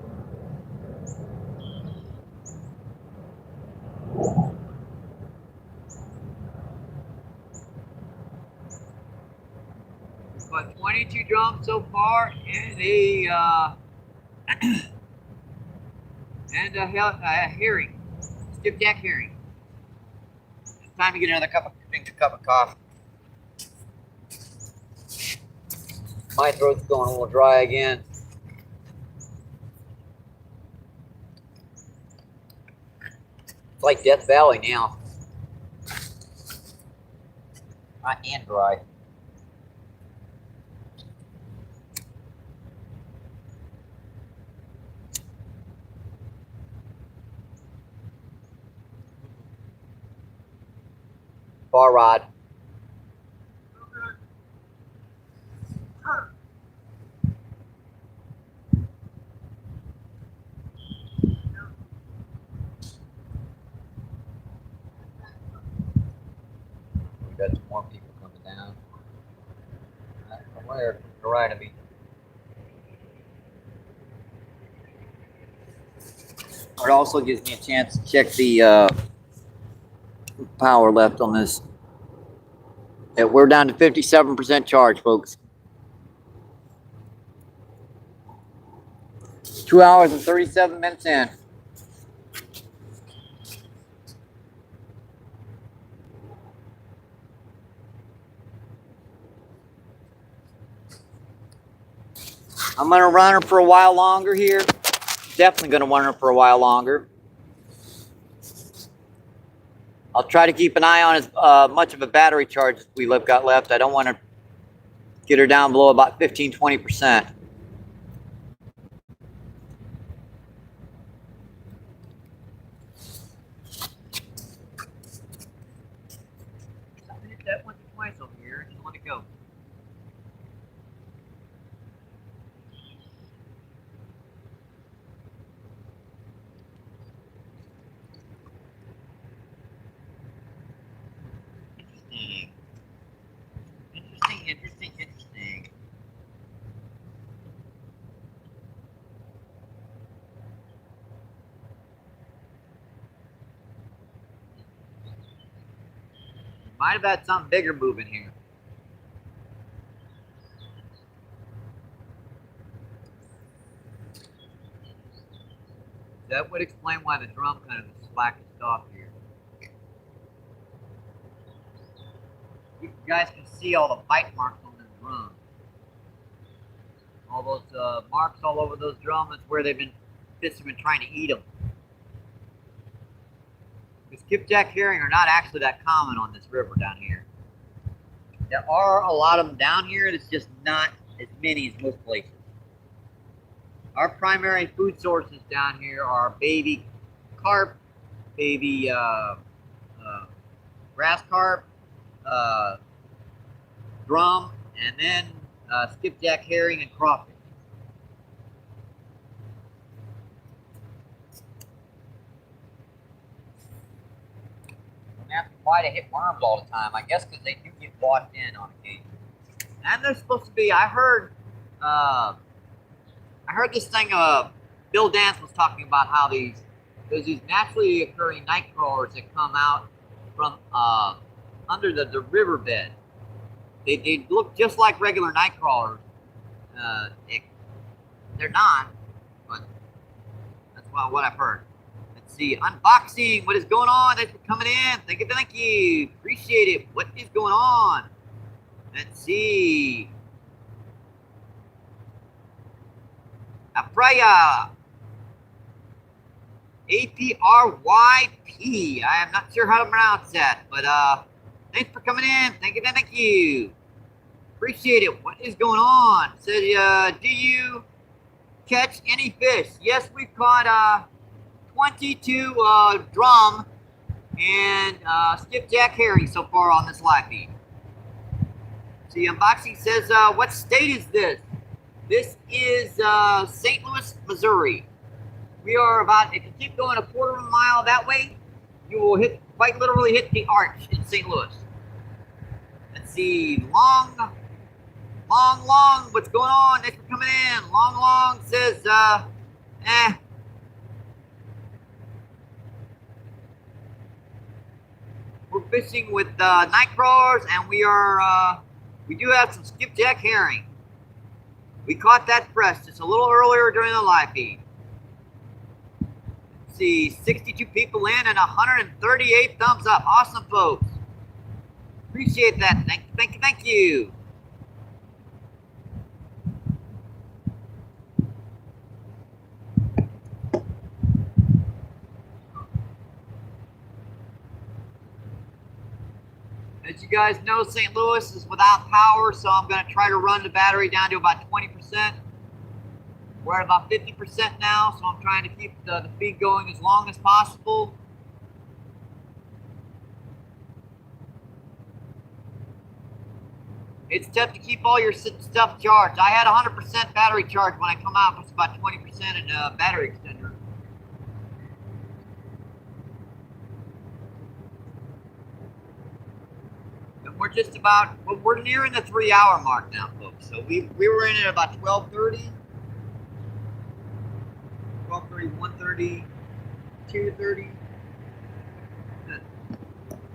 But 22 drums so far, and a herring, skipjack herring. It's time to get another cup of coffee. My throat's going a little dry again. It's like Death Valley now. Hot and dry. Bar rod. We got some more people coming down. From where? To the right of me. It also gives me a chance to check the power left on this. Yeah, we're down to 57% charge, folks. 2 hours and 37 minutes in. I'm going to run her for a while longer here. Definitely going to run her for a while longer. I'll try to keep an eye on as much of a battery charge as we got left. I don't want to get her down below about 15-20%. I hit that once or twice over here. I just want to go. Interesting. Might have had something bigger moving here. That would explain why the drum kind of slacked off here. You guys can see all the bite marks on the drum. All those marks all over those drums. That's where fish have been trying to eat them. The skipjack herring are not actually that common on this river down here. There are a lot of them down here. It's just not as many as most places. Our primary food sources down here are baby carp, baby grass carp, drum, and then skipjack herring and crawfish. Don't have to try to hit worms all the time, I guess, because they do get washed in on occasion. And they're supposed to be. I heard this thing. Bill Dance was talking about how there's these naturally occurring night crawlers that come out from under the riverbed. They look just like regular night crawlers. They're not, but that's what I've heard. Let's see, unboxing. What is going on? Thanks for coming in. Thank you. Appreciate it. What is going on? Let's see. Apraya. APRYP. I am not sure how to pronounce that, but thanks for coming in. Thank you. Appreciate it. What is going on? Said, do you catch any fish? Yes, we've caught 22 drum and skipjack herring so far on this live feed. See, unboxing says, what state is this? This is St. Louis, Missouri. We are about, if you keep going a quarter of a mile that way, you will quite literally hit the arch in St. Louis. Let's see, long, what's going on? Thanks for coming in. Long says, We're fishing with night crawlers, and we do have some skipjack herring. We caught that fresh just a little earlier during the live feed. Let's see, 62 people in and 138 thumbs up. Awesome, folks. Appreciate that. Thank you. As you guys know, St. Louis is without power, so I'm going to try to run the battery down to about 20%. We're at about 50% now, so I'm trying to keep the feed going as long as possible. It's tough to keep all your stuff charged. I had 100% battery charge when I come out, it's about 20% in battery extender. We're just about, we're nearing the 3-hour mark now, folks. So we were in at about 12:30, 1:30, 2:30.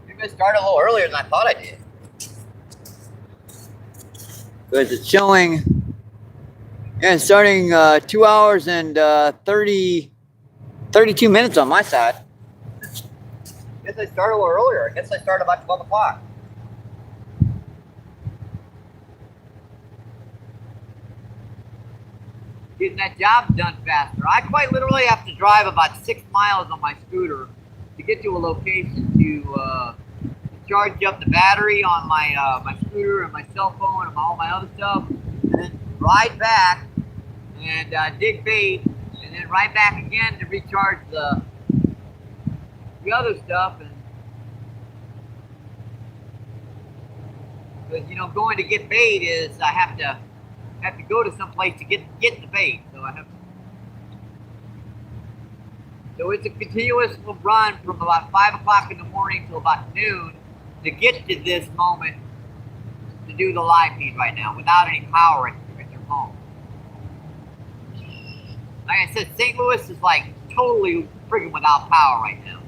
Maybe I started a little earlier than I thought I did. Because it's showing, yeah, it's starting 2 hours and 32 minutes on my side. I guess I started a little earlier. I guess I started about 12 o'clock. Getting that job done faster. I quite literally have to drive about 6 miles on my scooter to get to a location to charge up the battery on my my scooter and my cell phone and all my other stuff, and then ride back and dig bait, and then ride back again to recharge the other stuff. And because, you know, going to get bait is I have to go to some place to get the bait. So it's a continuous run from about 5 o'clock in the morning till about noon to get to this moment to do the live feed right now without any power at your home. Like I said, St. Louis is like totally friggin' without power right now.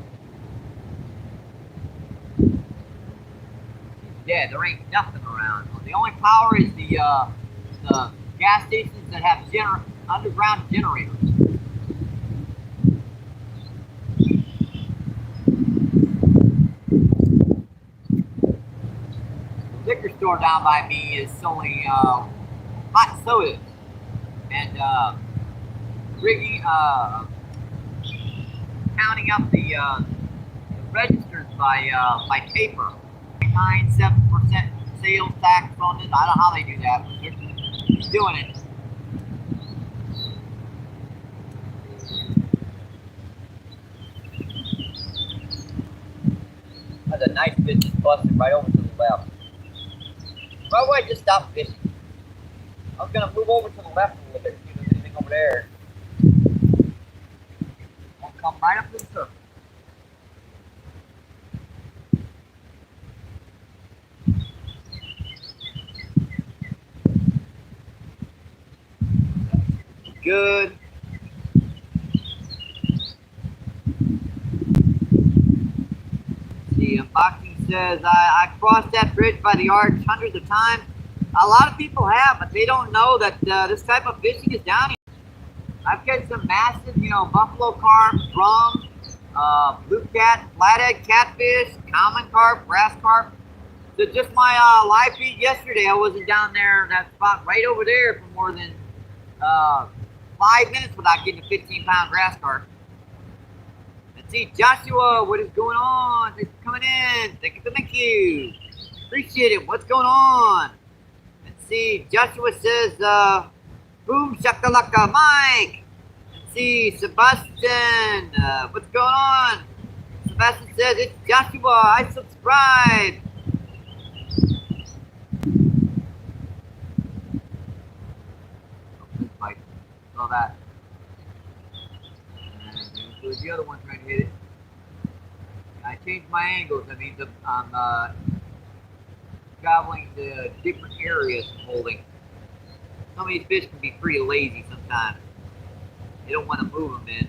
Yeah, there ain't nothing around. The only power is the gas stations that have underground generators. The liquor store down by me is selling hot sodas and rigging, counting up the registers by paper. 9-7% sales tax on this. I don't know how they do that, but they're doing it. That's a nice fish just busted right over to the left. Why would I just stop fishing? I was gonna move over to the left a little bit, see if there's anything over there. I'll come right up to the surface. Good. The unboxing says, I crossed that bridge by the arch hundreds of times. A lot of people have, but they don't know that this type of fishing is down here. I've got some massive, buffalo carp, drum, blue cat, flathead catfish, common carp, grass carp. So just my live feed yesterday, I wasn't down there, that spot right over there for more than 5 minutes without getting a 15-pound grass carp. Let's see, Joshua, what is going on? Thanks for coming in. Thank you. Appreciate it. What's going on? Let's see, Joshua says, boom shakalaka, Mike. Let's see, Sebastian, what's going on? Sebastian says, it's Joshua, I subscribe. Mike, saw that. And the other one trying to hit it. I changed my angles. I mean, I'm traveling to different areas and holding. Some of these fish can be pretty lazy sometimes. They don't want to move them in.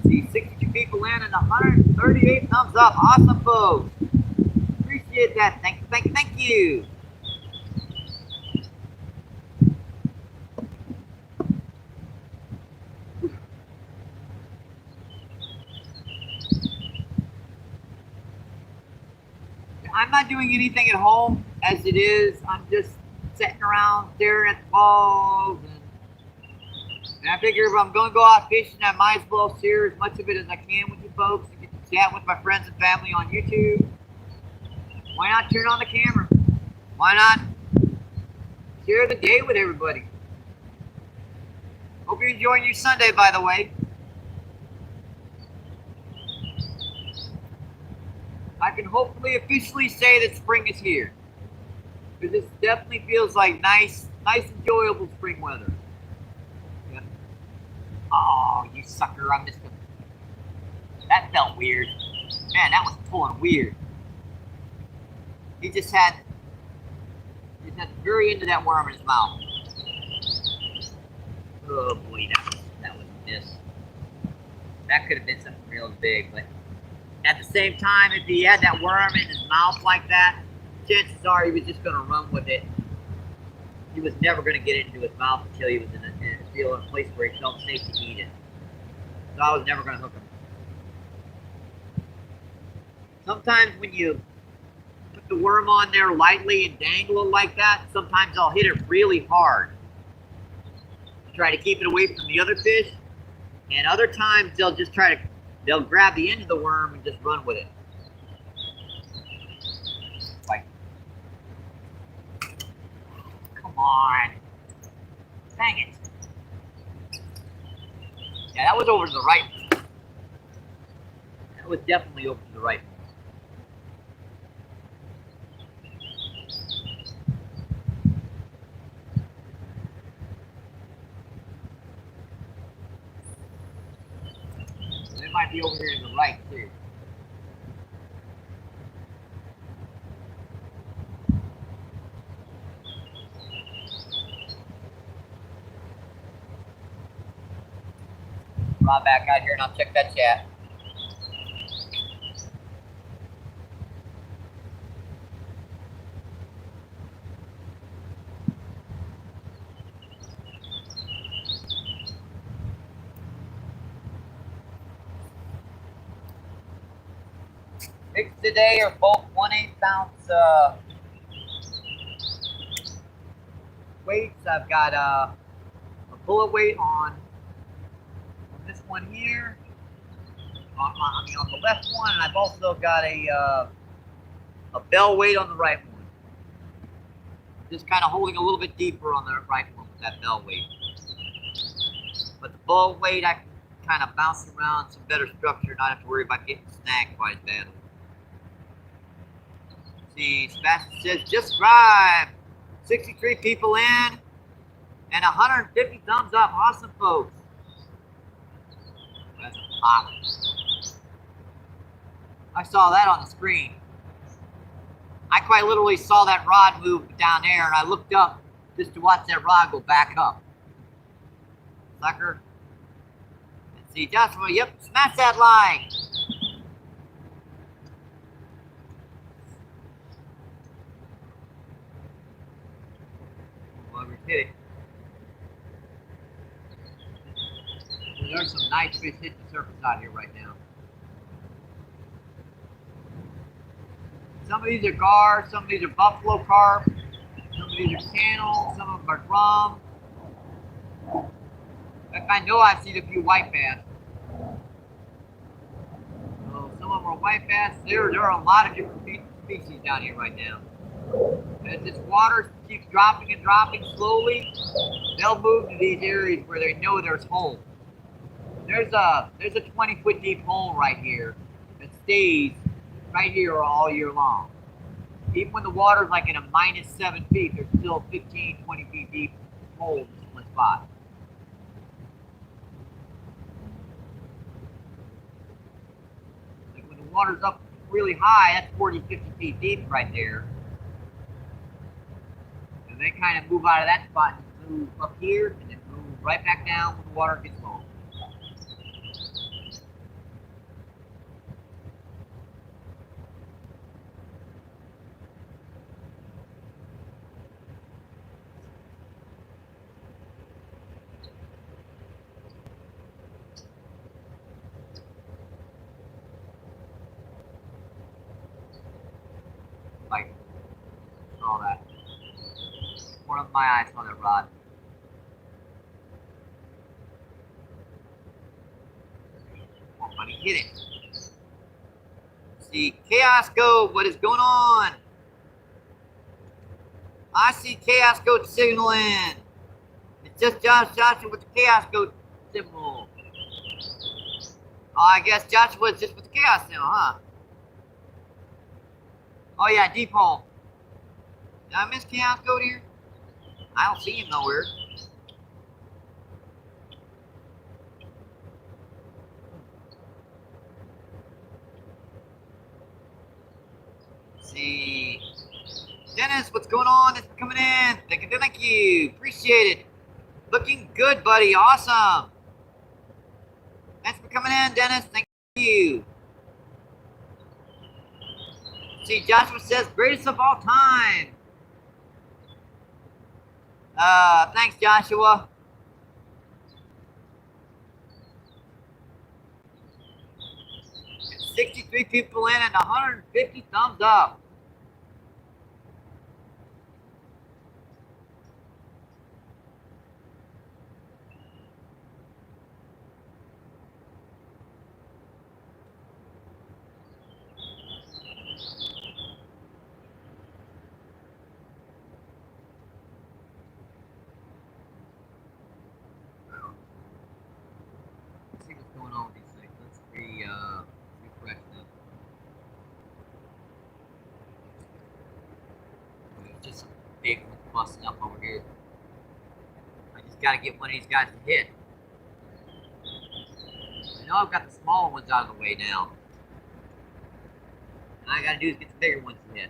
See, 62 people in and 138 thumbs up. Awesome, folks. Appreciate that. Thank you. I'm not doing anything at home as it is. I'm just sitting around staring at the balls. And I figure if I'm going to go out fishing, I might as well share as much of it as I can with you folks and get to chat with my friends and family on YouTube. Why not turn on the camera? Why not share the day with everybody? Hope you're enjoying your Sunday, by the way. I can hopefully officially say that spring is here. Because this definitely feels like nice, enjoyable spring weather. Yeah. Oh, you sucker, I missed him. That felt weird. Man, that was pulling weird. He just had the very end of that worm in his mouth. Oh boy, that was a miss. That could have been something real big, but at the same time, if he had that worm in his mouth like that, chances are he was just going to run with it. He was never going to get it into his mouth until he was in a place where he felt safe to eat it. So I was never going to hook him. Sometimes when you put the worm on there lightly and dangle it like that, sometimes I'll hit it really hard. Try to keep it away from the other fish. And other times they'll just they'll grab the end of the worm and just run with it. Like, come on. Dang it. Yeah, that was over to the right. That was definitely over to the right. It might be over here to the right too. Run back out here and I'll check that chat. Picks today are both 1/8 ounce weights. I've got a bullet weight on this one here. On the left one, and I've also got a bell weight on the right one. Just kind of holding a little bit deeper on the right one with that bell weight. But the bullet weight, I can kind of bounce around, some better structure, not have to worry about getting snagged quite as badly. See, Sebastian says, just subscribe. 63 people in and 150 thumbs up. Awesome, folks. That's hot. I saw that on the screen. I quite literally saw that rod move down there, and I looked up just to watch that rod go back up. Sucker. Let's see, Joshua, yep, smash that like. we hit it. There's some nice fish hitting the surface out here right now. Some of these are gar, some of these are buffalo carp, some of these are channel, some of them are drum. I know I've seen a few white bass. So some of them are white bass. There are a lot of different species down here right now. As this water keeps dropping and dropping slowly, they'll move to these areas where they know there's home. There's a 20-foot deep hole right here that stays right here all year long. Even when the water's like in a -7 feet, there's still 15, 20 feet deep hole in this one spot. Like when the water's up really high, that's 40, 50 feet deep right there. And they kind of move out of that spot and move up here and then move right back down when the water gets low. Like, saw that. One of my eyes saw that rod. Come on, buddy, hit it. See, Chaos Goat, what is going on? I see Chaos Goat signaling. It's just Joshua with the Chaos Goat symbol. Oh, I guess Joshua's just with the Chaos symbol, huh? Oh yeah, deep hole. Did I miss Chaos Goat here? I don't see him nowhere. Let's see. Dennis, what's going on? Thanks for coming in. Thank you. Appreciate it. Looking good, buddy. Awesome. Thanks for coming in, Dennis. Thank you. See, Joshua says, greatest of all time. Thanks, Joshua. It's 63 people in and 150 thumbs up. Going on with these things. Let's refresh them. There's just some big ones busting up over here. I just gotta get one of these guys to hit. I know I've got the smaller ones out of the way now. And all I gotta do is get the bigger ones to hit.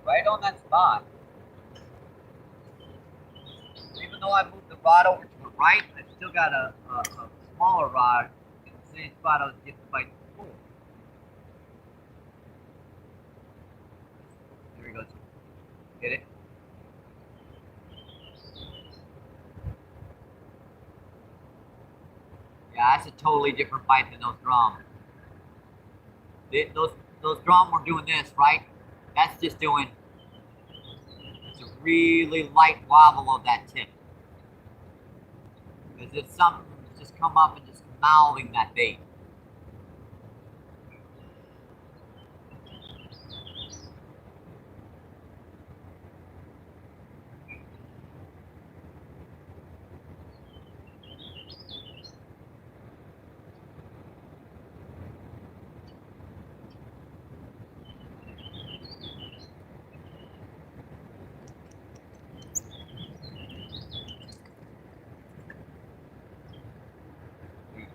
Right on that spot. Even though I moved the rod over to the right, I've still got a smaller rod in the same spot I was getting the bite before. There he goes. Get it? Yeah, that's a totally different bite than those drums. Those drum were doing this, right? That's just doing, it's a really light wobble of that tip. Because it's something that's just come up and just mouthing that bait.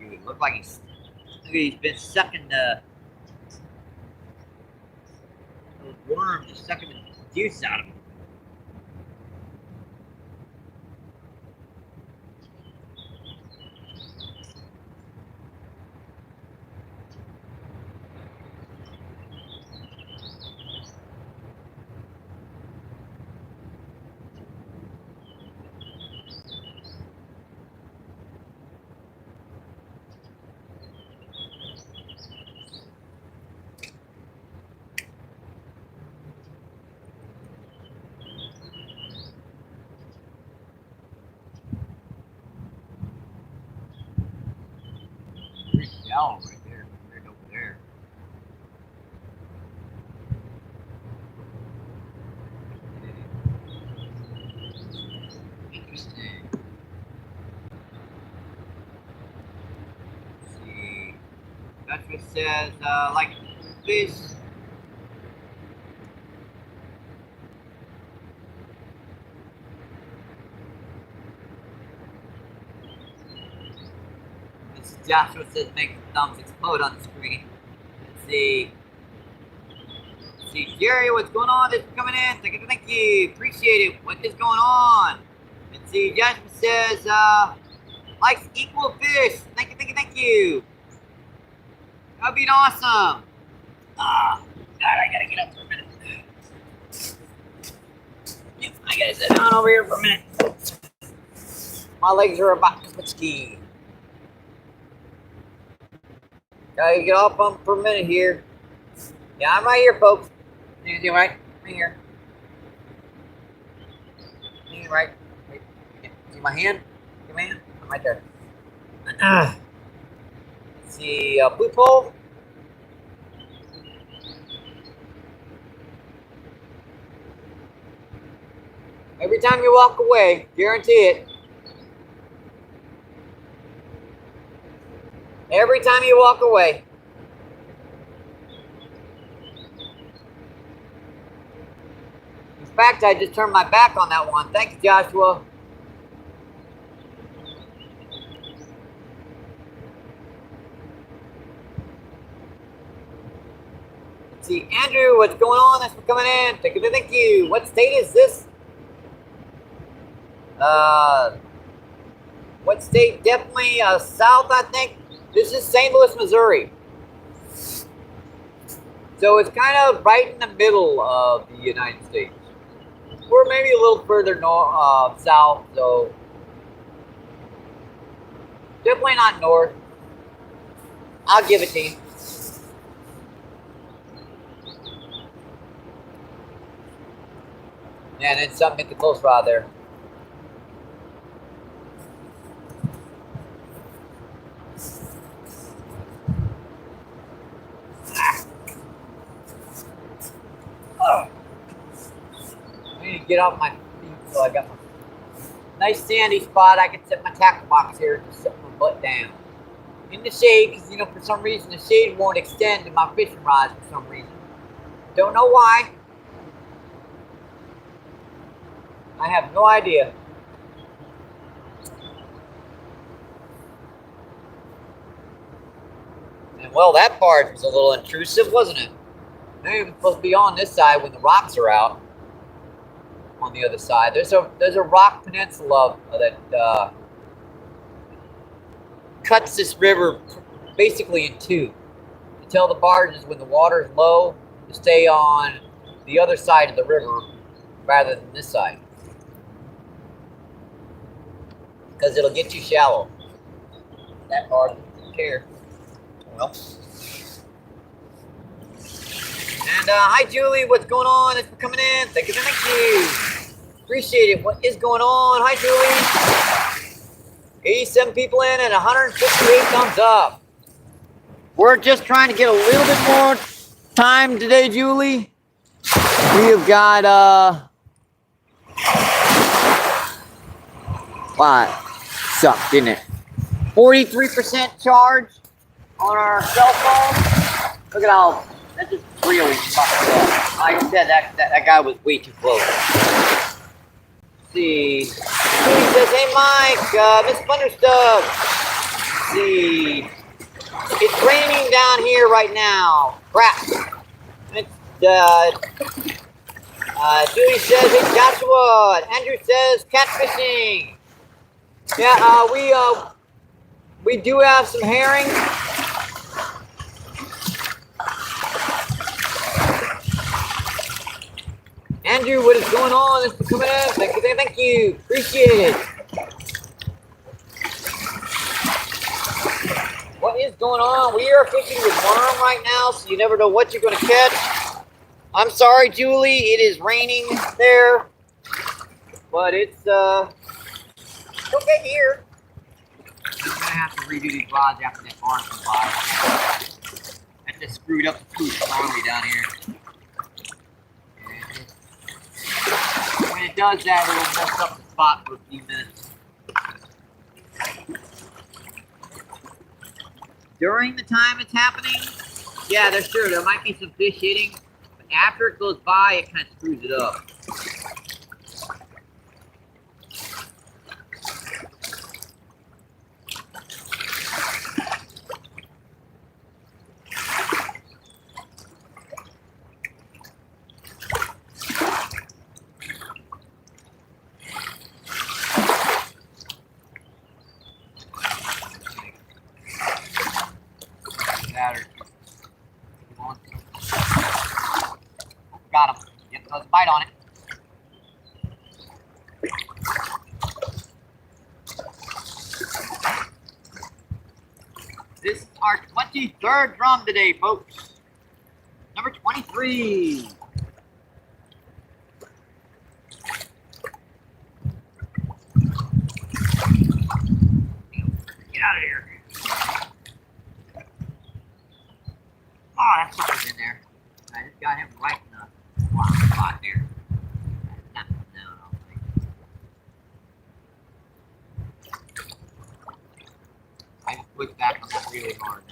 It looked like he's been sucking those worms, just sucking the juice out of him. shallow right there compared to over there. Interesting. Let's see. Joshua says, like fish. Joshua says make the thumbs explode on the screen. Let's see. Let's see, Jerry, what's going on? Thanks for coming in. Thank you. Appreciate it. What is going on? Let's see. Joshua says, likes equal fish. Thank you. That would be awesome. God, I gotta get up for a minute. Yep, I gotta sit down over here for a minute. My legs are about to ski. Gotta get off on for a minute here. Yeah, I'm right here, folks. You right here. You right. Wait. See my hand? See my hand? I'm right there. Let's see, blue pole. Every time you walk away, guarantee it. Every time you walk away. In fact, I just turned my back on that one. Thanks, Joshua. Let's see, Andrew, what's going on? Thanks for coming in. Thank you. What state is this? What state? Definitely south, I think. This is St. Louis, Missouri. So it's kind of right in the middle of the United States. Or maybe a little further north, south, so definitely not north. I'll give it to you. Yeah, and then something hit the close rod there. I need to get off my feet so I got my nice sandy spot. I can set my tackle box here and just set my butt down. In the shade, because, you know, for some reason the shade won't extend to my fishing rods for some reason. Don't know why. I have no idea. And well, that part was a little intrusive, wasn't it? They're even supposed to be on this side when the rocks are out. On the other side, there's a rock peninsula that cuts this river basically in two. You tell the barges when the water is low to stay on the other side of the river rather than this side, because it'll get too shallow. That part doesn't care. Well. And hi, Julie. What's going on? Thanks for coming in. Thank you. Appreciate it. What is going on? Hi, Julie. 87 people in and 158 thumbs up. We're just trying to get a little bit more time today, Julie. We've got wow, sucked, didn't it? 43% charge on our cell phone. Look at how that just really fucked up. Like I said, that guy was way too close. Let's see. He says, hey Mike, Miss Thunderstub. Let's see. It's raining down here right now. Crap. It's Julie says, hey Joshua. Andrew says, catfishing. Yeah, we do have some herring. Andrew, what is going on? Thanks for coming in. Thank you. Appreciate it. What is going on? We are fishing with worm right now, so you never know what you're going to catch. I'm sorry, Julie. It is raining there, but it's okay here. I'm gonna have to redo these rods after that barn comes by. That just screwed up the food slowly down here. And when it does that, it'll mess up the spot for a few minutes. During the time it's happening, yeah, there might be some fish hitting, but after it goes by, it kind of screws it up. Got him. Yep, there's a bite on it. This is our 23rd drum today, folks. Number 23. Get out of here. Oh, that sucker's in there. I just got him right in the block spot there. No, I just pushed back on that really hard.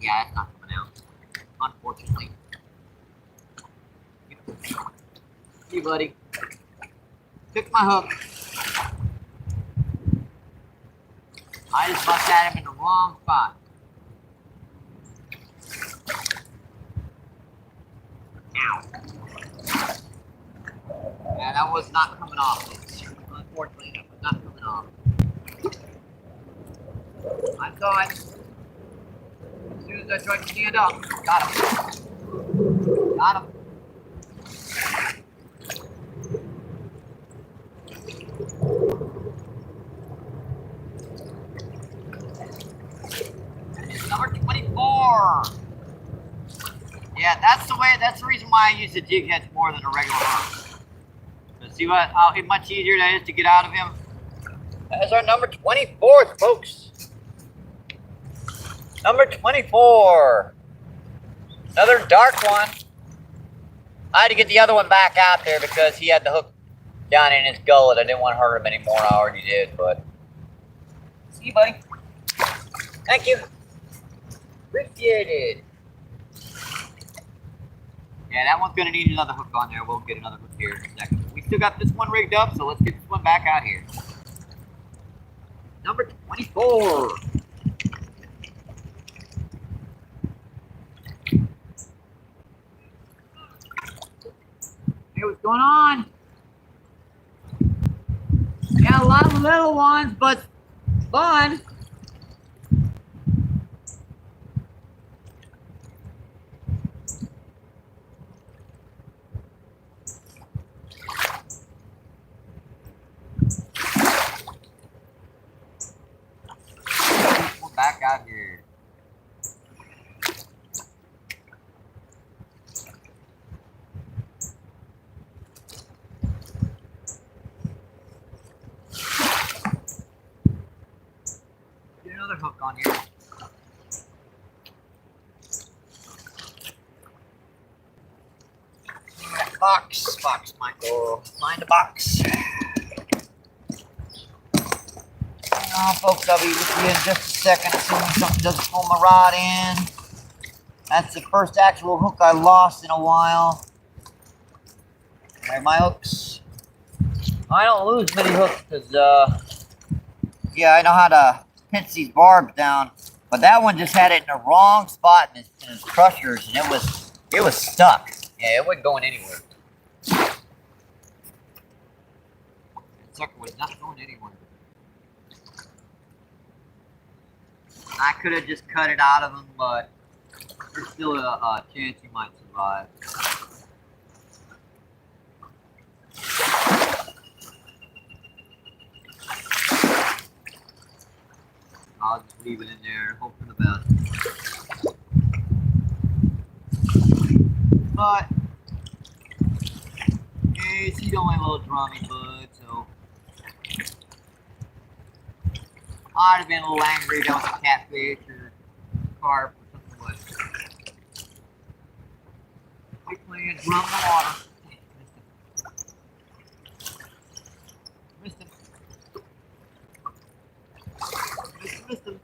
Yeah, that's not coming out, unfortunately. See, buddy. Took my hook. I just bucked at him in the wrong spot. Ow. Yeah, that was not coming off. Unfortunately, that was not coming off. I saw it. As soon as I tried to stand up, got him. Got him. Number 24. Yeah, that's the reason why I use the jig heads more than a regular hook. So see how much easier that is to get out of him? That's our number 24, folks. Number 24. Another dark one. I had to get the other one back out there because he had the hook down in his gullet. I didn't want to hurt him anymore. I already did, but see you, buddy. Thank you. Appreciate it. Yeah, that one's gonna need another hook on there. We'll get another hook here in a second. We still got this one rigged up, so let's get this one back out here. Number 24. Hey, what's going on? Yeah, a lot of little ones, but fun. Back out here. Get another hook on here. Box, Michael. Find a box. Hang on, folks, I'll be with you in just a second as soon as something doesn't pull my rod in. That's the first actual hook I lost in a while. There are my hooks. I don't lose many hooks because, yeah, I know how to pinch these barbs down. But that one just had it in the wrong spot in his crushers, and it was stuck. Yeah, it wasn't going anywhere. That sucker was not going anywhere. I could have just cut it out of him, but there's still a chance he might survive. I'll just leave it in there and hope for the best. But only a little drummy bud, so I'd have been a little angry if that was a catfish or carp or something. But we playing drum in the water. Missed him. Missed him.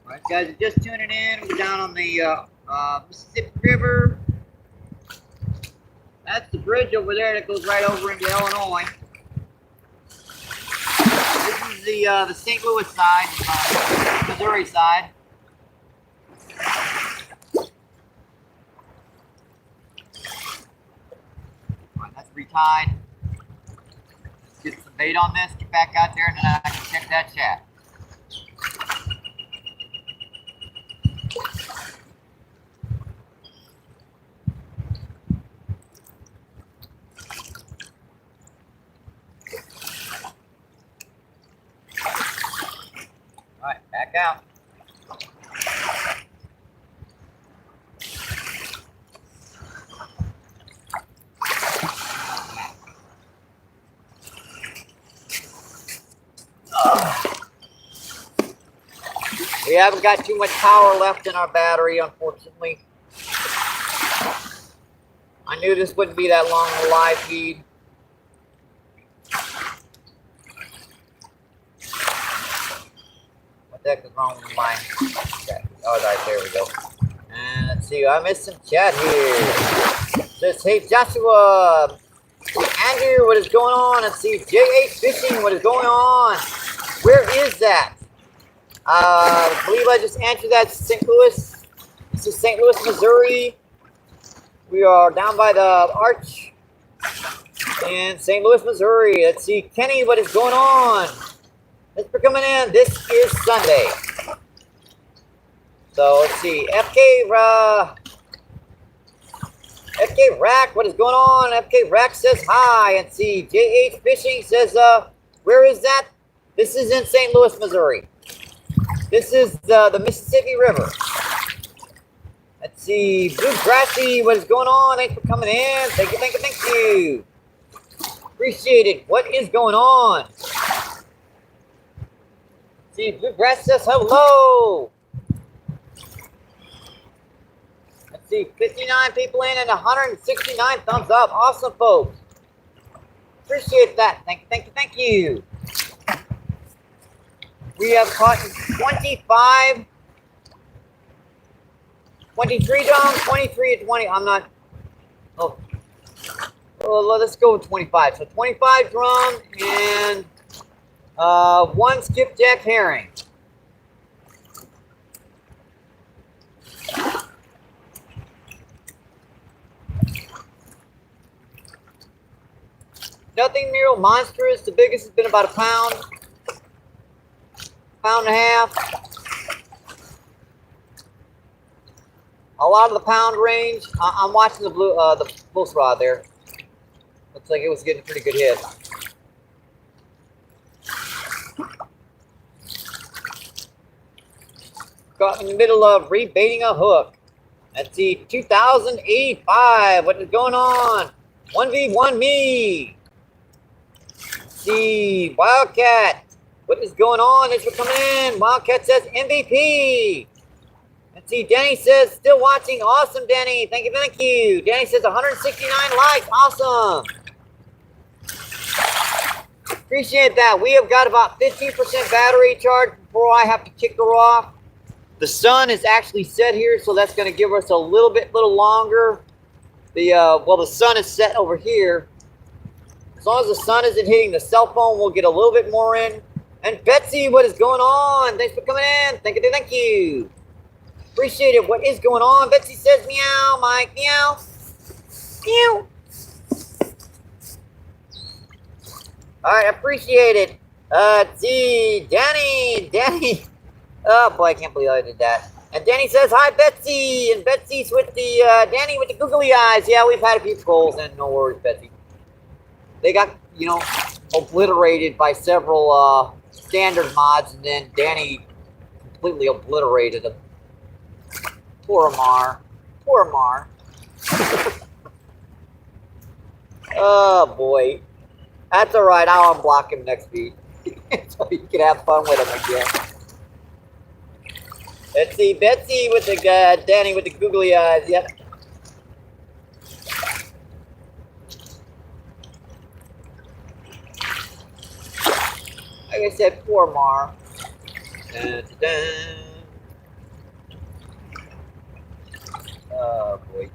Alright guys, if you're just tuning in, we're down on the Mississippi River. That's the bridge over there that goes right over into Illinois. This is the St. Louis side, Missouri side. Alright, that's retied. Let's get some bait on this, get back out there, and then I can check that chat. Alright, back out. We haven't got too much power left in our battery, unfortunately. I knew this wouldn't be that long of a live feed. What the heck is wrong with mine? Okay. Oh, right, there we go. And let's see, I missed some chat here. Says, hey Joshua, Andrew, what is going on? Let's see, JHFishing, what is going on? Where is that? I believe I just answered that. St. Louis. This is St. Louis, Missouri. We are down by the arch in St. Louis, Missouri. Let's see, Kenny, what is going on? Thanks for coming in. This is Sunday. So let's see, FK Rack, what is going on? FK Rack says hi. And see, JHFishing says, where is that? This is in St. Louis, Missouri. This is the Mississippi River. Let's see, Blue Grassy, what is going on? Thanks for coming in. Thank you, thank you, thank you. Appreciate it. What is going on? Let's see, Blue Grass says hello. Let's see, 59 people in and 169 thumbs up. Awesome, folks. Appreciate that. Thank you, thank you, thank you. We have caught 25, 23 drums, 23 and 20. I'm not, oh, let's go with 25. So 25 drum and one skipjack herring. Nothing real monstrous. The biggest has been about a pound. Pound and a half. A lot of the pound range. I'm watching the bull rod there. Looks like it was getting a pretty good hit. Got in the middle of rebaiting a hook. Let's see, 2085. What is going on? 1v1 me. Let's see, Wildcat. What is going on? Thanks for coming in. Wildcat says MVP. Let's see, Danny says still watching. Awesome, Danny. Thank you, thank you. Danny says 169 likes. Awesome. Appreciate that. We have got about 15% battery charge before I have to kick her off. The sun is actually set here, so that's going to give us a little longer. The sun is set over here. As long as the sun isn't hitting the cell phone, we'll get a little bit more in. And Betsy, what is going on? Thanks for coming in. Thank you, thank you. Appreciate it. What is going on? Betsy says meow, Mike, meow. Meow. All right, appreciate it. Let's see, Danny. Oh boy, I can't believe I did that. And Danny says, hi, Betsy. And Betsy's with the, Danny with the googly eyes. Yeah, we've had a few trolls, and no worries, Betsy. They got, you know, obliterated by several standard mods, and then Danny completely obliterated them. Poor Amar. Poor Amar. Oh, boy. That's all right. I'll unblock him next week. So you can have fun with him again. Let's see. Betsy with the Danny with the googly eyes. Yep. Like I said, poor Mar. Dun, dun, dun. Oh, boy.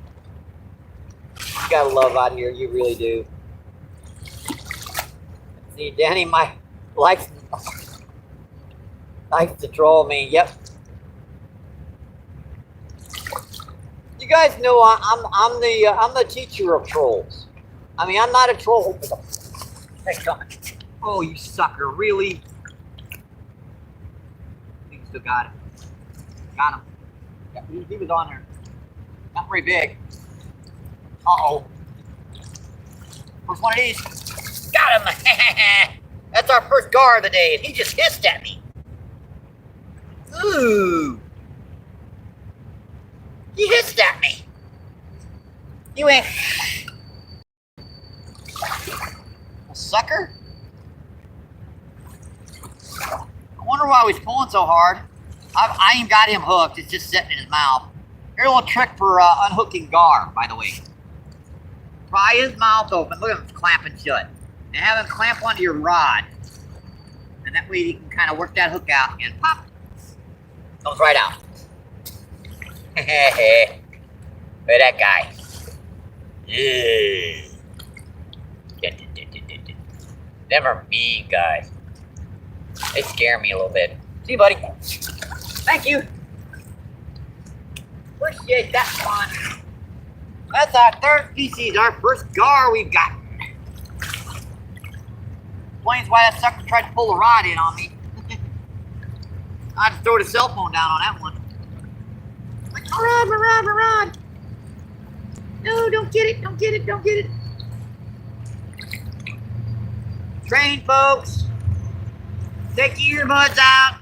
You gotta love out here. You really do. See, Danny likes to troll me. Yep. You guys know I'm the teacher of trolls. I mean, I'm not a troll. Hey, come on. Oh, you sucker! Really? I think you still got it. Got him. Yeah, he was on there. Not very big. Uh-oh. First one of these. Got him! That's our first gar of the day, and he just hissed at me. Ooh. He hissed at me. You ain't... Sucker? I wonder why he's pulling so hard. I ain't got him hooked. It's just sitting in his mouth. Here's a little trick for unhooking gar, by the way. Pry his mouth open. Look at him clamping shut. And have him clamp onto your rod. And that way you can kind of work that hook out and pop. Comes right out. Look at that guy. Yeah. Never mean guys. They scare me a little bit. See you, buddy. Thank you. Appreciate that one. That's our third species, our first gar we've got. Explains why that sucker tried to pull the rod in on me. I had to throw the cell phone down on that one. Like, my rod. No, don't get it, don't get it, don't get it. Train, folks. Take your earbuds out.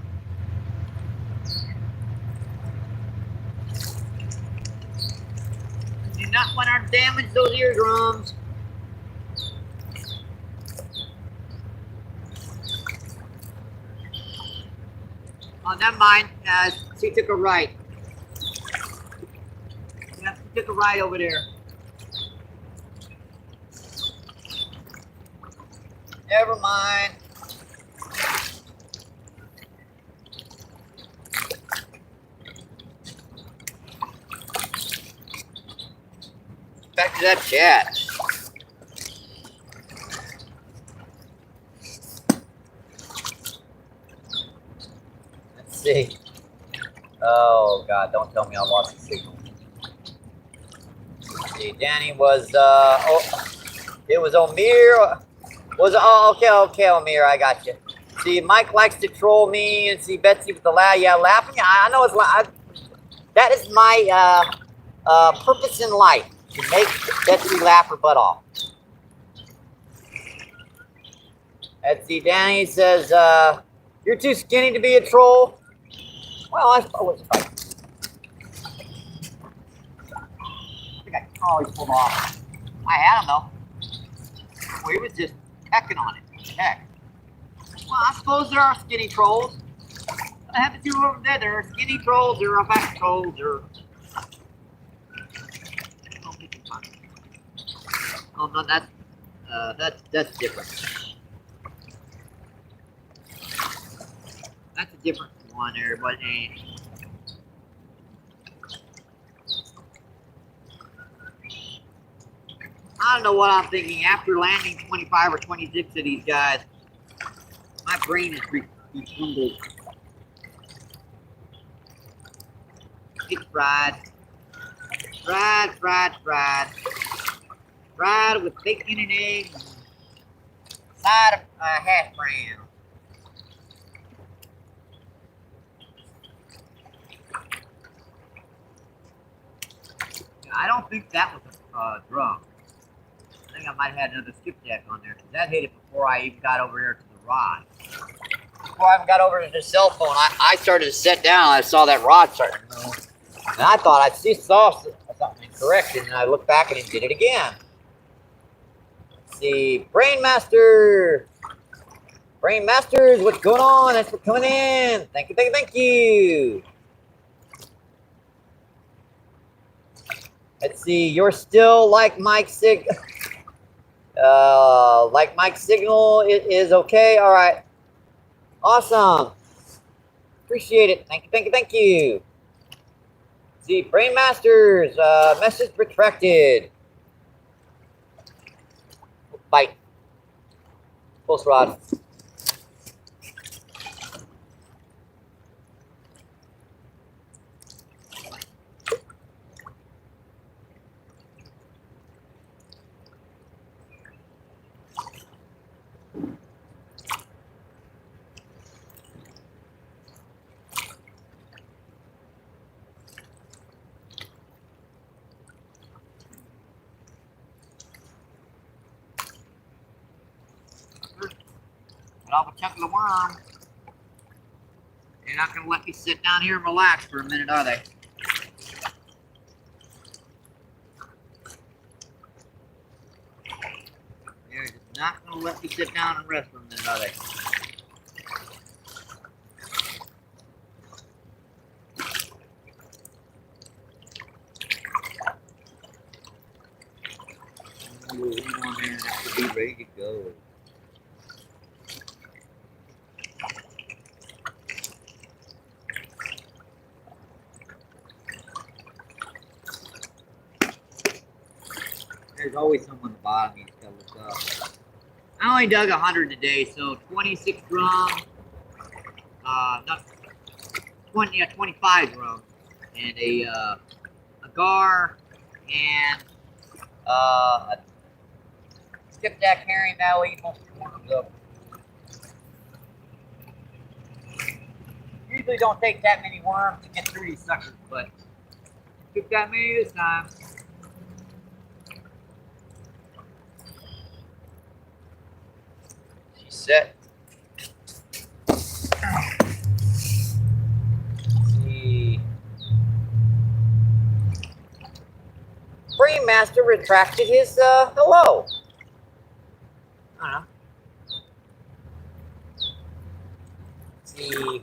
Do not want to damage those eardrums. Oh, never mind. She took a right. Yeah, she took a right over there. Never mind. Back to that chat. Let's see. Oh God! Don't tell me I lost the signal. Let's see, Danny was it was Omir. Okay, Omir, I got you. See, Mike likes to troll me, and see Betsy with the laugh. Yeah, laughing. I know it's that is my purpose in life, to make Betsy laugh her butt off. Let's see, Danny says, you're too skinny to be a troll. Well, I suppose I think I always pulled off. I had him though. Well, he was just pecking on it. Heck. Well, I suppose there are skinny trolls. I have to do over there. There are skinny trolls, there are fat trolls, there are... Oh no, that's different. That's a different one there, but I don't know what I'm thinking. After landing 25 or 26 of these guys, my brain is refumbled. It's fried. Fried with bacon and eggs. Side of hash brown. I don't think that was a drum. I think I might have had another skipjack on there because that hit it before I even got over there to the rod. Before I even got over to the cell phone, I started to set down. I saw that rod starting to move. And I thought I saw something incorrect, and I looked back and it did it again. Let's see, Brainmaster. Brainmasters, what's going on? Thanks for coming in. Thank you, thank you, thank you. Let's see, you're still like Mike Signal. Like Mike's signal is okay. All right. Awesome. Appreciate it. Thank you, thank you, thank you. See, Brainmasters, message retracted. Bite. Close rod. Off a chunk of the worm. They're not going to let me sit down here and relax for a minute, are they? They're just not going to let me sit down and rest for a minute, are they? We'll leave on there and have to be ready to go. There's always some on the bottom you just gotta look up. I only dug 100 today, so 26 drums, not 20, yeah, 25 drums, and a gar, and a skipjack herring. That'll eat most of the worms up. Usually don't take that many worms to get through these suckers, but took that many this time. Set. The Brainmaster retracted his hello. I don't know.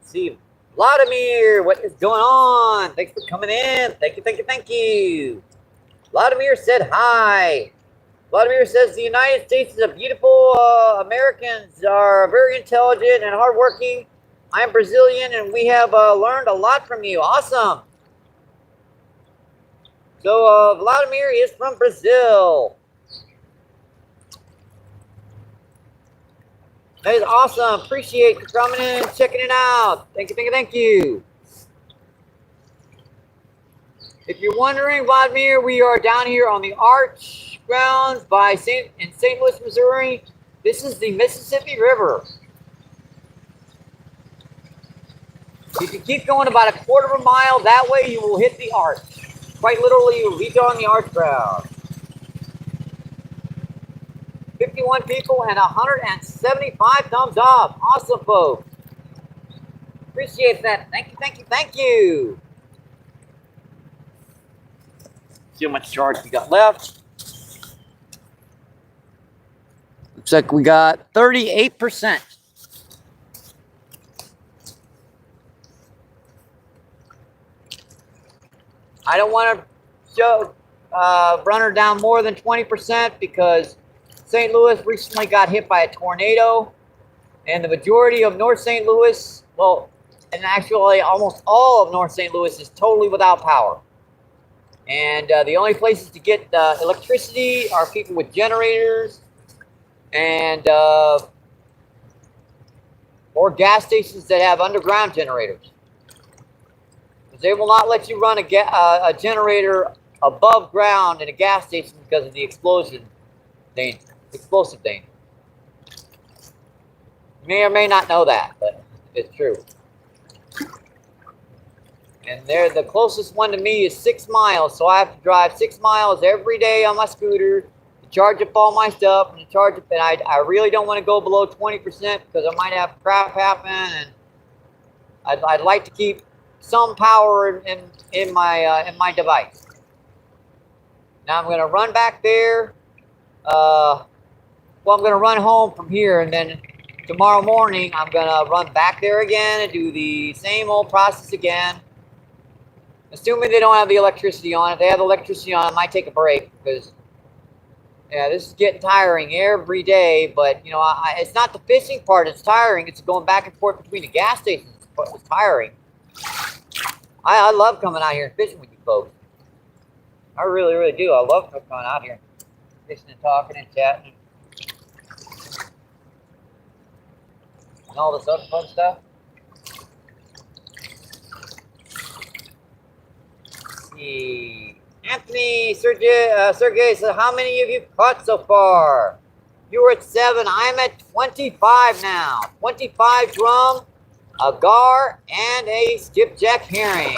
See, Vladimir, what is going on? Thanks for coming in. Thank you, thank you, thank you. Vladimir said hi. Vladimir says the United States is a beautiful. Americans are very intelligent and hardworking. I'm Brazilian, and we have learned a lot from you. Awesome. So Vladimir is from Brazil. That is awesome. Appreciate you coming in, checking it out. Thank you, thank you, thank you. If you're wondering, Vladimir, we are down here on the Arch grounds in St. Louis, Missouri. This is the Mississippi River. You can keep going about a quarter of a mile. That way you will hit the arch. Quite literally, you will be on the arch ground. 51 people and 175 thumbs up. Awesome, folks. Appreciate that. Thank you, thank you, thank you. See how much charge we got left. Looks like we got 38%. I don't want to run her down more than 20% because St. Louis recently got hit by a tornado, and the majority of North St. Louis, well, and actually almost all of North St. Louis is totally without power. And the only places to get electricity are people with generators and or gas stations that have underground generators. Because they will not let you run a generator above ground in a gas station because of the explosive danger. You may or may not know that, but it's true. And the closest one to me is 6 miles, so I have to drive 6 miles every day on my scooter to charge up all my stuff and to charge up. And I really don't want to go below 20% because I might have crap happen, and I'd like to keep some power in my device. Now I'm going to run back there. Well, I'm going to run home from here, and then tomorrow morning I'm going to run back there again and do the same old process again. Assuming they don't have the electricity on. If they have electricity on, I might take a break because, yeah, this is getting tiring every day. But, you know, it's not the fishing part that's tiring. It's going back and forth between the gas stations that's tiring. I love coming out here and fishing with you folks. I really, really do. I love coming out here, fishing and talking and chatting and all this other fun stuff. Anthony, Sergey said, how many of you caught so far? You were at 7. I'm at 25 now. 25 drum, a gar, and a skipjack herring.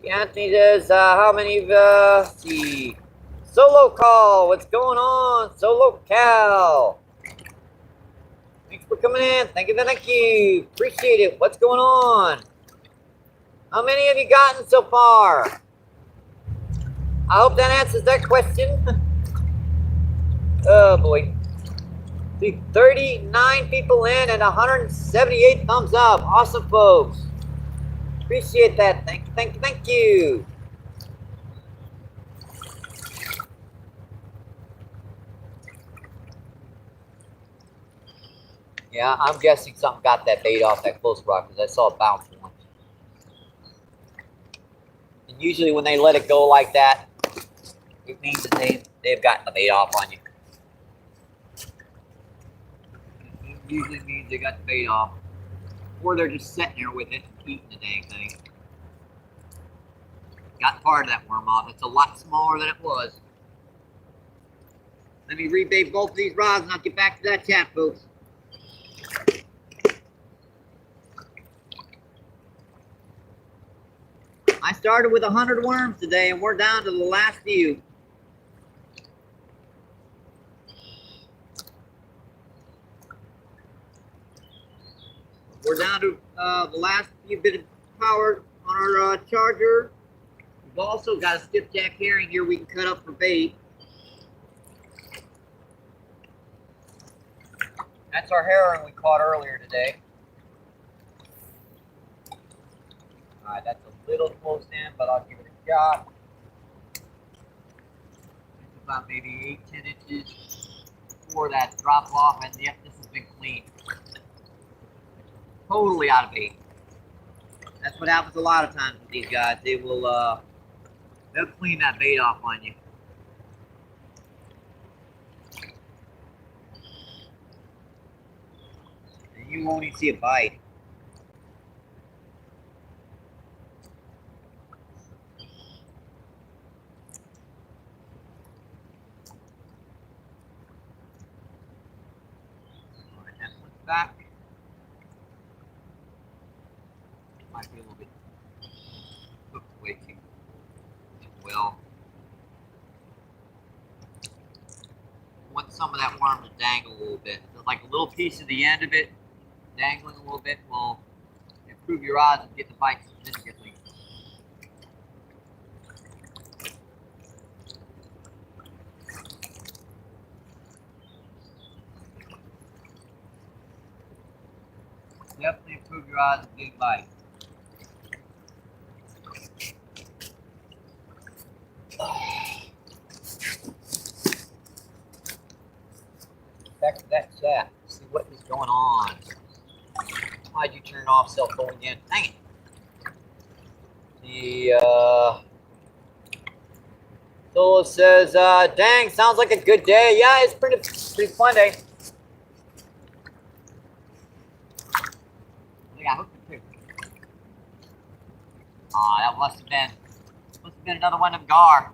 Anthony says, how many of see? Solo call, what's going on? Solo Cal. Thanks for coming in. Thank you. Appreciate it. What's going on? How many have you gotten so far? I hope that answers that question. Oh boy. See, 39 people in and 178 thumbs up. Awesome, folks. Appreciate that. Thank you. Yeah, I'm guessing something got that bait off that close rock because I saw it bounce once. And usually when they let it go like that, it means that they've gotten the bait off on you. It usually means they got the bait off. Or they're just sitting there with it and eating the dang thing. Got part of that worm off. It's a lot smaller than it was. Let me rebait both of these rods and I'll get back to that chat, folks. I started with 100 worms today and we're down to the last few. We're down to the last few bit of power on our charger. We've also got a skipjack herring here we can cut up for bait. That's our herring we caught earlier today. Alright, that's a little close in, but I'll give it a shot. It's about maybe 8-10 inches before that drop off, and yep, this has been clean. Totally out of bait. That's what happens a lot of times with these guys. They will they'll clean that bait off on you. And you won't even see a bite. Alright, that one's back. Might be a little bit cooked way too well. I want some of that worm to dangle a little bit. So like a little piece of the end of it dangling a little bit will improve your odds of getting the bite significantly. Definitely improve your odds of getting bite. Back to that chat. See what is going on. Why'd you turn off cell phone again? Dang it. The Solo says, dang, sounds like a good day. Yeah, it's pretty fun day. I think I hooked it too. That must have been another one of gar.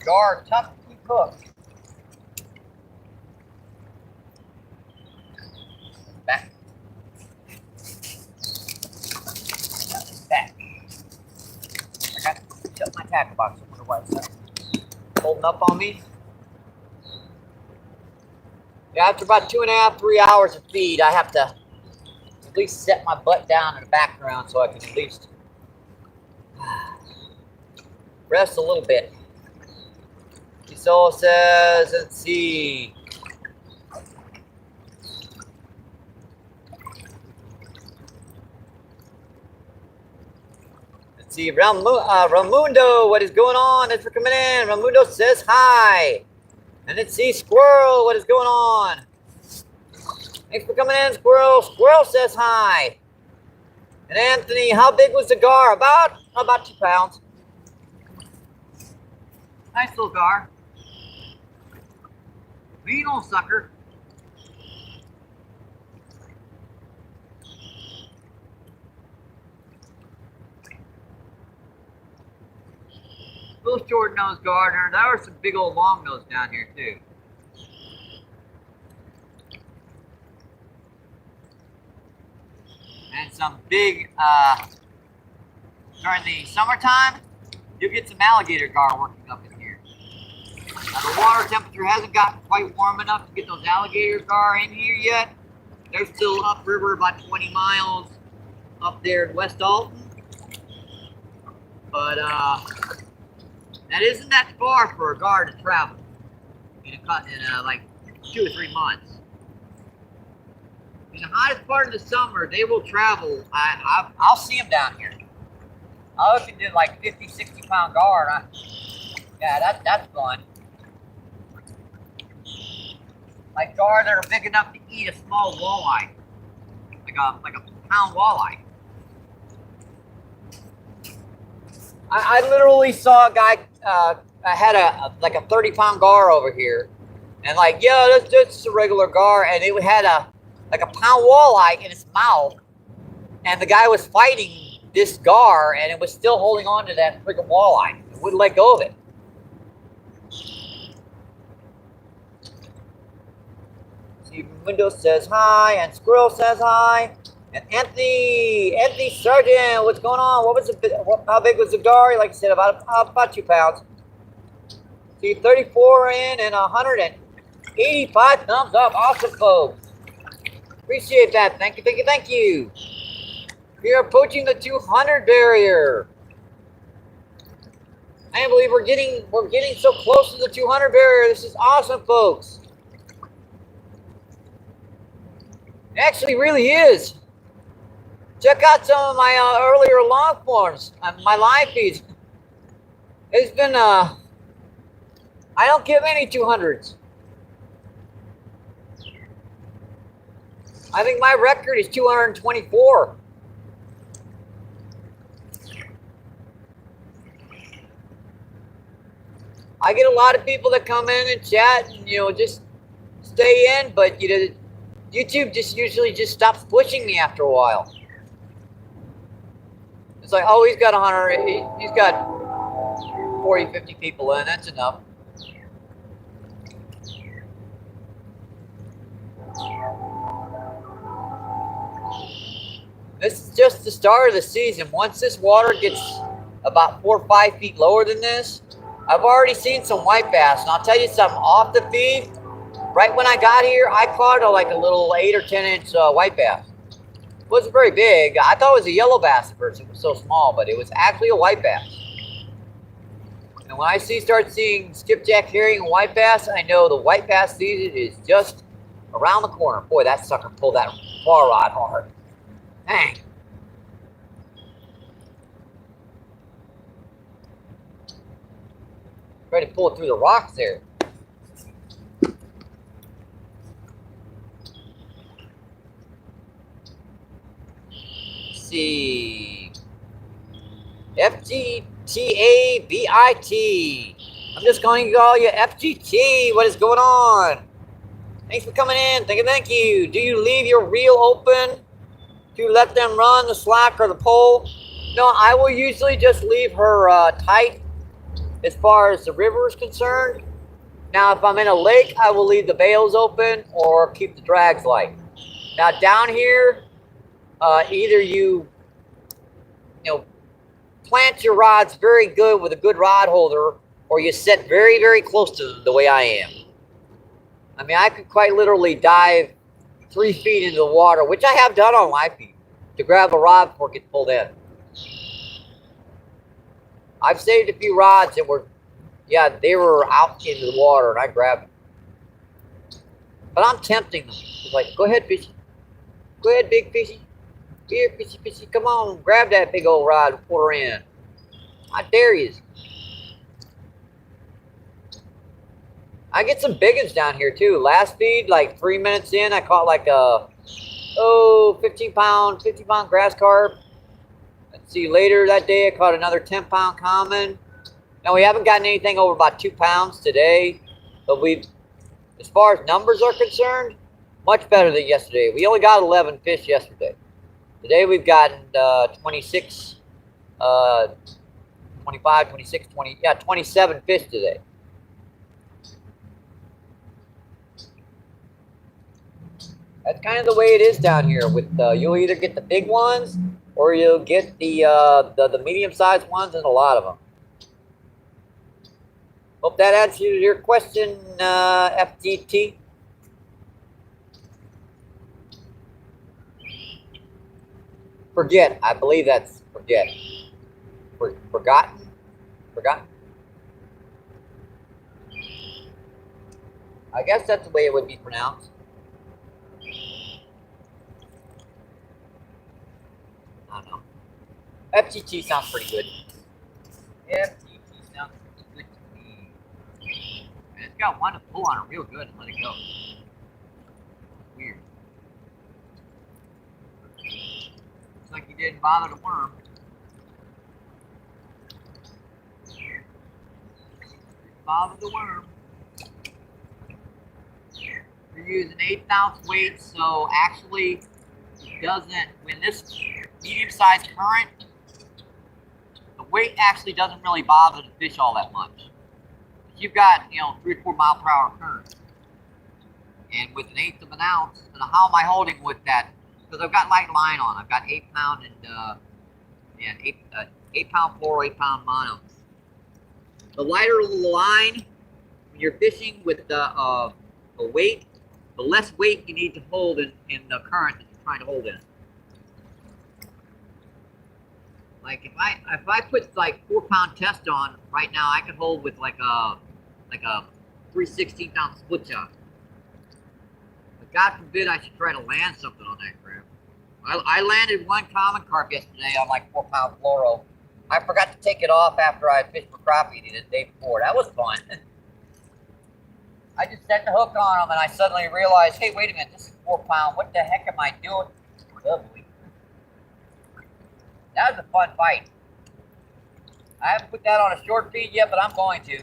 gar are tough to keep hooked. Back. Back. I got to shut my tackle box. I wonder why it's holding up on me. Yeah, after about 2.5, 3 hours of feed, I have to at least set my butt down in the background so I can at least rest a little bit. So says, let's see. Let's see, Ramundo, what is going on? Thanks for coming in. Ramundo says hi. And let's see, Squirrel, what is going on? Thanks for coming in, Squirrel. Squirrel says hi. And Anthony, how big was the gar? About 2 pounds. Nice little gar. Mean old sucker. Little short nose gardener. There were some big old long nose down here too. And some big, during the summertime, you'll get some alligator gar working up in here. Now, the water temperature hasn't gotten quite warm enough to get those alligator gar in here yet. They're still upriver about 20 miles up there in West Alton. But that isn't that far for a gar to travel in like 2 or 3 months. In the hottest part of the summer, they will travel. I'll see them down here. I'll look into like 50, 60 pound gar. Yeah, that's fun. Like gar that are big enough to eat a small walleye, like a pound walleye. I literally saw a guy. I had like a 30 pound gar over here, and like, yeah, that's just a regular gar, and it had like a pound walleye in its mouth, and the guy was fighting this gar, and it was still holding on to that freaking walleye. It wouldn't let go of it. See, Windows says hi, and Squirrel says hi, and Anthony Sargent, what's going on? How big was the gar? Like I said, about 2 pounds. See, 34 in and 185 thumbs up. Awesome, folks. Appreciate that. Thank you. We are approaching the 200 barrier. I can't believe we're getting so close to the 200 barrier. This is awesome, folks. It actually really is. Check out some of my earlier long forms, my live feeds. It's been I don't get many 200s. I think my record is 224. I get a lot of people that come in and chat and, just stay in, but, YouTube just usually just stops pushing me after a while. It's like, oh, he's got 100, he's got 40, 50 people in, that's enough. This is just the start of the season. Once this water gets about 4 or 5 feet lower than this, I've already seen some white bass. And I'll tell you something, off the feed, right when I got here, I caught like a little 8 or 10 inch white bass. It wasn't very big. I thought it was a yellow bass at first. It was so small, but it was actually a white bass. And when I start seeing skipjack, herring, and white bass, I know the white bass season is just around the corner. Boy, that sucker pulled that far rod hard. Dang. Try to pull it through the rocks there. Let's see. FGTABIT. I'm just going to call you FGT. What is going on? Thanks for coming in. Thank you. Do you leave your reel open to let them run the slack or the pole? No, I will usually just leave her tight as far as the river is concerned. Now, if I'm in a lake, I will leave the bails open or keep the drags light. Now, down here, either you plant your rods very good with a good rod holder, or you set very, very close to them the way I am. I mean, I could quite literally dive 3 feet into the water, which I have done on live feed, to grab a rod before it gets pulled in. I've saved a few rods that were, yeah, they were out into the water, and I grabbed them. But I'm tempting them. It's like, go ahead, fishy. Go ahead, big fishy. Here, fishy, fishy. Come on, grab that big old rod and pull her in. I dare you. I get some big ones down here, too. Last feed, like 3 minutes in, I caught like a, 50 pound grass carp. Let's see, later that day, I caught another 10-pound common. Now, we haven't gotten anything over about 2 pounds today, but we've, as far as numbers are concerned, much better than yesterday. We only got 11 fish yesterday. Today, we've gotten 26, 25, 26, 20, yeah, 27 fish today. That's kind of the way it is down here. With you'll either get the big ones or you'll get the medium-sized ones, and a lot of them. Hope that answers your question, FGT. Forget. I believe that's forget. Forgotten. Forgotten. I guess that's the way it would be pronounced. I don't know. FGT sounds pretty good. FGT sounds pretty good to me. And it's got one to pull on it real good and let it go. Weird. Looks like he didn't bother the worm. Didn't bother the worm. We're using 1/8 ounce weight, so actually it doesn't, when this medium-sized current, the weight actually doesn't really bother the fish all that much. You've got, 3 or 4 mile per hour current. And with 1/8 of an ounce, and how am I holding with that? Because I've got light line on. I've got 8 pound and 8 pound fluoro, 8 pound mono. The lighter the line, when you're fishing with the weight, the less weight you need to hold in the current that you're trying to hold in. Like if I put like 4 pound test on right now, I could hold with like a 3/16 ounce split shot. But God forbid I should try to land something on that crap. I landed 1 common carp yesterday on like 4 pound fluoro. I forgot to take it off after I had fished for crappie the day before. That was fun. I just set the hook on them and I suddenly realized, hey, wait a minute, this is 4 pound. What the heck am I doing? Lovely. That was a fun fight. I haven't put that on a short feed yet, but I'm going to.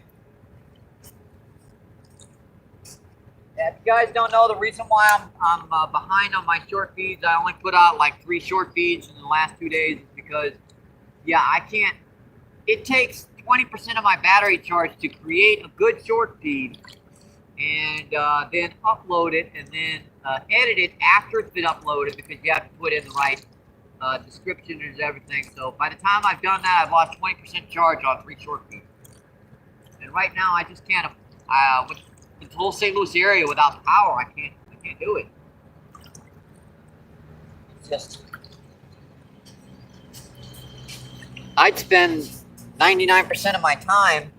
Yeah, if you guys don't know, the reason why I'm behind on my short feeds, I only put out like 3 short feeds in the last 2 days, is because, yeah, I can't. It takes 20% of my battery charge to create a good short feed, and then upload it, and then edit it after it's been uploaded, because you have to put in the right description and everything. So by the time I've done that, I've lost 20% charge on 3 short feeds. And right now, I just can't. With the whole St. Louis area without power, I can't do it. It's just, I'd spend 99% of my time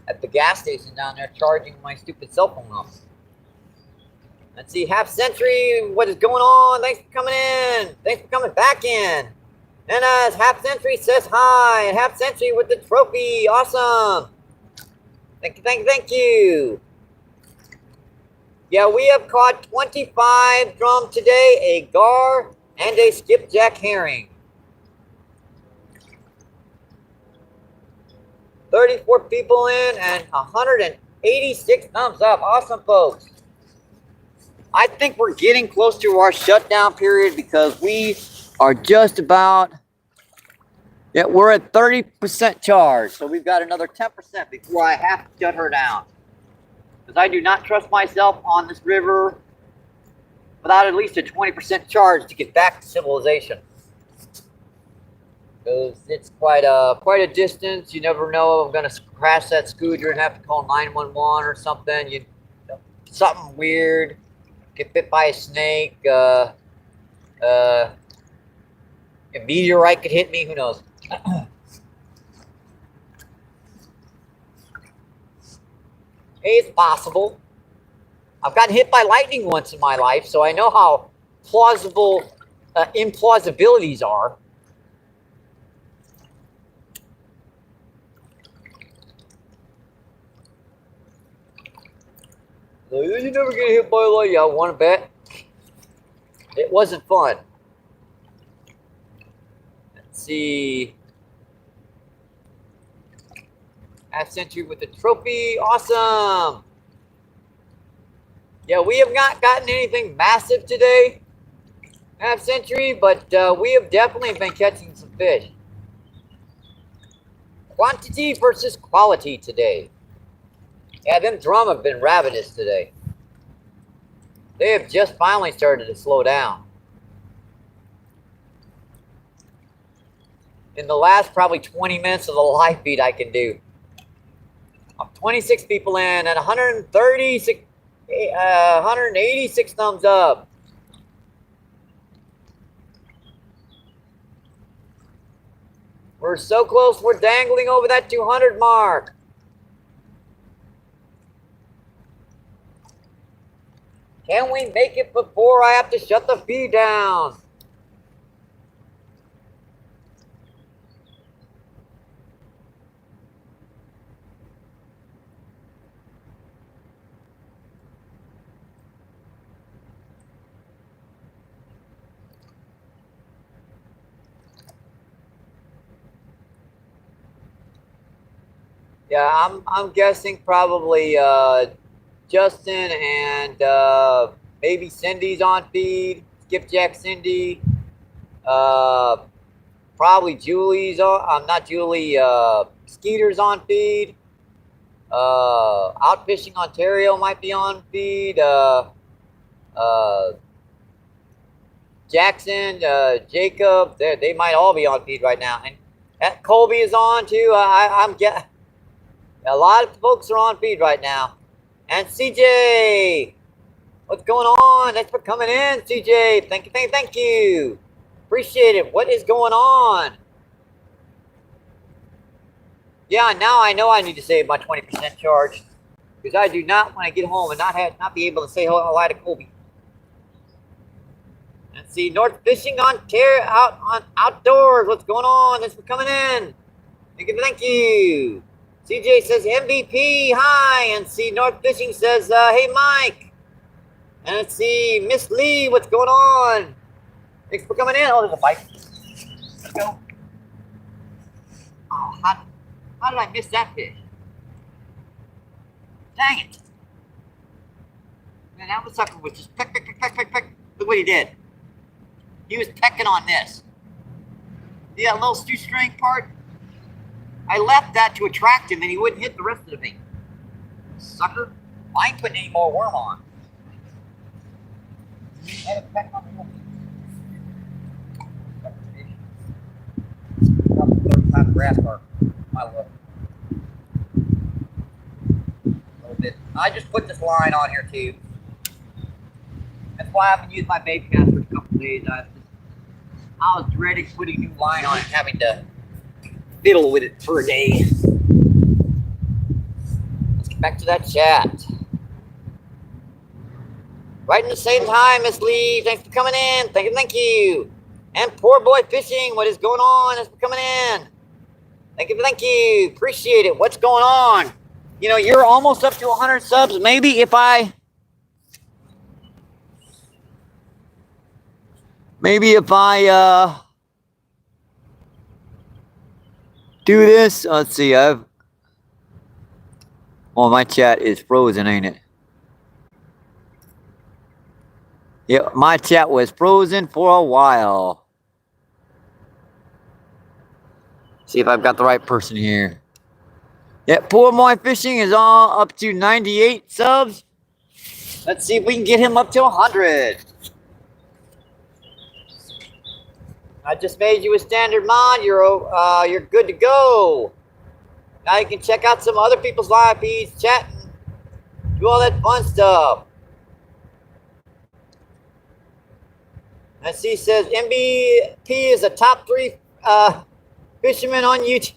at the gas station down there charging my stupid cell phone off. Let's see, Half Century, what is going on? Thanks for coming in. Thanks for coming back in. And as Half Century says hi, and Half Century with the trophy, awesome. Thank you, thank you, thank you. Yeah, we have caught 25 drum today, a gar and a skipjack herring. 34 people in and 186 thumbs up. Awesome, folks. I think we're getting close to our shutdown period, because we are just about Yeah, we're at 30% charge, so we've got another 10% before I have to shut her down. Because I do not trust myself on this river without at least a 20% charge to get back to civilization. Because it's quite a distance. You never know if I'm gonna crash that scooter and have to call 911 or something. Something weird. Get bit by a snake. A meteorite could hit me. Who knows? It's possible. I've gotten hit by lightning once in my life, so I know how plausible implausibilities are. You never get hit by lightning. I want to bet. It wasn't fun. Let's see. Half century with the trophy. Awesome. Yeah, we have not gotten anything massive today, half century, but we have definitely been catching some fish. Quantity versus quality today. Yeah, them drum have been ravenous today. They have just finally started to slow down. In the last probably 20 minutes of the live feed I can do. 26 people in and 186 thumbs up. We're so close, we're dangling over that 200 mark. Can we make it before I have to shut the feed down? Yeah, I'm guessing probably Justin and maybe Cindy's on feed. Skipjack Cindy. Probably Julie's on. Not Julie. Skeeter's on feed. Out Fishing Ontario might be on feed. Jackson, Jacob. They might all be on feed right now. And Colby is on too. I'm getting. A lot of folks are on feed right now. And CJ, what's going on? Thanks for coming in, CJ. Thank you, thank you. Appreciate it. What is going on? Yeah, now I know I need to save my 20% charge because I do not want to get home and not be able to say hello to Colby. Let's see, North Fishing Ontario outdoors. What's going on? Thanks for coming in. Thank you. CJ says MVP, hi, and see North Fishing says, hey Mike. And let's see, Miss Lee, what's going on? Thanks for coming in. Oh, there's a bite. Let's go. Oh, how did I miss that fish? Dang it. Man, that sucker was just peck. Look what he did. He was pecking on this. See that little shoestring part? I left that to attract him and he wouldn't hit the rest of the bait. Sucker. I ain't putting any more worm on. And a peck on the hook. 35 grass carp. My look. A little bit. I just put this line on here too. That's why I haven't used my bait cast for a couple days. I was dreading putting new line on and having to fiddle with it for a day. Let's get back to that chat. Right in the same time, Miss Lee. Thanks for coming in. Thank you. And Poor Boy Fishing. What is going on? Thanks for coming in. Thank you. Appreciate it. What's going on? You know, you're almost up to 100 subs. Maybe if I do this. Let's see. Oh, my chat is frozen, ain't it? Yeah, my chat was frozen for a while. See if I've got the right person here. Yeah, Poor Moy Fishing is all up to 98 subs. Let's see if we can get him up to 100. I just made you a standard mod. You're good to go. Now you can check out some other people's live feeds, chat, do all that fun stuff. Let's see, says MBP is a top 3 fisherman on YouTube.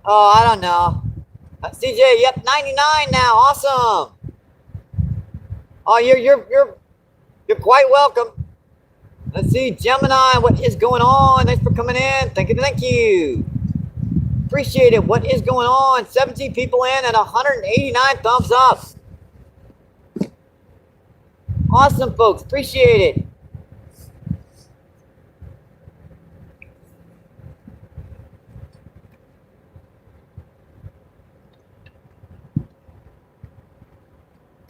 Oh, I don't know. CJ, yep, 99 now. Awesome. Oh, you're quite welcome. Let's see, Gemini, what is going on? Thanks for coming in. Thank you. Appreciate it. What is going on? 17 people in and 189 thumbs up. Awesome, folks. Appreciate it.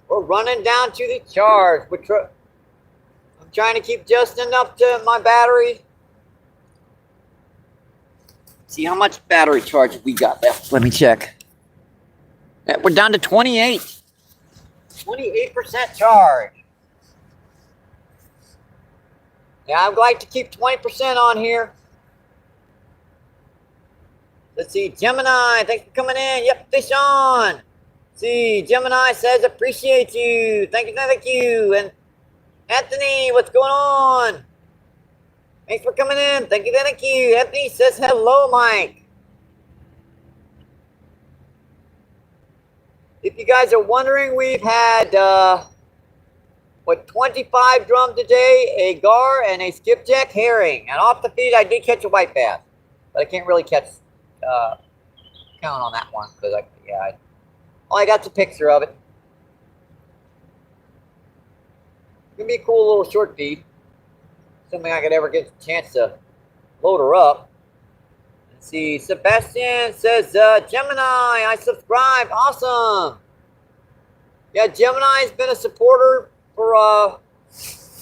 We're running down to the charge. I'm trying to keep just enough to my battery. See how much battery charge we got left. Let me check. We're down to 28. 28% charge. Yeah, I'd like to keep 20% on here. Let's see, Gemini, thanks for coming in. Yep, fish on. See, Gemini says appreciate you. Thank you. And Anthony, what's going on? Thanks for coming in. Thank you. Anthony says hello, Mike. If you guys are wondering, we've had 25 drum today, a gar, and a skipjack herring. And off the feed, I did catch a white bass, but I can't really count on that one because all I got's a picture of it. It's gonna be a cool little short feed. Assuming I could ever get a chance to load her up. Let's see, Sebastian says, Gemini, I subscribed. Awesome. Yeah, Gemini's been a supporter for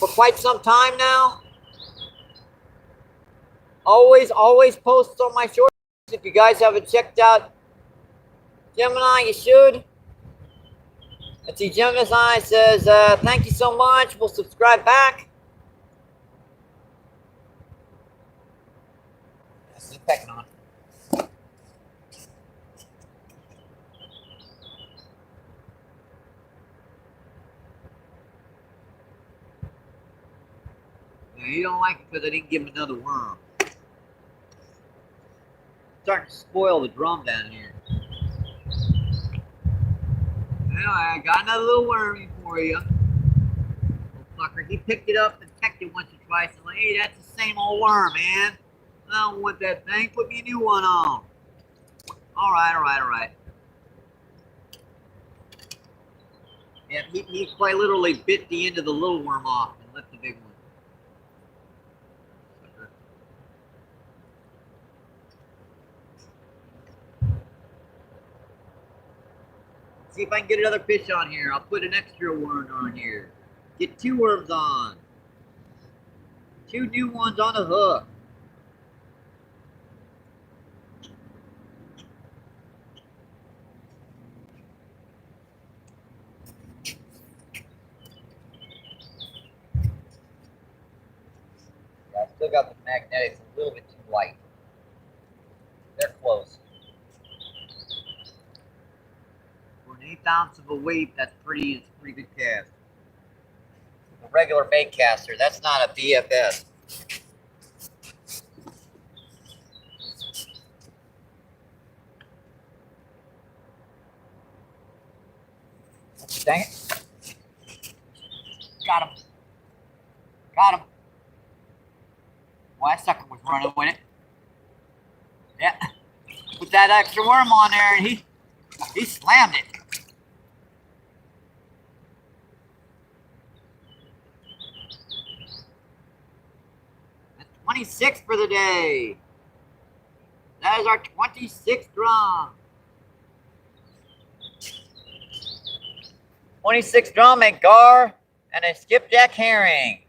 quite some time now. Always posts on my shorts. If you guys haven't checked out Gemini, you should. Let's see, Gemini says, thank you so much. We'll subscribe back. This is pecking on. Yeah, you don't like it because I didn't give him another worm. Starting to spoil the drum down here. Anyway, I got another little wormy for you. Little fucker, he picked it up and pecked it once or twice. I'm like, hey, that's the same old worm, man. I don't want that thing. Put me a new one on. All right. Yeah, he quite literally bit the end of the little worm off and left the big one. See if I can get another fish on here. I'll put an extra worm on here. Get 2 worms on. 2 new ones on the hook. Yeah, I still got the magnetics a little bit too light. They're close. For an 1/8 ounce of a weight, it's a pretty good cast. A regular bait caster, that's not a BFS. Dang it. Got him. Well, that sucker was running with it. Yeah. Put that extra worm on there and he slammed it. That's 26 for the day. That is our 26th drum. 26 drum, a gar, and a skipjack herring.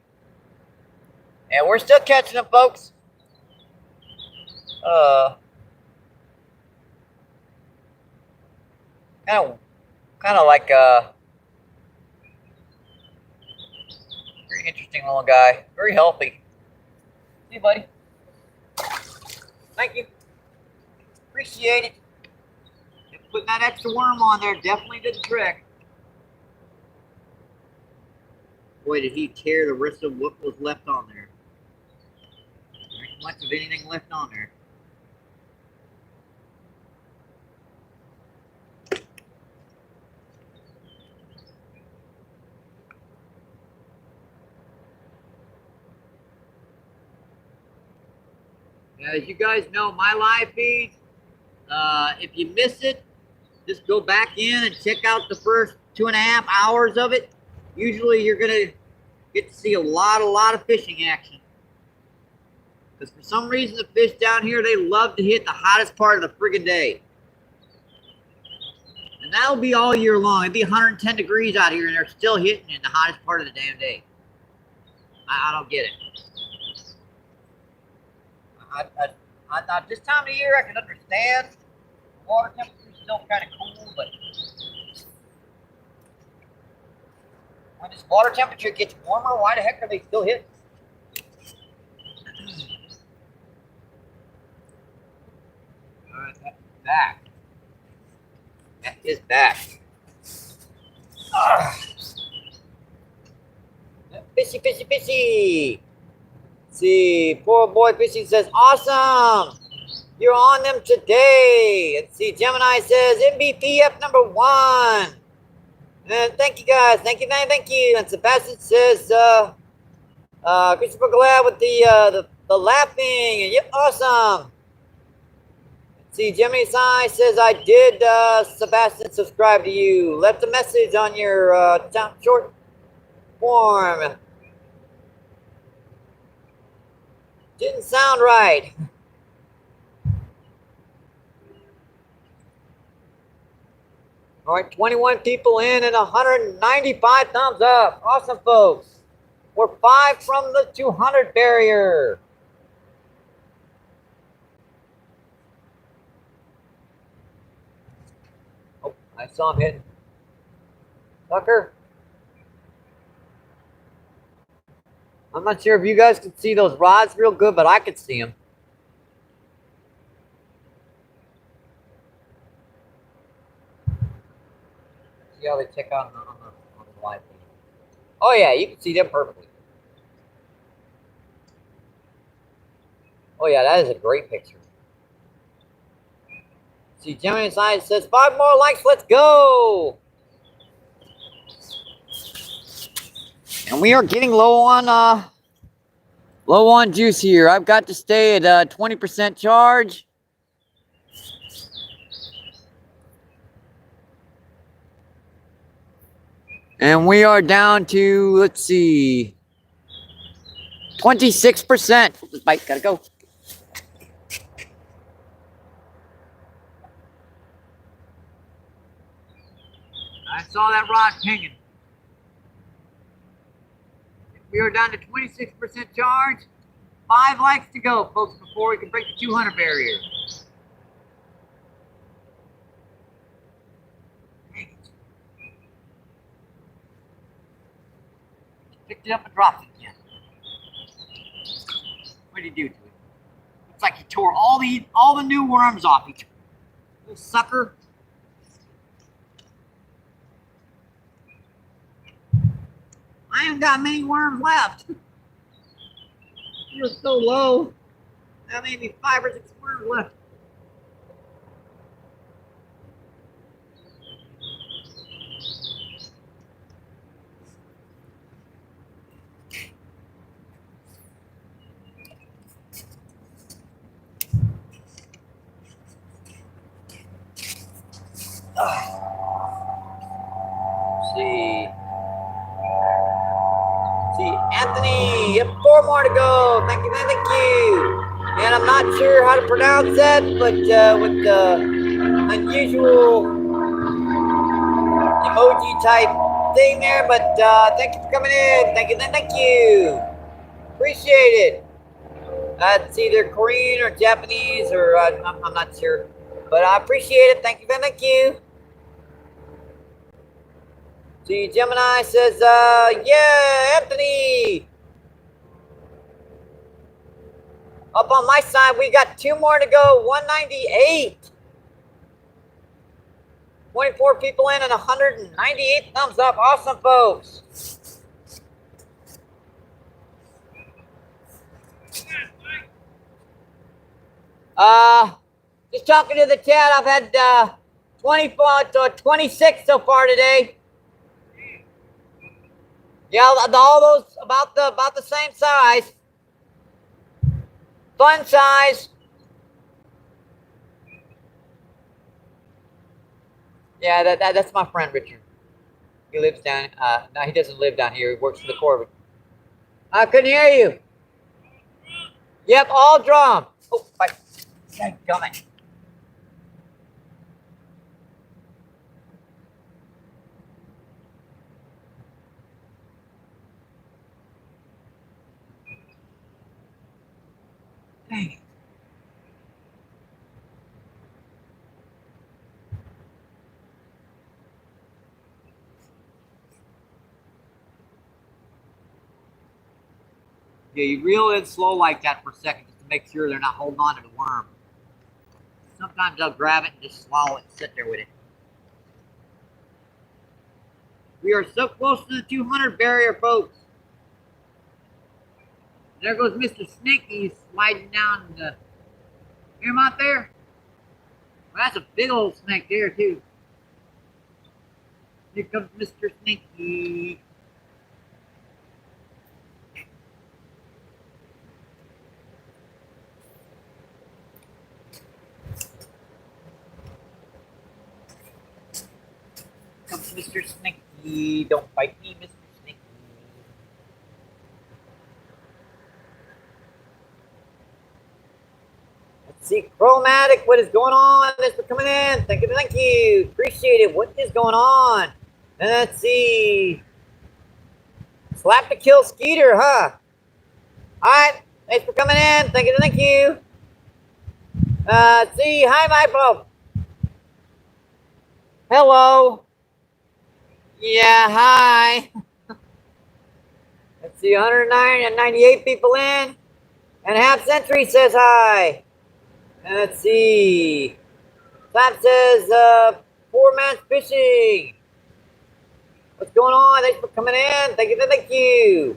And we're still catching them, folks. Kind of like very interesting little guy, very healthy. See you, buddy. Thank you. Appreciate it. And putting that extra worm on there definitely did the trick. Boy, did he tear the rest of what was left on there. There ain't much of anything left on there. As you guys know, my live feed, if you miss it, just go back in and check out the first 2.5 hours of it. Usually you're going to get to see a lot of fishing action. Because for some reason the fish down here, they love to hit the hottest part of the friggin' day. And that'll be all year long. It'll be 110 degrees out here and they're still hitting in the hottest part of the damn day. I don't get it. This time of year I can understand. Water temperature is still kind of cool, but when this water temperature gets warmer, why the heck are they still hitting? Alright, that's back. That is back. Fishy, fishy, fishy. See, poor boy fishing says, awesome! You're on them today. And see, Gemini says, MBPF #1. And thank you guys. Thank you. And Sebastian says, Christopher Glad with the laughing. And yep, awesome. See, Gemini says, I did, Sebastian, subscribe to you. Left a message on your short form. Didn't sound right. All right, 21 people in and 195 thumbs up. Awesome, folks. We're 5 from the 200 barrier. Oh, I saw him hitting. Tucker. I'm not sure if you guys can see those rods real good, but I could see them. See how they check out on the live feed. Oh yeah, you can see them perfectly. Oh yeah, that is a great picture. See, Gemini Science says 5 more likes, let's go. And we are getting low on juice here. I've got to stay at 20% charge. And we are down to, let's see, 26%. This bite, gotta go. I saw that rod pinging. We are down to 26% charge. 5 likes to go, folks, before we can break the 200 barrier. Picked it up and dropped it again. What did he do to it? Looks like he tore all the new worms off each little sucker. I haven't got many worms left. You're so low. That may be 5 or 6 worms left. See, Anthony, yep, 4 more to go. Thank you. And I'm not sure how to pronounce that, but with the unusual emoji type thing there, but thank you for coming in. Thank you. Appreciate it. It's either Korean or Japanese, or I'm not sure, but I appreciate it. Thank you. See, Gemini says, yeah, Anthony. Up on my side, we got 2 more to go, 198. 24 people in and 198 thumbs up. Awesome, folks. Just talking to the chat, I've had 26 so far today. Yeah, all those about the same size. Fun size. Yeah, that's my friend Richard. He lives down. No, he doesn't live down here. He works for the Corps. I couldn't hear you. Yep, all drum. Oh, my coming. Dang. Yeah, you reel in slow like that for a second just to make sure they're not holding on to the worm. Sometimes they'll grab it and just swallow it and sit there with it. We are so close to the 200 barrier, folks. There goes Mr. Snaky sliding down the... Hear him out there? Well, that's a big old snake there, too. Here comes Mr. Snaky. Comes Mr. Snaky. Don't bite me, Mr. Snaky. Let's see, Chromatic, what is going on? Thanks for coming in. Thank you. Appreciate it. What is going on? And let's see. Slap to kill Skeeter, huh? All right. Thanks for coming in. Thank you. Let's see. Hi, Michael. Hello. Yeah, hi. Let's see, 198 people in. And Half Century says hi. And let's see. Slap says, Poor Man's Fishing. What's going on? Thanks for coming in. Thank you.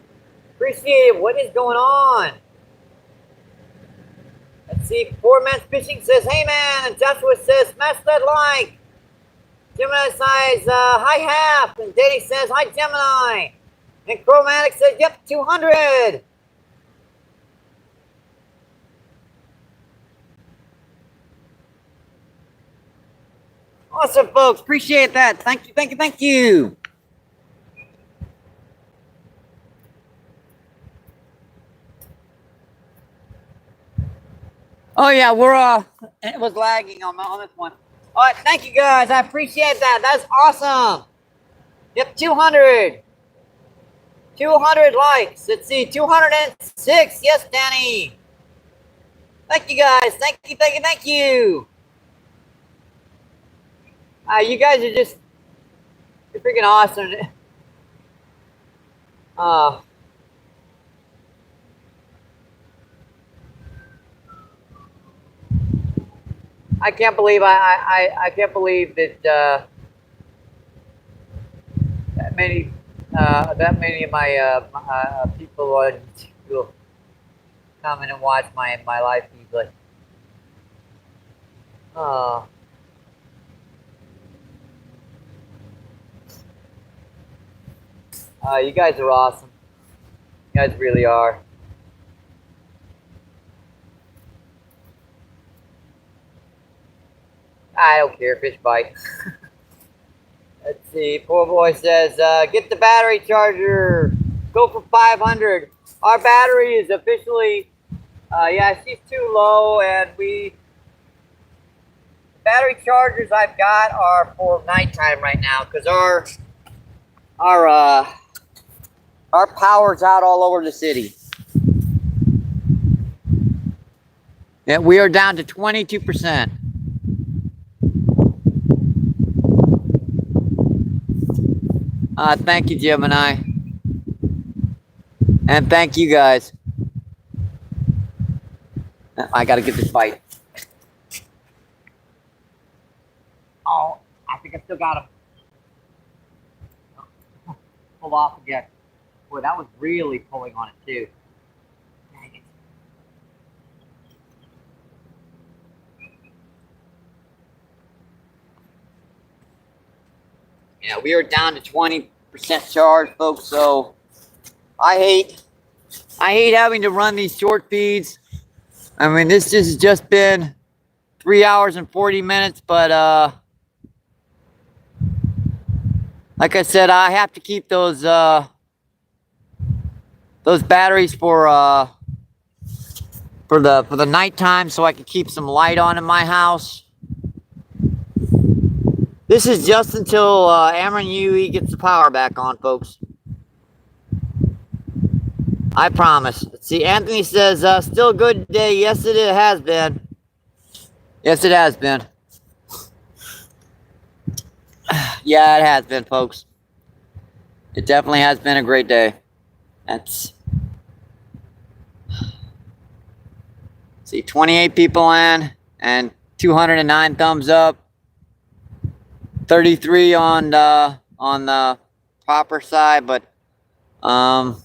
Appreciate it. What is going on? Let's see. Poor Man's Fishing says, hey man. And Joshua says, smash that like. Gemini says, hi Half. And Danny says, hi Gemini. And Chromatic says, yep, 200. Awesome, folks. Appreciate that. Thank you. Oh yeah, it was lagging on this one. All right, thank you guys. I appreciate that. That's awesome. Yep, 200. 200 likes. Let's see, 206. Yes, Danny. Thank you guys. Thank you. You guys are just, you're freaking awesome. I can't believe I can't believe that that many of my people will come in and watch my live feed. But you guys are awesome. You guys really are. I don't care, fish bite. Let's see, poor boy says, get the battery charger, go for 500. Our battery is officially, yeah, she's too low, and the battery chargers I've got are for nighttime right now, because our power's out all over the city. Yeah, we are down to 22%. Thank you, Gemini. And thank you guys. I gotta get this bite. Oh, I think I still got him. Pull off again. Boy, that was really pulling on it too. Dang it. Yeah, we are down to 20% charge, folks. So I hate having to run these short feeds. I mean, this has just been 3 hours and 40 minutes, but like I said, I have to keep those batteries for the nighttime, so I can keep some light on in my house. This is just until Ameren UE gets the power back on, folks. I promise. Let's see, Anthony says, still a good day. Yes, it has been. Yes, it has been. Yeah, it has been, folks. It definitely has been a great day. That's... See, 28 people in and 209 thumbs up. 33 on the proper side, but I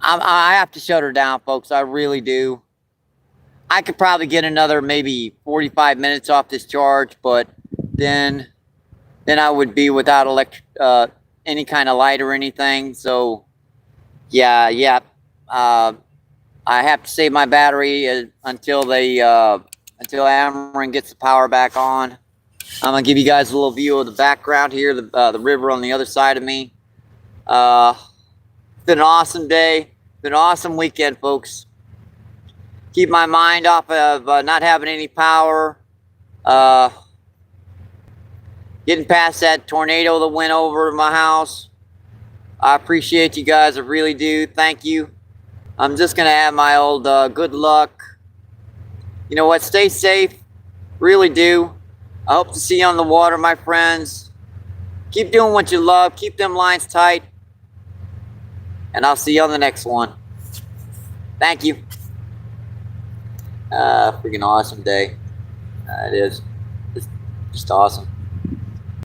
have to shut her down, folks. I really do. I could probably get another maybe 45 minutes off this charge, but then I would be without any kind of light or anything. So yeah. I have to save my battery until Ameren gets the power back on. I'm gonna give you guys a little view of the background here, the river on the other side of me. It's been an awesome day, been an awesome weekend, folks. Keep my mind off of not having any power. Getting past that tornado that went over my house. I appreciate you guys, I really do. Thank you. I'm just gonna have my old good luck. You know what? Stay safe. Really do. I hope to see you on the water, my friends. Keep doing what you love. Keep them lines tight. And I'll see you on the next one. Thank you. Freaking awesome day. It is. It's just awesome.